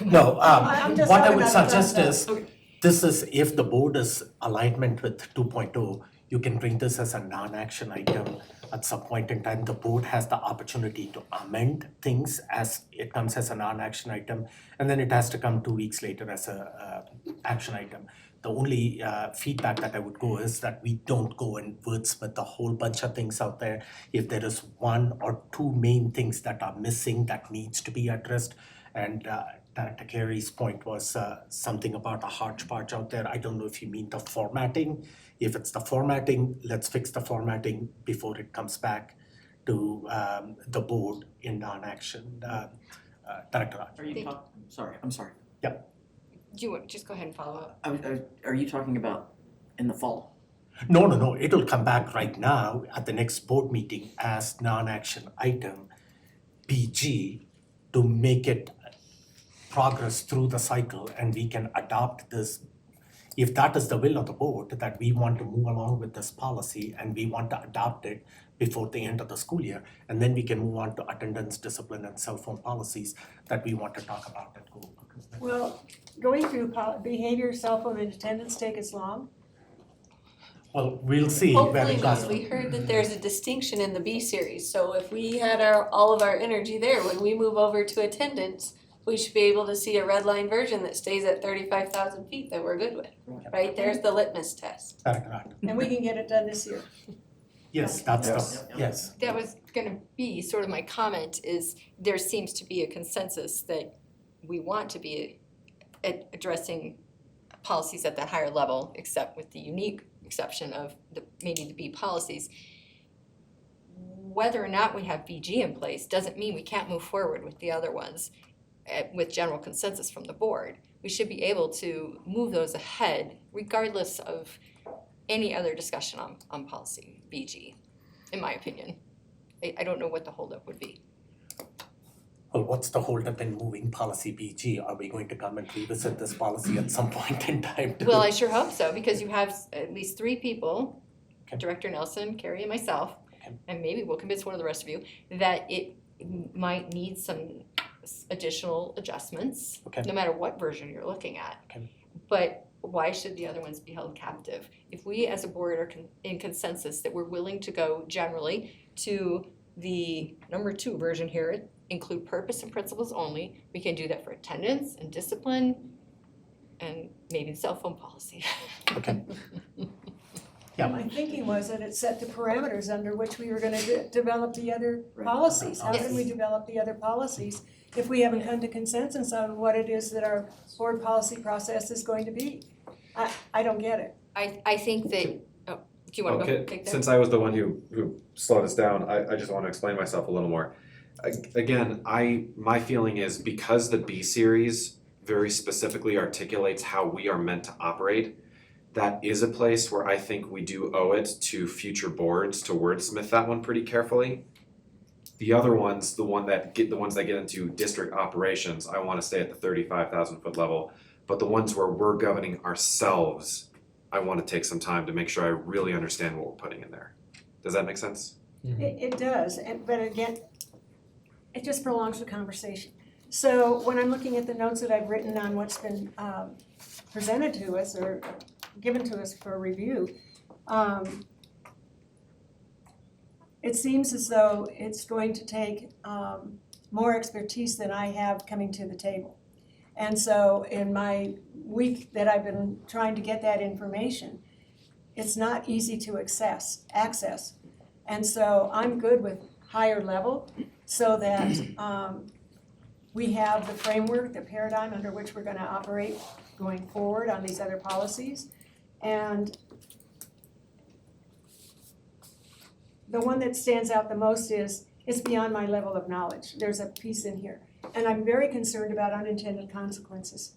no, I'm just what I talking would about the suggest is, Okay. this is, if the board is alignment with 2.0, you can bring this as a non-action item. At some point in time, the board has the opportunity to amend things as it comes as a non-action item, and then it has to come 2 weeks later as a action item. The only feedback that I would go is that we don't go and wordsmith a whole bunch of things out there. If there is one or two main things that are missing that needs to be addressed, and Director Carey's point was something about a hodgepodge out there. I don't know if you mean the formatting. If it's the formatting, let's fix the formatting before it comes back to the board in non-action. Director Raj. Are you talking, I'm sorry. Do you want, just go ahead and follow up? Are you talking about in the fall? No, it'll come back right now at the next board meeting as non-action item, BG, to make it progress through the cycle, and we can adopt this. If that is the will of the board, that we want to move along with this policy and we want to adopt it before the end of the school year, and then we can move on to attendance, discipline, and cell phone policies that we want to talk about and go. Well, going through behavior, cell phone, and attendance take as long? Well, we'll see where Hopefully it not. goes. We heard that there's a distinction in the B series, so if we had all of our energy there, when we move over to attendance, we should be able to see a red line version that stays at 35,000 feet that we're good with, right? There's the litmus test. Correct. And we can get it done this year. Yes, that's the, yes. That was gonna be sort of my comment, is there seems to be a consensus that we want to be addressing policies at that higher level, except with the unique exception of maybe the B policies. Whether or not we have BG in place doesn't mean we can't move forward with the other ones with general consensus from the board. We should be able to move those ahead regardless of any other discussion on policy BG, in my opinion. I don't know what the holdup would be. Well, what's the holdup in moving policy BG? Are we going to come and revisit this policy at some point in time? Well, I sure hope so, because you have at least 3 people, Okay. Director Nelson, Carrie, and myself, Okay. and maybe we'll convince one of the rest of you, that it might need some additional adjustments, Okay. no matter what version you're looking at. Okay. But why should the other ones be held captive? If we as a board are in consensus that we're willing to go generally to the number 2 version here, include purpose and principles only, we can do that for attendance and discipline and maybe the cell phone policy. Okay. Yeah. My thinking was that it set the parameters under which we were gonna develop the other policies. How can we develop the other policies if we haven't come to consensus on what it is that our board policy process is going to be? I don't get it. I think that, do you wanna go Okay, take that? since I was the one who slowed us down, I just want to explain myself a little more. Again, my feeling is because the B series very specifically articulates how we are meant to operate, that is a place where I think we do owe it to future boards to wordsmith that one pretty carefully. The other ones, the ones that get into district operations, I want to stay at the 35,000 foot level. But the ones where we're governing ourselves, I want to take some time to make sure I really understand what we're putting in there. Does that make sense? It does, but again, it just prolongs the conversation. So when I'm looking at the notes that I've written on what's been presented to us or given to us for review, it seems as though it's going to take more expertise than I have coming to the table. And so in my week that I've been trying to get that information, it's not easy to access. And so I'm good with higher level so that we have the framework, the paradigm under which we're gonna operate going forward on these other policies. And the one that stands out the most is it's beyond my level of knowledge. There's a piece in here. And I'm very concerned about unintended consequences,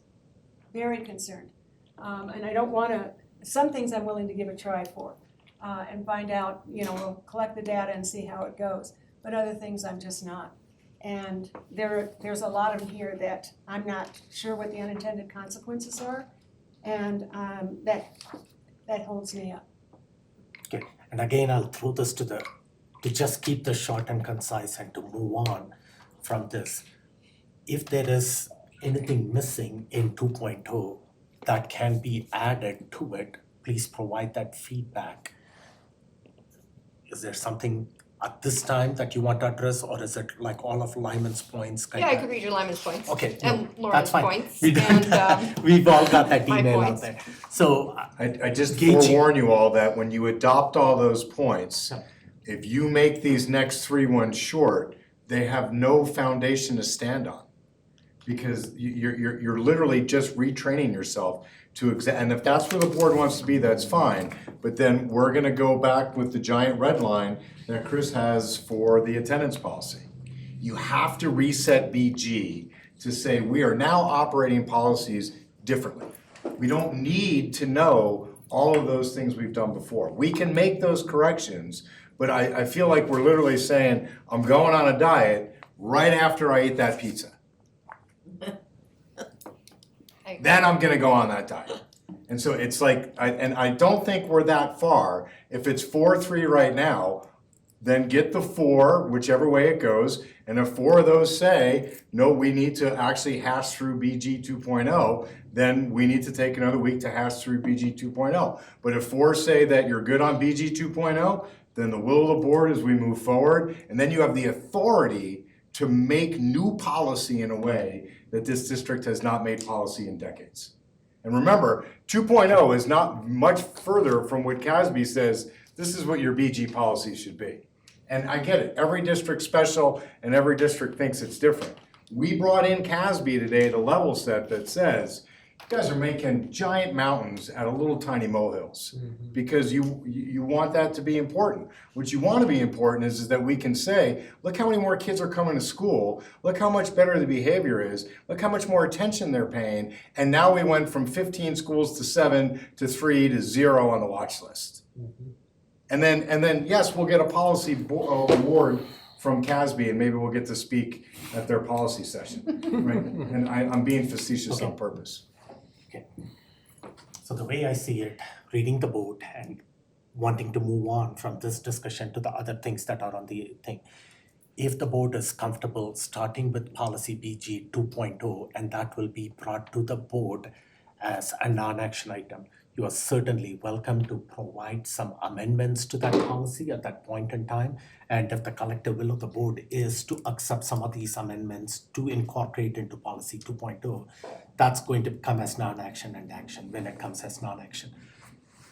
very concerned. And I don't wanna, some things I'm willing to give a try for and find out, we'll collect the data and see how it goes. But other things I'm just not. And there's a lot of here that I'm not sure what the unintended consequences are. And that holds me up. Okay, and again, I'll throw this to just keep this short and concise and to move on from this. If there is anything missing in 2.0 that can be added to it, please provide that feedback. Is there something at this time that you want to address, or is it like all of Lyman's points kind Yeah, of? I could read your Lyman's points. Okay, And no, Lauren's that's fine. points. We don't, And we've all got that my email out points. there. So, I just Gauging. forewarn you all that when you adopt all those points, Yeah. if you make these next 3 ones short, they have no foundation to stand on. Because you're literally just retraining yourself to and if that's where the board wants to be, that's fine. But then we're gonna go back with the giant red line that Chris has for the attendance policy. You have to reset BG to say we are now operating policies differently. We don't need to know all of those things we've done before. We can make those corrections, but I feel like we're literally saying, I'm going on a diet right after I ate that pizza. Then I'm gonna go on that diet. And so it's like, I don't think we're that far. If it's 4-3 right now, then get the 4, whichever way it goes. And if 4 of those say, no, we need to actually hash through BG 2.0, then we need to take another week to hash through BG 2.0. But if 4 say that you're good on BG 2.0, then the will of the board is we move forward. And then you have the authority to make new policy in a way that this district has not made policy in decades. And remember, 2.0 is not much further from what CASB says, this is what your BG policy should be. And I get it, every district's special and every district thinks it's different. We brought in CASB today to level set that says, you guys are making giant mountains out of little tiny molehills. Because you want that to be important. What you want to be important is that we can say, look how many more kids are coming to school, look how much better the behavior is, look how much more attention they're paying, and now we went from 15 schools to 7 to 3 to 0 on the watch list. And then yes, we'll get a policy award from CASB, and maybe we'll get to speak at their policy session. Right? And I'm being facetious on purpose. Okay. So the way I see it, reading the board and wanting to move on from this discussion to the other things that are on the thing. If the board is comfortable starting with policy BG 2.0 and that will be brought to the board as a non-action item, you are certainly welcome to provide some amendments to that policy at that point in time. And if the collective will of the board is to accept some of these amendments to incorporate into policy 2.0, that's going to come as non-action and action when it comes as non-action.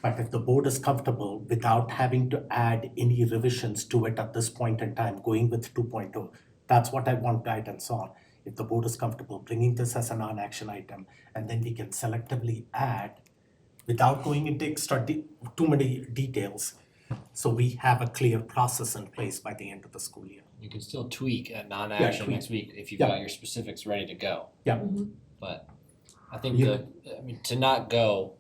But if the board is comfortable without having to add any revisions to it at this point in time, going with 2.0, that's what I want guidance on. If the board is comfortable bringing this as a non-action item, and then we can selectively add without going into too many details, so we have a clear process in place by the end of the school year. You can still tweak at non-action tweak. next week if you've Yeah. got your specifics ready to go. Yeah. But I think to not go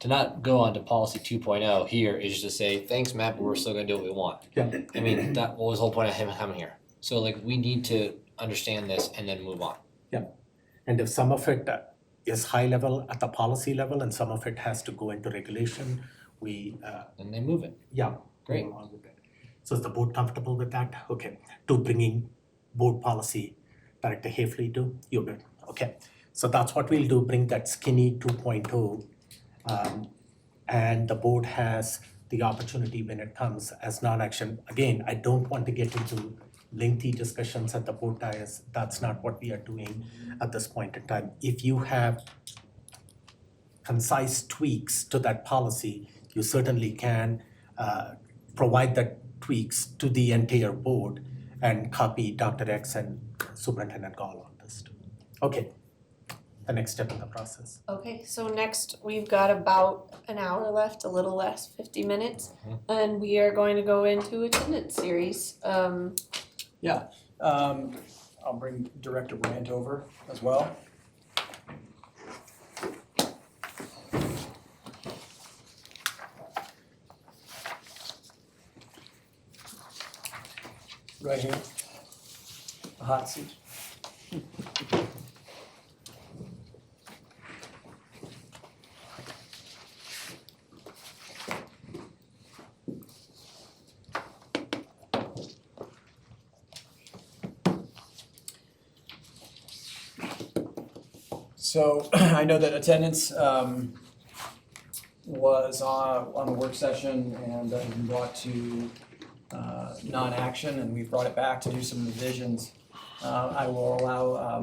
onto policy 2.0 here is just to say, thanks, Matt, but we're still gonna do what we want. Yeah. I mean, that was the whole point of him coming here. So like, we need to understand this and then move on. And if some of it is high level at the policy level and some of it has to go into regulation, we And then move it. Great. go along with it. So is the board comfortable with that? Okay, to bringing board policy, Director Hafley to, you're good, okay. So that's what we'll do, bring that skinny 2.0. And the board has the opportunity when it comes as non-action. Again, I don't want to get into lengthy discussions at the board dais. That's not what we are doing at this point in time. If you have concise tweaks to that policy, you certainly can provide that tweaks to the entire board and copy Dr. X and Superintendent Gall on this too. Okay, the next step in the process. Okay, so next we've got about an hour left, a little less, 50 minutes, and we are going to go into attendance series. I'll bring Director Brandt over as well. Right here, the hot seat. So I know that attendance was on the work session and been brought to non-action, and we've brought it back to do some revisions. I will allow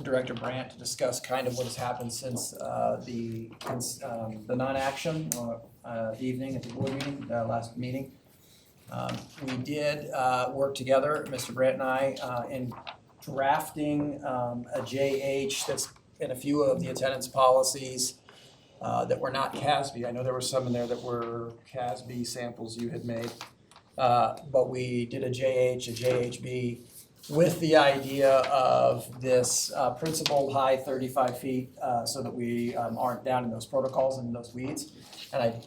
Director Brandt to discuss kind of what has happened since the non-action evening at the board meeting, last meeting. We did work together, Mr. Brandt and I, in drafting a JH that's in a few of the attendance policies that were not CASB. I know there were some in there that were CASB samples you had made. But we did a JH, a JHB with the idea of this principled height, 35 feet, so that we aren't down in those protocols and those weeds. And I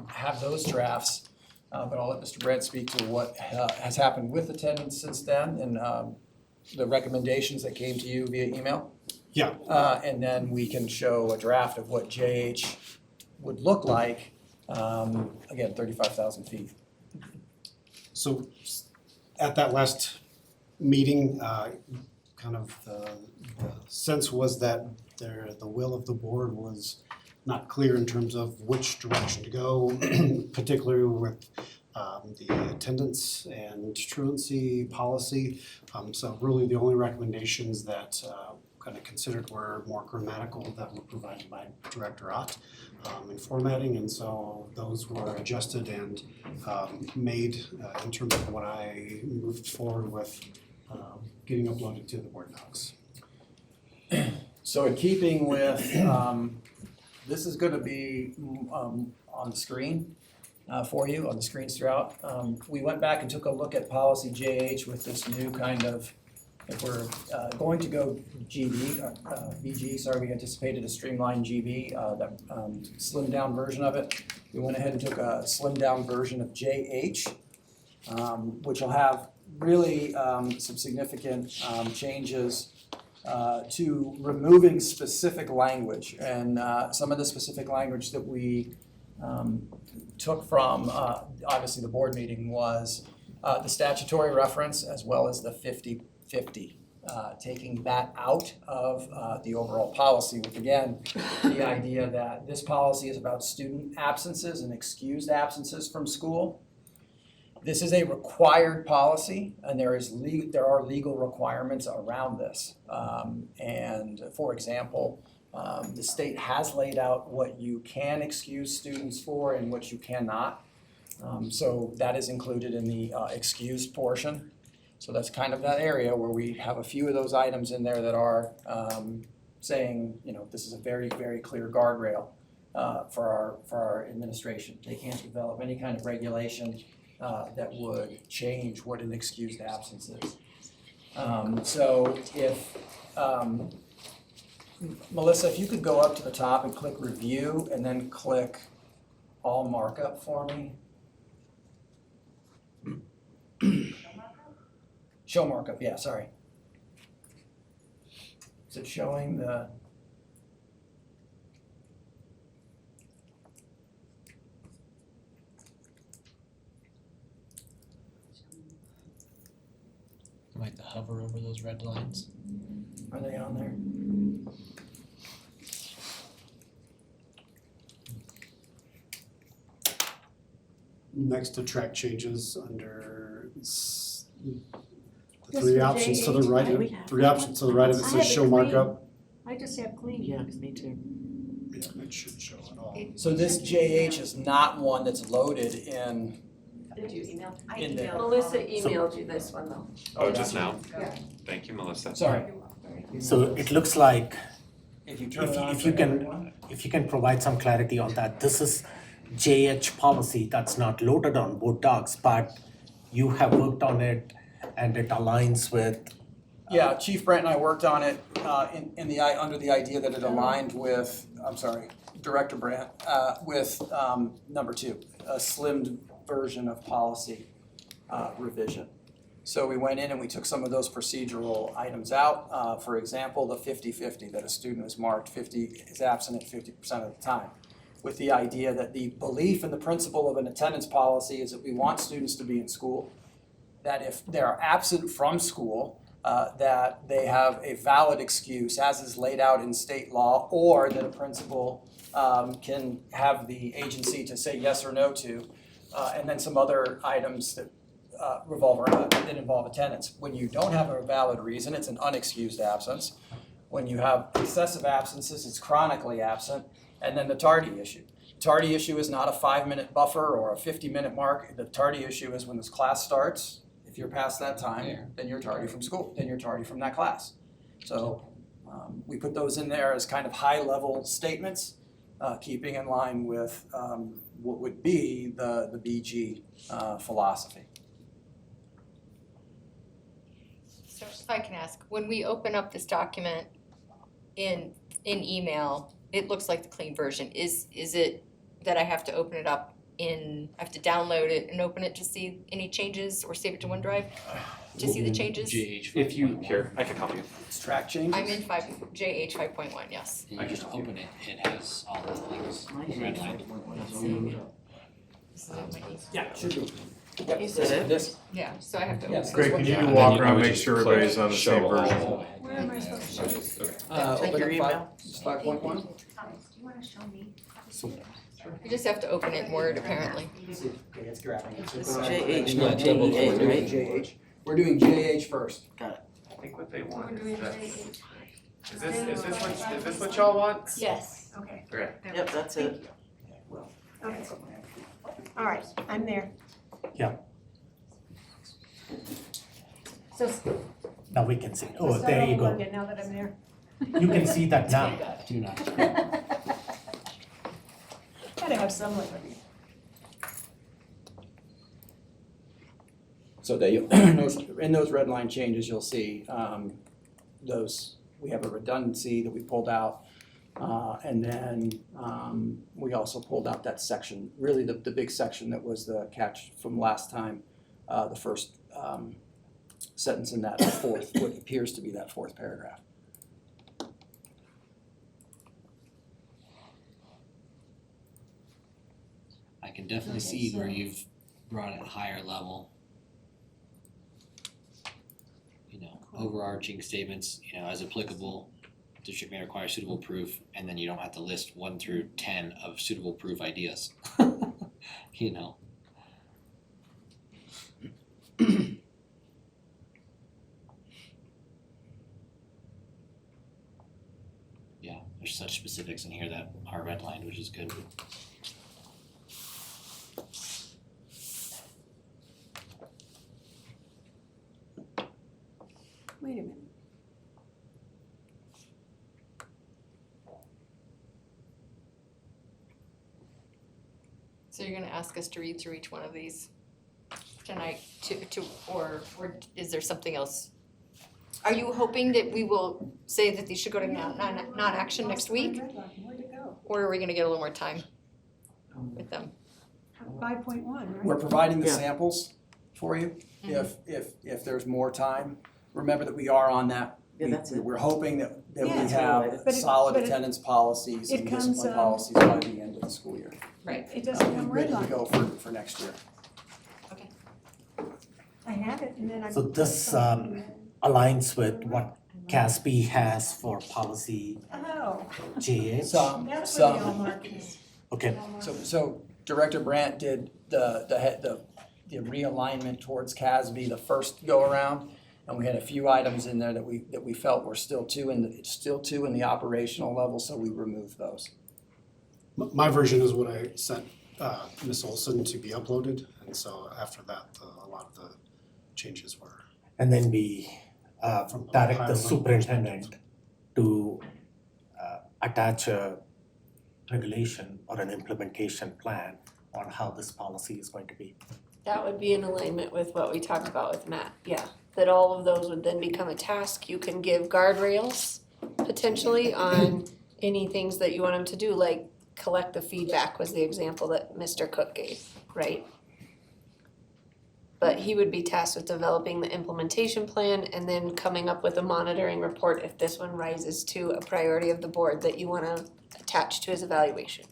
have those drafts, but I'll let Mr. Brandt speak to what has happened with attendance since then and the recommendations that came to you via email. Yeah. And then we can show a draft of what JH would look like, again, 35,000 feet. So at that last meeting, kind of the sense was that the will of the board was not clear in terms of which direction to go, particularly with the attendance and truancy policy. So really the only recommendations that kind of considered were more grammatical that were provided by Director Ott in formatting, and so those were adjusted and made in terms of what I moved forward with getting uploaded to the board docs. So in keeping with, this is gonna be on the screen for you, on the screens throughout. We went back and took a look at policy JH with this new kind of, if we're going to go BG, sorry, we anticipated a streamlined GB, that slimmed down version of it. We went ahead and took a slimmed down version of JH, which will have really some significant changes to removing specific language. And some of the specific language that we took from, obviously the board meeting, was the statutory reference as well as the 50-50. Taking that out of the overall policy, with again, the idea that this policy is about student absences and excused absences from school. This is a required policy, and there are legal requirements around this. And for example, the state has laid out what you can excuse students for and what you cannot. So that is included in the excused portion. So that's kind of that area where we have a few of those items in there that are saying, you know, this is a very, very clear guardrail for our administration. They can't develop any kind of regulation that would change what an excused absence is. So if, Melissa, if you could go up to the top and click review and then click all markup for me. Show markup, yeah, sorry. Is it showing the? Might hover over those red lines. Are they on there? Next to track changes under the Just three for options to the JH, right, we have- three options to the right of it I says have show it clean. markup. I just have clean. Yeah, me too. Yeah, it should show it all. So this JH is not one that's loaded in. Did you email? In there. Melissa emailed you this one though. Oh, just now? Yeah. Thank you, Melissa. Sorry. So it looks like If you turn it on if for you can, everyone. if you can provide some clarity on that, this is JH policy that's not loaded on board docs, but you have worked on it and it aligns with. Yeah, Chief Brent and I worked on it under the idea that it aligned with, Director Brent, with number 2, a slimmed version of policy revision. So we went in and we took some of those procedural items out. For example, the 50-50, that a student is marked 50 is absent at 50% of the time, with the idea that the belief and the principle of an attendance policy is that we want students to be in school, that if they're absent from school, that they have a valid excuse as is laid out in state law, or that a principal can have the agency to say yes or no to, and then some other items that that involve attendance. When you don't have a valid reason, it's an unexcused absence. When you have excessive absences, it's chronically absent. And then the tardy issue. Tardy issue is not a 5-minute buffer or a 50-minute mark. The tardy issue is when this class starts. If you're past that time, then you're tardy from school, then you're tardy from that class. So we put those in there as kind of high-level statements, keeping in line with what would be the BG philosophy. So if I can ask, when we open up this document in email, it looks like the clean version. Is it that I have to open it up I have to download it and open it to see any changes, or save it to OneDrive to see the changes? If you, here, I can help you. It's track changes. I'm in JH 5.1, yes. And you just open it, it has all the things redlined. This is what I need. Yeah, should be. Is This. Yeah, so I have to Yes. open Greg, it. can you Yeah, do and walk then you around, would make just sure click everybody's on the show same all. version? Where am I supposed to show this? Open your up email. 5.1. Do you wanna show me? You just have to open it in Word, apparently. Okay, it's grabbing it. JH, Yeah, not double JEA, click. right? JH. We're doing JH first. I think what they want We're doing is that, JH. is this what y'all want? Yes. Okay. Okay. Yep, that's it. Okay. All right, I'm there. Yeah. So Now we can see, oh, there you go. Now that I'm there. You can see that now. Gotta have some liberty. So that you, in those red line changes, you'll see we have a redundancy that we pulled out. And then we also pulled out that section, really the big section that was the catch from last time, the first sentence in that fourth, what appears to be that fourth paragraph. I can definitely see where you've brought it higher level. You know, overarching statements, you know, as applicable, district may require suitable proof, and then you don't have to list 1 through 10 of suitable proof ideas. You know. Yeah, there's such specifics in here that are redlined, which is good. Wait a minute. So you're gonna ask us to read through each one of these tonight or is there something else? Are you hoping that we will say that these should go to non-action next week? Where'd it go? Or are we gonna get a little more time with them? 5.1, right? We're providing the Yeah. samples for you, if there's more time. Remember that we are on that. Yeah, that's it. We're hoping that we Yeah. have But it- solid but it- attendance policies it and comes, discipline policies by the end of the school year. Right. It doesn't come Ready to redlined. go for next year. I have it and then I. So this aligns with what CASB has for policy Oh, JH. that's where the all mark is. Okay, So Director Brandt did the realignment towards CASB the first go around. And we had a few items in there that we felt were still too in the operational level, so we removed those. My version is what I sent Ms. Olson to be uploaded, and so after that, a lot of the changes were and then we from direct higher the level superintendent to attach a regulation or an implementation plan on how this policy is going to be. That would be in alignment with what we talked about with Matt, yeah. That all of those would then become a task. You can give guardrails potentially on any things that you want them to do, like collect the feedback was the example that Mr. Cook gave, right? But he would be tasked with developing the implementation plan and then coming up with a monitoring report if this one rises to a priority of the board that you wanna attach to his evaluation.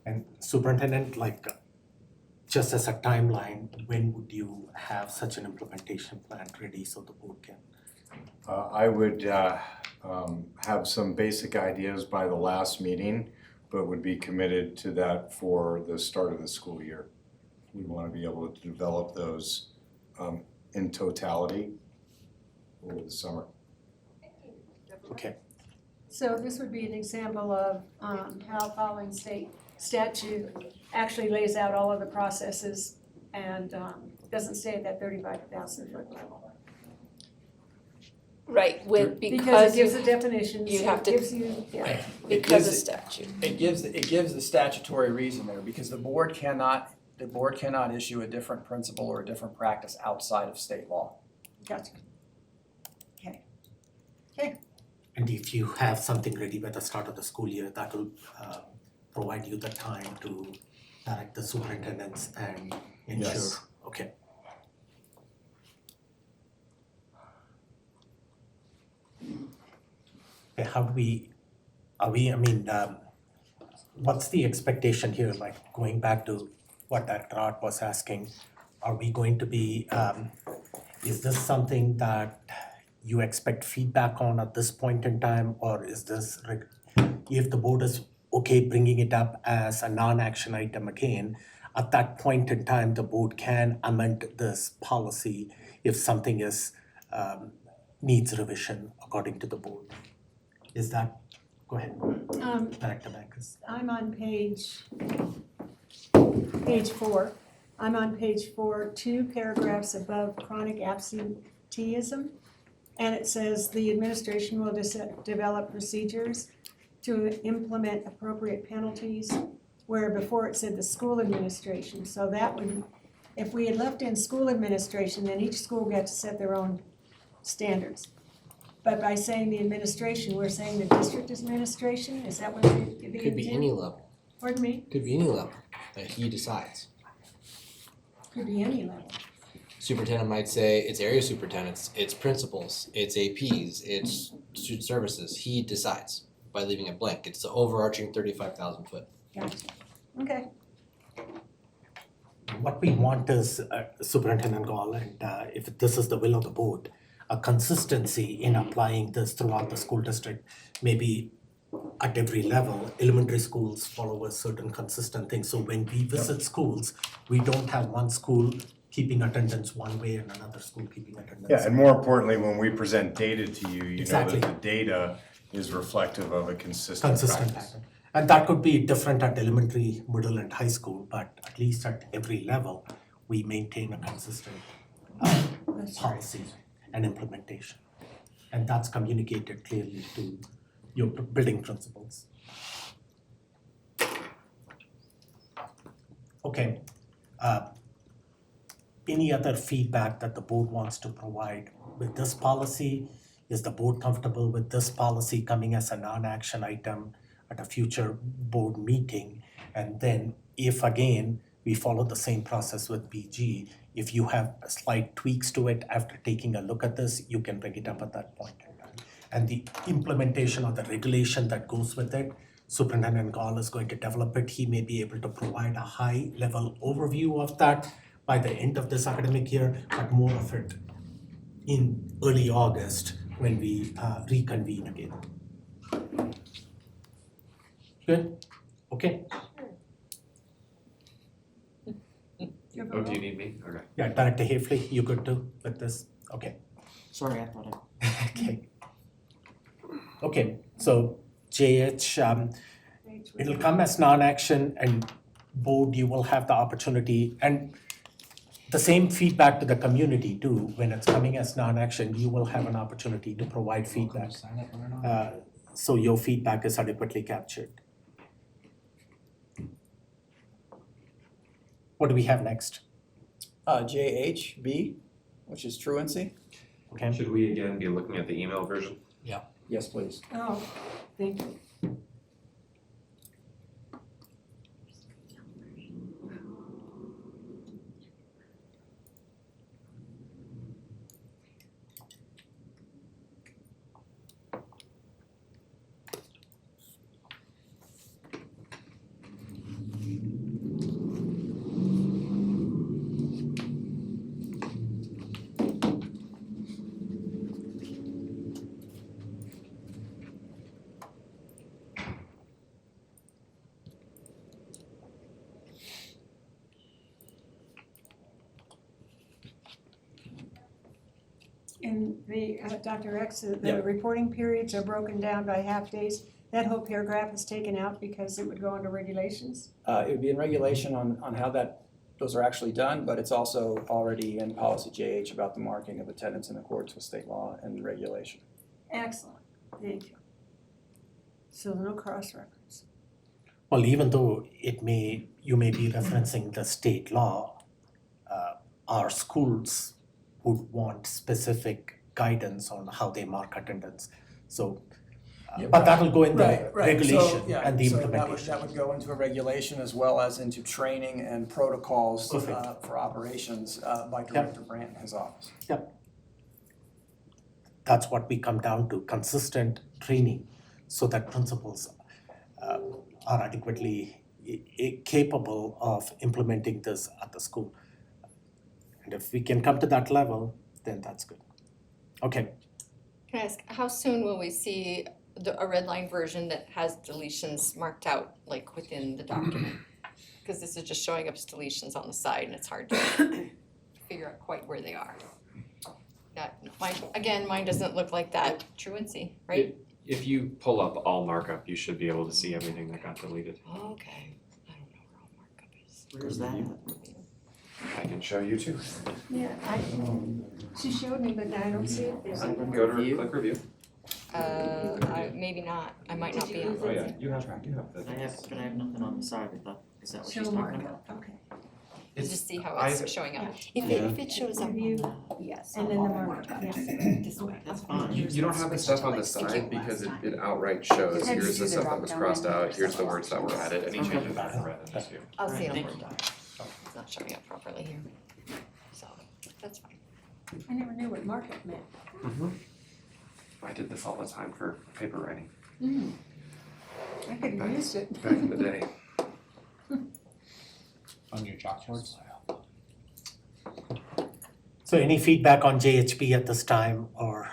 And superintendent, like, just as a timeline, when would you have such an implementation plan ready so the board can? I would have some basic ideas by the last meeting, but would be committed to that for the start of the school year. We want to be able to develop those in totality over the summer. Okay, So this would be an example of how following state statute actually lays out all of the processes and doesn't stay at that 35,000 foot level. Right, with, Because because it gives you, the definitions, you have it to- gives you, yeah. It because gives of it- statute. It gives the statutory reason there, because the board cannot issue a different principle or a different practice outside of state law. Gotcha. Okay. and if you have something ready by the start of the school year, that will provide you the time to direct the superintendents and ensure, Yes. okay. Okay, how do we, what's the expectation here, like going back to what Dr. Art was asking? Are we going to be, is this something that you expect feedback on at this point in time? Or is this, if the board is okay bringing it up as a non-action item again, at that point in time, the board can amend this policy if something is, needs revision according to the board? Is that, go ahead, Director Bankus. I'm on page 4. I'm on page 4, 2 paragraphs above chronic absenteeism absenteeism. And it says the administration will develop procedures to implement appropriate penalties, where before it said the school administration. So that would, if we had left in school administration, then each school got to set their own standards. But by saying the administration, we're saying the district administration, is that what the intent? Could be any level, Pardon me? could be any level that he decides. Could be any level. Superintendent might say it's area superintendents, it's principals, it's APs, it's student services. He decides by leaving it blank. It's the overarching 35,000 foot. Gotcha. Okay. What we want is Superintendent Gall, and if this is the will of the board, a consistency in applying this throughout the school district, maybe at every level. Elementary schools follow a certain consistent thing, so when we visit schools, we don't have one school keeping attendance one way and another school keeping attendance. Yeah, and more importantly, when we present data to you, you know Exactly. that the data is reflective of a consistent Consistent practice. pattern. And that could be different at elementary, middle and high school, but at least at every level, we maintain a consistent policy and implementation. And that's communicated clearly to your building principals. Okay. Any other feedback that the board wants to provide with this policy? Is the board comfortable with this policy coming as a non-action item at a future board meeting? And then if again, we follow the same process with BG, if you have slight tweaks to it after taking a look at this, you can bring it up at that point in time. And the implementation of the regulation that goes with it, Superintendent Gall is going to develop it. He may be able to provide a high-level overview of that by the end of this academic year, but more of it in early August when we reconvene again. Good? Okay. Oh, do you need me? Okay. Yeah, Director Hafley, you good too with this? Okay. Sorry, I thought I. Okay. Okay, so JH, it'll come as non-action, and board, you will have the opportunity, and the same feedback to the community too. When it's coming as non-action, you will have an opportunity to provide feedback. So your feedback is adequately captured. What do we have next? JHB, which is truancy. Okay. Should we again be looking at the email version? Yes, please. Oh, thank you. And the, Dr. X, Yeah. the reporting periods are broken down by half days. That whole paragraph is taken out because it would go under regulations. It would be in regulation on how those are actually done, but it's also already in policy JH about the marking of attendance in accordance with state law and regulation. Excellent, thank you. So no cross-reference. Well, even though you may be referencing the state law, our schools would want specific guidance on how they mark attendance. So, Yeah, but that will go in the Right. regulation So, yeah, and the so implementation. that would go into a regulation as well as into training and protocols Perfect. for operations by Director Brandt in his office. That's what we come down to, consistent training, so that principals are adequately capable of implementing this at the school. And if we can come to that level, then that's good. Okay, Can I ask, how soon will we see a red line version that has deletions marked out, like within the document? Because this is just showing up as deletions on the side and it's hard to figure out quite where they are. Mine doesn't look like that, truancy, right? If you pull up all markup, you should be able to see everything that got deleted. Okay, I don't know where all markup is. Where's that? can show you too. Yeah, she showed me, but I don't see it there. Go to click review. Maybe not, I might not be on. Oh yeah, you have the. I have nothing on the side, I thought, is that what she's Show talking markup, about? okay. To just see how I- it's showing up. Yeah. If it shows up on Review, the, yes, and then the markup, yes. this way. That's fine. You don't have the stuff on the side because it outright shows, here's the stuff that was crossed out, here's the words that were added, any changes that were red in this view. I'll see it on Thank Word doc. It's not showing up properly here. So, that's fine. I never knew what markup meant. I did this all the time for paper writing I could have used it. back in the day. On your chalkboards? So any feedback on JHP at this time, or?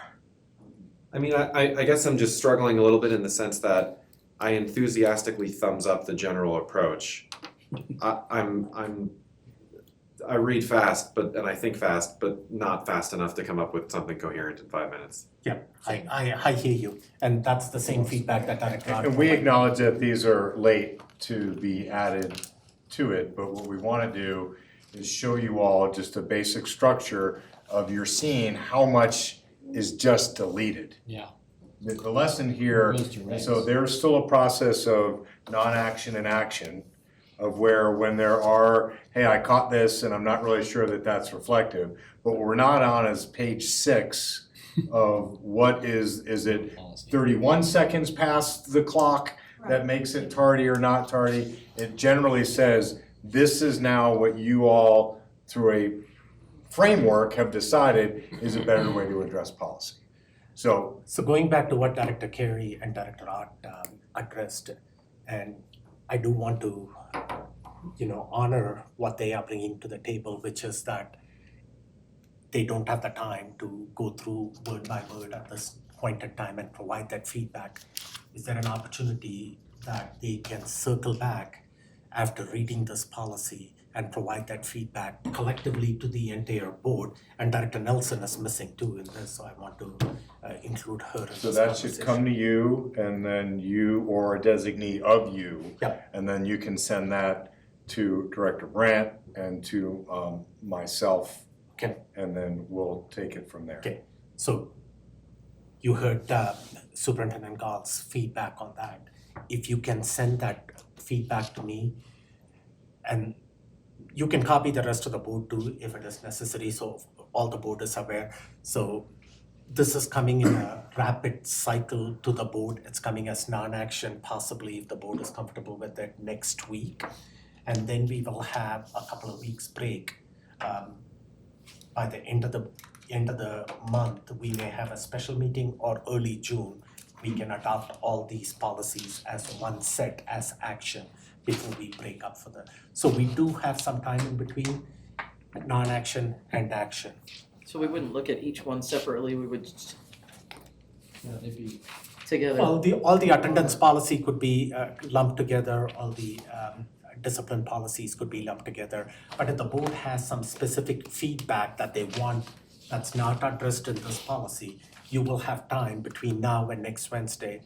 I mean, I guess I'm just struggling a little bit in the sense that I enthusiastically thumbs up the general approach. I read fast, and I think fast, but not fast enough to come up with something coherent in 5 minutes. Yeah, I hear you, and that's the same feedback that Director Art And we provided. acknowledge that these are late to be added to it, but what we wanna do is show you all just a basic structure of you're seeing how much is just deleted. Yeah. The lesson here, Goes to reds. so there's still a process of non-action and action, of where when there are, hey, I caught this and I'm not really sure that that's reflective, but what we're not on is page 6 of what is it Policy. 31 seconds past the clock that makes it tardy or not tardy? It generally says, this is now what you all, through a framework, have decided is a better way to address policy. So So going back to what Director Carey and Director Art addressed, and I do want to, honor what they are bringing to the table, which is that they don't have the time to go through word by word at this point in time and provide that feedback. Is there an opportunity that they can circle back after reading this policy and provide that feedback collectively to the entire board? And Director Nelson is missing too in this, so I want to include her in So this that should conversation. come to you, and then you or a designee of you. Yep. And then you can send that to Director Brandt and to myself. Okay. And then we'll take it from there. Okay. So you heard Superintendent Gall's feedback on that. If you can send that feedback to me, and you can copy the rest of the board too if it is necessary, so all the board is aware. So this is coming in a rapid cycle to the board. It's coming as non-action, possibly if the board is comfortable with it, next week. And then we will have a couple of weeks break. By the end of the month, we may have a special meeting, or early June, we can adopt all these policies as one set as action before we break up for the. So we do have some time in between non-action and action. So we wouldn't look at each one separately, we would just They'd be together. Well, all the attendance policy could be lumped together, all the discipline policies could be lumped together. But if the board has some specific feedback that they want that's not addressed in this policy, you will have time between now and next Wednesday.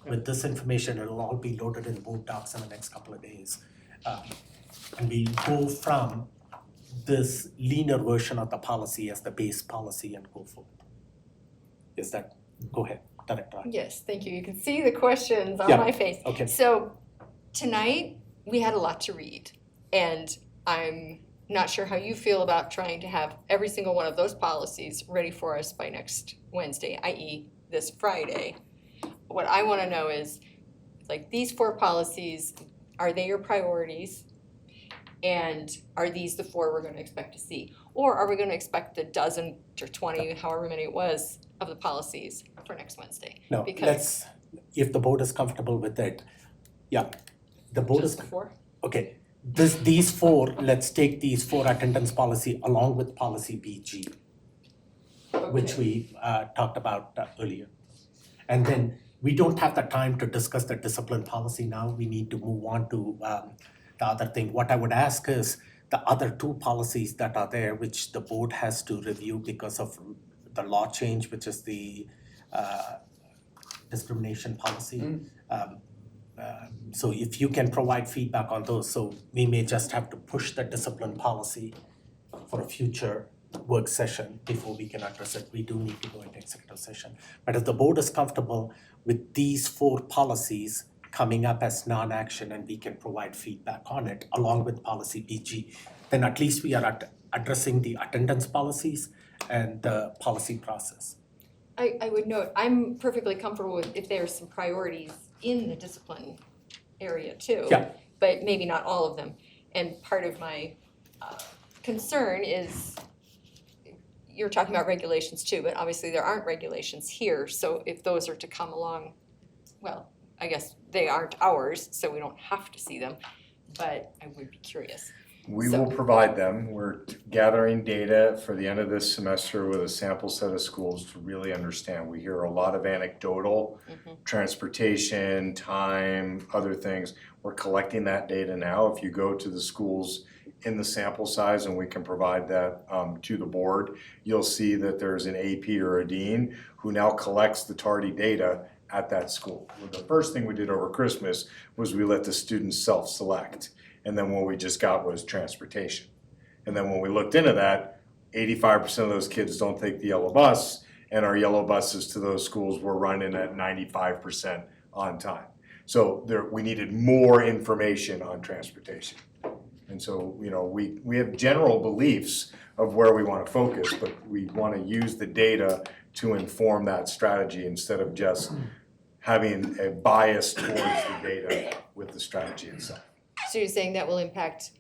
With this information, it'll all be loaded in board docs in the next couple of days. And we'll go from this leaner version of the policy as the base policy and go forward. Go ahead, Director. Yes, thank you. You can see the questions on Yeah, my face. okay. So tonight, we had a lot to read, and I'm not sure how you feel about trying to have every single one of those policies ready for us by next Wednesday, i.e. this Friday. What I want to know is, like, these 4 policies, are they your priorities? And are these the 4 we're going to expect to see? Or are we going to expect a dozen or 20, however many it was, of the policies for next Wednesday? No, Because- if the board is comfortable with it, yeah, the board is, Just the 4? okay. These 4, let's take these 4 attendance policy along with policy BG, which we talked about earlier. And then we don't have the time to discuss the discipline policy now. We need to move on to the other thing. What I would ask is the other 2 policies that are there, which the board has to review because of the law change, which is the discrimination policy. So if you can provide feedback on those, so we may just have to push the discipline policy for a future work session before we can address it. We do need to go into executive session. But if the board is comfortable with these 4 policies coming up as non-action and we can provide feedback on it along with policy BG, then at least we are addressing the attendance policies and the policy process. I would note, I'm perfectly comfortable with if there's some priorities in the discipline area too. Yeah. But maybe not all of them. And part of my concern is, you're talking about regulations too, but obviously there aren't regulations here. So if those are to come along, well, I guess they aren't ours, so we don't have to see them, but I would be curious. We So- will provide them. We're gathering data for the end of this semester with a sample set of schools to really understand. We hear a lot of anecdotal, transportation, time, other things. We're collecting that data now. If you go to the schools in the sample size, and we can provide that to the board, you'll see that there's an AP or a dean who now collects the tardy data at that school. Well, the first thing we did over Christmas was we let the students self-select. And then what we just got was transportation. And then when we looked into that, 85% of those kids don't take the yellow bus, and our yellow buses to those schools were running at 95% on time. So we needed more information on transportation. And so, we have general beliefs of where we want to focus, but we want to use the data to inform that strategy instead of just having a bias towards the data with the strategy itself. So you're saying that will impact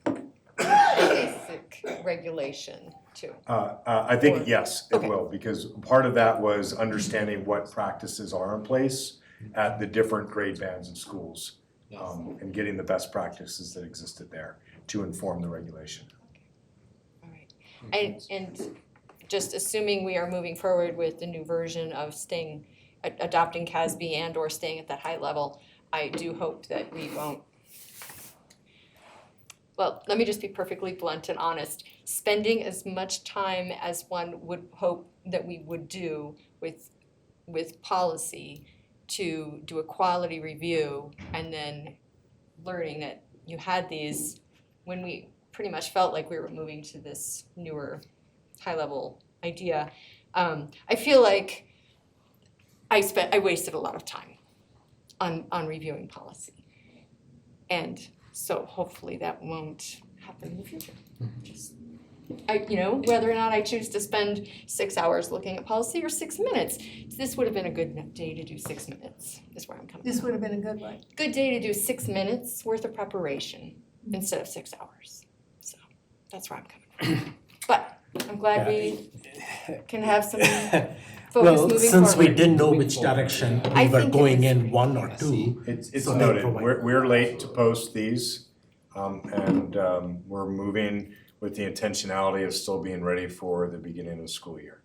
basic regulation too? I think, yes, it Okay. will, because part of that was understanding what practices are in place at the different grade bands in schools, and getting the best practices that existed there to inform the regulation. All right. And just assuming we are moving forward with the new version of adopting CASB and or staying at that high level, I do hope that we won't, well, let me just be perfectly blunt and honest, spending as much time as one would hope that we would do with policy to do a quality review and then learning that you had these when we pretty much felt like we were moving to this newer high-level idea. I feel like I wasted a lot of time on reviewing policy. And so hopefully that won't happen in the future. Just, whether or not I choose to spend 6 hours looking at policy or 6 minutes, this would have been a good day to do 6 minutes, is where I'm coming from. This would have been a good one. Good day to do 6 minutes worth of preparation instead of 6 hours. So that's where I'm coming from. But I'm glad we can have some focus Well, moving since we forward. didn't know which direction we I were think it going was- in, 1 or 2. It's So they noted, provide- we're late to post these, and we're moving with the intentionality of still being ready for the beginning of the school year.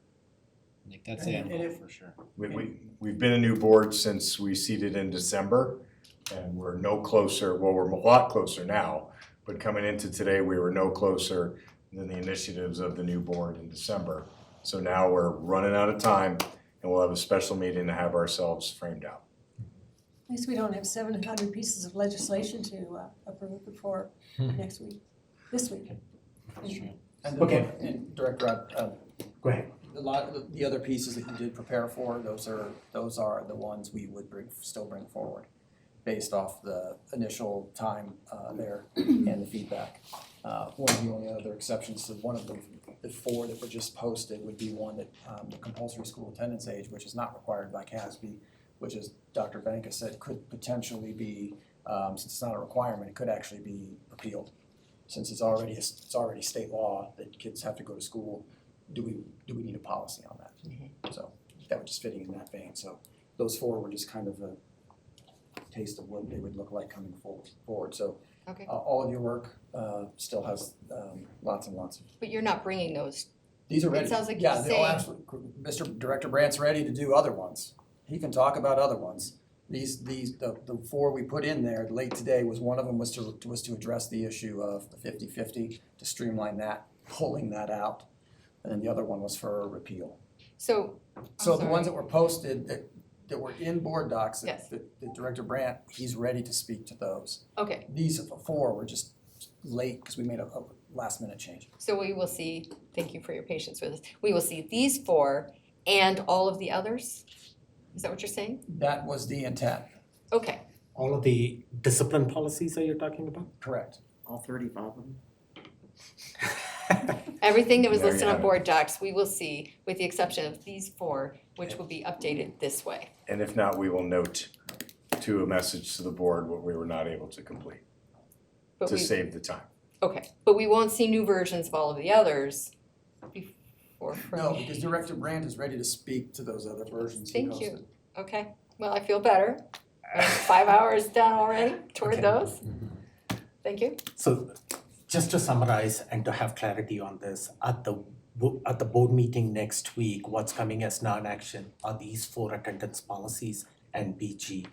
Like that's the end And goal if- for sure. We've been a new board since we seated in December, and we're no closer, well, we're a lot closer now, but coming into today, we were no closer than the initiatives of the new board in December. So now we're running out of time, and we'll have a special meeting to have ourselves framed out. At least we don't have 700 pieces of legislation to approve before next week, this week. And Okay. and Director, Go ahead. a lot of the other pieces that you did prepare for, those are the ones we would still bring forward based off the initial time there and the feedback. One of the only other exceptions to one of the 4 that were just posted would be one that the compulsory school attendance age, which is not required by CASB, which is Dr. Banka said could potentially be, since it's not a requirement, it could actually be repealed. Since it's already state law that kids have to go to school, do we need a policy on that? So that was just fitting in that vein. So those 4 were just kind of a taste of what they would look like coming forward. So Okay. all of your work still has lots and lots of. But you're not bringing those. These are It ready. sounds like Yeah, you're they'll saying- absolutely. Mr. Director Brandt's ready to do other ones. He can talk about other ones. The 4 we put in there late today was one of them was to address the issue of the 50-50, to streamline that, pulling that out. And then the other one was for a repeal. So, So the sorry. ones that were posted that were in board docs, Yes. that Director Brandt, he's ready to speak to those. okay, These 4 were just late because we made last minute change. So we will see, thank you for your patience with us, we will see these 4 and all of the others? Is that what you're saying? That was the intent, Okay, All of the discipline policies that you're talking about? correct. All 35 of them? everything that was There you listed on have it. board docs, we will see, with the exception of these 4, which will be updated this way. And if not, we will note to a message to the board what we were not able to complete, But to we, save the time. okay, but we won't see new versions of all of the others before No, from, because Director Brandt is ready to speak to those other versions he Thank you. posted. okay, well, I feel better. I'm 5 hours down already toward Okay. those. Thank you. So just to summarize and to have clarity on this, at the board meeting next week, what's coming as non-action are these 4 attendance policies and BG.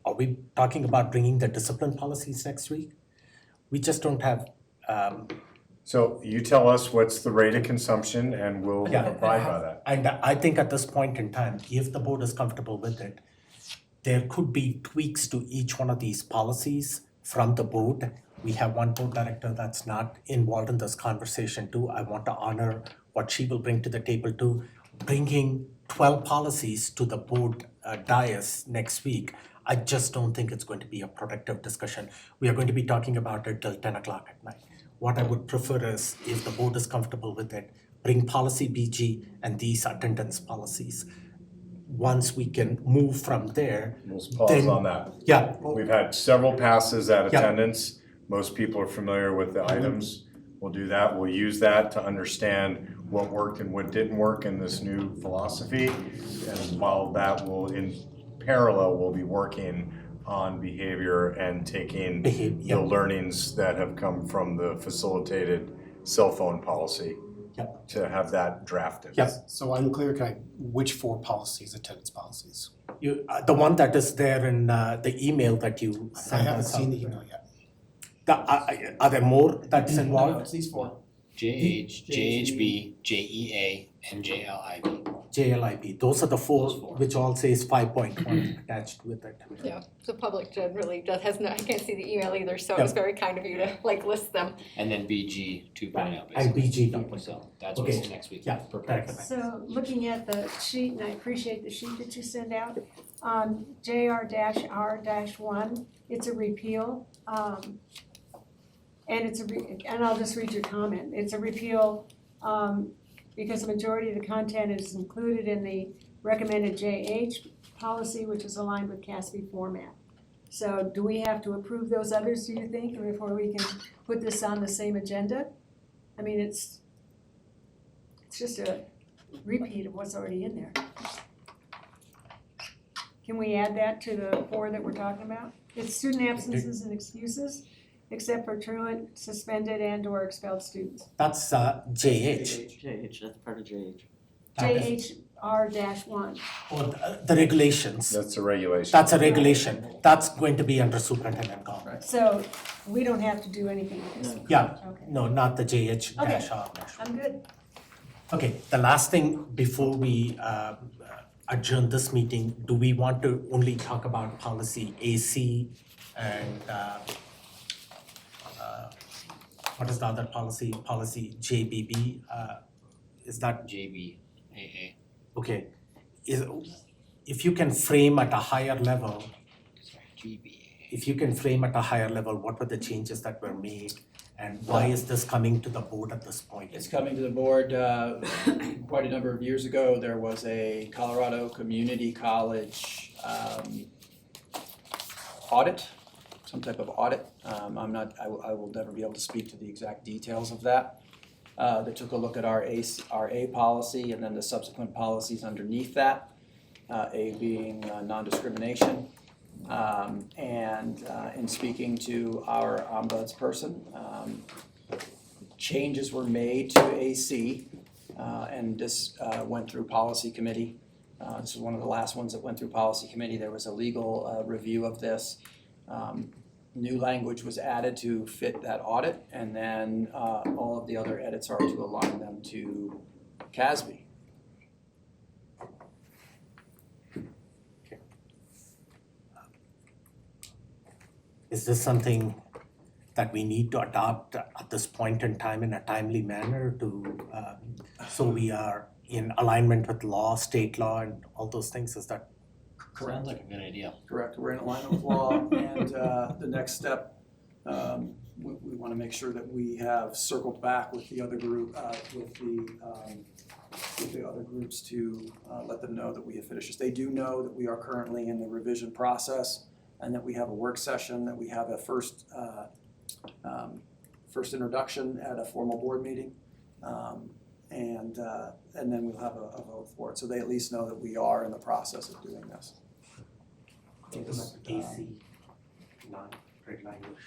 Are we talking about bringing the discipline policies next week? We just don't have, So you tell us what's the rate of consumption and we'll Yeah. abide by that. and I think at this point in time, if the board is comfortable with it, there could be tweaks to each one of these policies from the board. We have one board director that's not involved in this conversation too. I want to honor what she will bring to the table too. Bringing 12 policies to the board dais next week, I just don't think it's going to be a productive discussion. We are going to be talking about it till 10 o'clock at night. What I would prefer is, if the board is comfortable with it, bring policy BG and these attendance policies. Once we can move from there, We'll pause Then- on that. yeah, We've had several passes at Yeah. attendance. Most people are familiar with the items. We'll do that. We'll use that to understand what worked and what didn't work in this new philosophy. And while that will, in parallel, we'll be working on behavior and taking behavior, the learnings that have come from the facilitated cell phone policy Yep. to have that drafted. Yep. So I'm clear, which 4 policies, attendance policies? You, the one that is there in the email that you I sent haven't us out. seen the email yet. Are there more that's No, involved? it's these 4. JH, JHB, JEA, and JLIB. JLIB, those are the 4, Those 4. which all says 5.1 attached with it. Yeah, the public generally has no, I can't see the email either, so it was very kind of you to list them. And then BG 2.0 And basically. BG 2.0. So that's what's Okay. next week. Yeah, Perfect. correct. So looking at the sheet, and I appreciate the sheet that you send out, JR-R-1, it's a repeal. And and I'll just read your comment. It's a repeal because the majority of the content is included in the recommended JH policy, which is aligned with CASB format. So do we have to approve those others, do you think, before we can put this on the same agenda? I mean, it's just a repeat of what's already in there. Can we add that to the 4 that we're talking about? It's student absences and excuses, except for truant, suspended, and/or expelled students. That's JH. JH, that's part of JH. JHR-1. Or the regulations, That's a regulation. that's a regulation, that's going to be under superintendent comment. So we don't have to do anything with this. Yeah, Okay, no, not the JH Okay. dash R dash. I'm good. Okay, the last thing before we adjourn this meeting, do we want to only talk about policy AC and what is the other policy, policy JBB? Is that, JBAA. okay, if you can frame at a higher level, Sorry, GBAA. if you can frame at a higher level, what were the changes that were made? And why is this coming to the board at this point? It's coming to the board, quite a number of years ago, there was a Colorado Community College audit, some type of audit. I will never be able to speak to the exact details of that. They took a look at our A policy and then the subsequent policies underneath that, A being non-discrimination. And in speaking to our ombudsperson, changes were made to AC, and this went through policy committee. This is one of the last ones that went through policy committee. There was a legal review of this. New language was added to fit that audit, and then all of the other edits are to align them to CASB. Is this something that we need to adopt at this point in time in a timely manner to, so we are in alignment with law, state law, and all those things? Is that Sounds like a good idea. Correct, we're in alignment with law, and the next step, we wanna make sure that we have circled back with the other group, with the other groups to let them know that we have finished this. They do know that we are currently in the revision process, and that we have a work session, that we have a first introduction at a formal board meeting, and then we'll have a vote for it. So they at least know that we are in the process of doing this. AC, non-red language.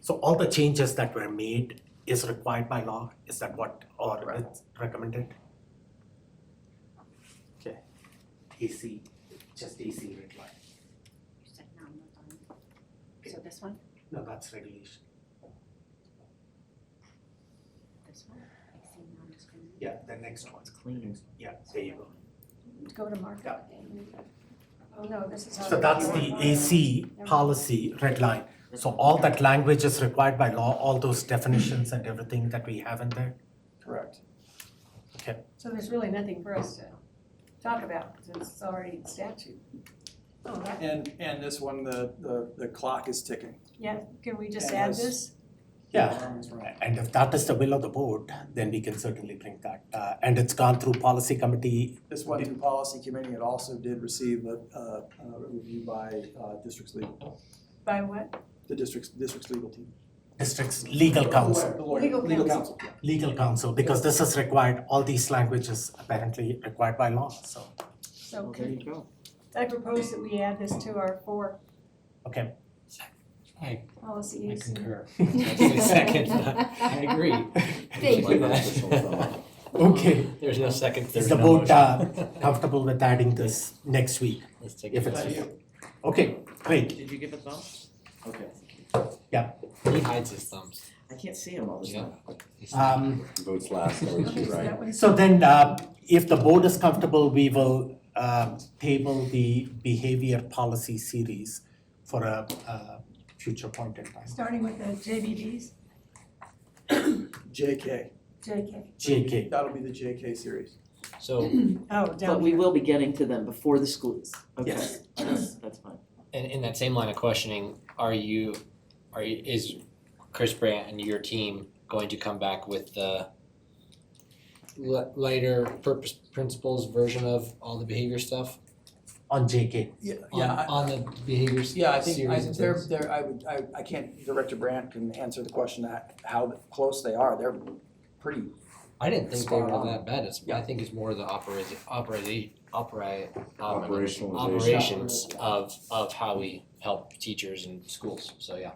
So all the changes that were made is required by law? Is that what, or it's recommended? Okay, AC, just AC red line. You said no, not on. So this one, No, that's regulation. this one, I see non-discrimination. Yeah, the next one's Clean. Yeah, there you go. Go to mark. Oh, no, this is how. So that's the AC policy red line. So all that language is required by law, all those definitions and everything that we have in there? Correct. Okay, So there's really nothing for us to talk about, because it's already in statute. Oh, that, And this one, the clock is ticking. yeah, can we just And add as- this? yeah. Is right. And if that is the will of the board, then we can certainly bring that. And it's gone through policy committee. This went through policy committee, it also did receive a review by district's legal, By what? the district's legal team. District's legal counsel, The lawyer, Legal legal counsel. counsel, legal counsel, because this is required, all these languages apparently required by law, so, So Well, there you go. I propose that we add this to our 4 okay. I policies. concur. That's the second, I agree. Thank you. Okay, There's no second, is there's the no board motion. comfortable with adding this next week, Let's take if it. it's, okay, great. Did you give a thumbs? Okay. He hides his thumbs. I can't see him all the time. Votes last, always Okay, be so right. that one's- So then, if the board is comfortable, we will table the behavior policy series for a future point in time. Starting with the JBBs, JK, JK. JK, that'll be the JK series. So, Oh, But down we here. will be getting to them before the schools. Okay, Yes. that's fine. In that same line of questioning, is Chris Brandt and your team going to come back with the lighter purpose principles version of all the behavior stuff? on JK. On the behaviors Yeah, I think, series of things? I can't, Director Brandt can answer the question that, how close they are, they're pretty, I didn't think they Spot were on. that bad. I think it's more the Operationalization. operations of how we help teachers and schools. So yeah,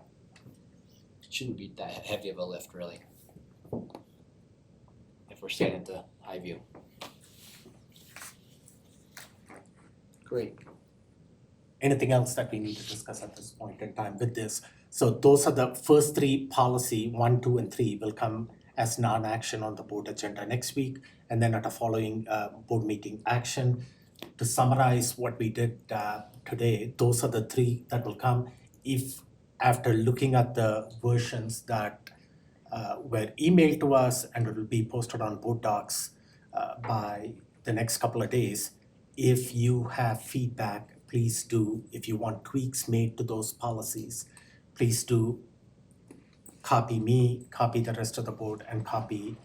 shouldn't be that heavy of a lift really. If we're staying at the high view. Great. Anything else that we need to discuss at this point in time with this? So those are the first 3 policy, 1, 2, and 3 will come as non-action on the board agenda next week, and then at a following board meeting action. To summarize what we did today, those are the 3 that will come. If after looking at the versions that were emailed to us and it will be posted on board docs by the next couple of days, if you have feedback, please do. If you want tweaks made to those policies, please do copy me, copy the rest of the board, and copy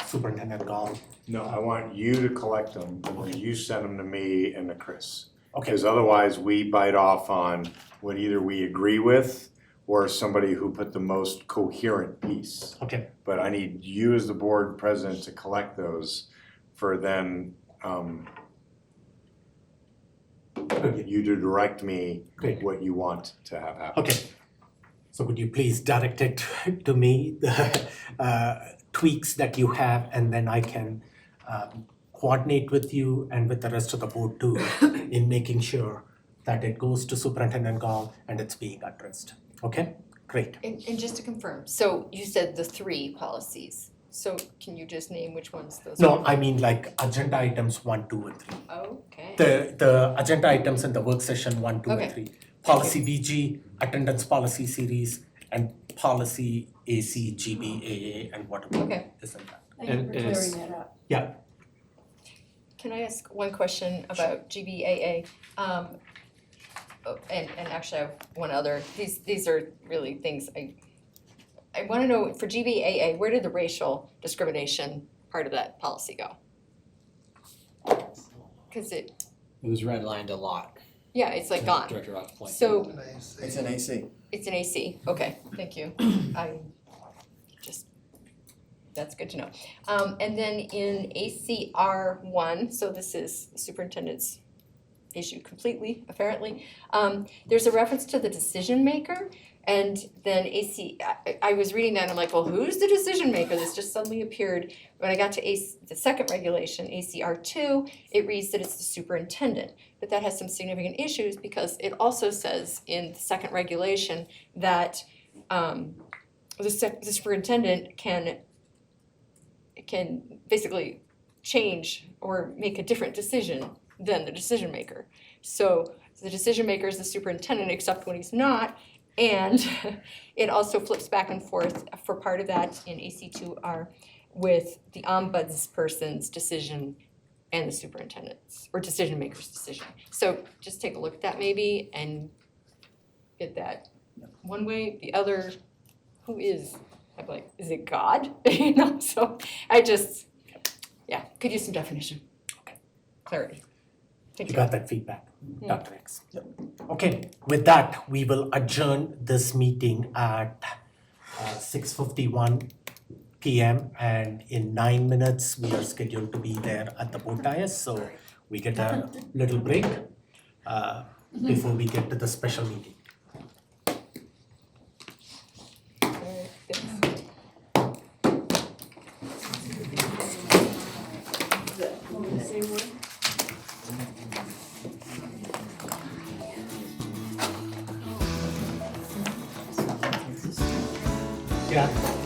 Superintendent Gall. No, I want you to collect them, and then you send them to me and to Chris. Okay, Because otherwise, we bite off on what either we agree with or somebody who put the most coherent piece. okay, But I need you as the board president to collect those for then, okay, you to direct me great. what you want to have happen. Okay, so would you please direct it to me, the tweaks that you have, and then I can coordinate with you and with the rest of the board too in making sure that it goes to Superintendent Gall and it's being addressed. Okay, great. And just to confirm, so you said the 3 policies. So can you just name which ones those No, are? I mean like agenda items 1, 2, and 3. Okay. The agenda items in the work session 1, 2, Okay. and 3. Policy BG, attendance policy series, and policy AC, GBAA, and whatever Okay. is in that. Thank you for And clearing it's- that up. Can I ask one question about GBAA? And actually I have one other, these are really things I wanna know, for GBAA, where did the racial discrimination part of that policy go? Cause It was redlined a lot. yeah, it's like gone. Director Rock's point. So It's an AC. it's an AC, okay, thank you. I just, that's good to know. And then in ACR 1, so this is the superintendent's issue completely, apparently. There's a reference to the decision maker, and then I was reading that and I'm like, well, who's the decision maker? This just suddenly appeared. When I got to the second regulation, ACR 2, it reads that it's the superintendent. But that has some significant issues because it also says in the second regulation that the superintendent can basically change or make a different decision than the decision maker. So the decision maker is the superintendent except when he's not, and it also flips back and forth for part of that in AC2R with the ombudsperson's decision and the superintendent's, or decision maker's decision. So just take a look at that maybe and get that one way, the other, who is, I'm like, is it God? You know, so I just, yeah, could use some definition. Okay, clarity. Thank You you. got that feedback, Dr. X? Okay, with that, we will adjourn this meeting at 6:51 PM, and in 9 minutes, we are scheduled to be there at the boat dais, so we get a little break before we get to the special meeting. Alright, thanks. Yeah.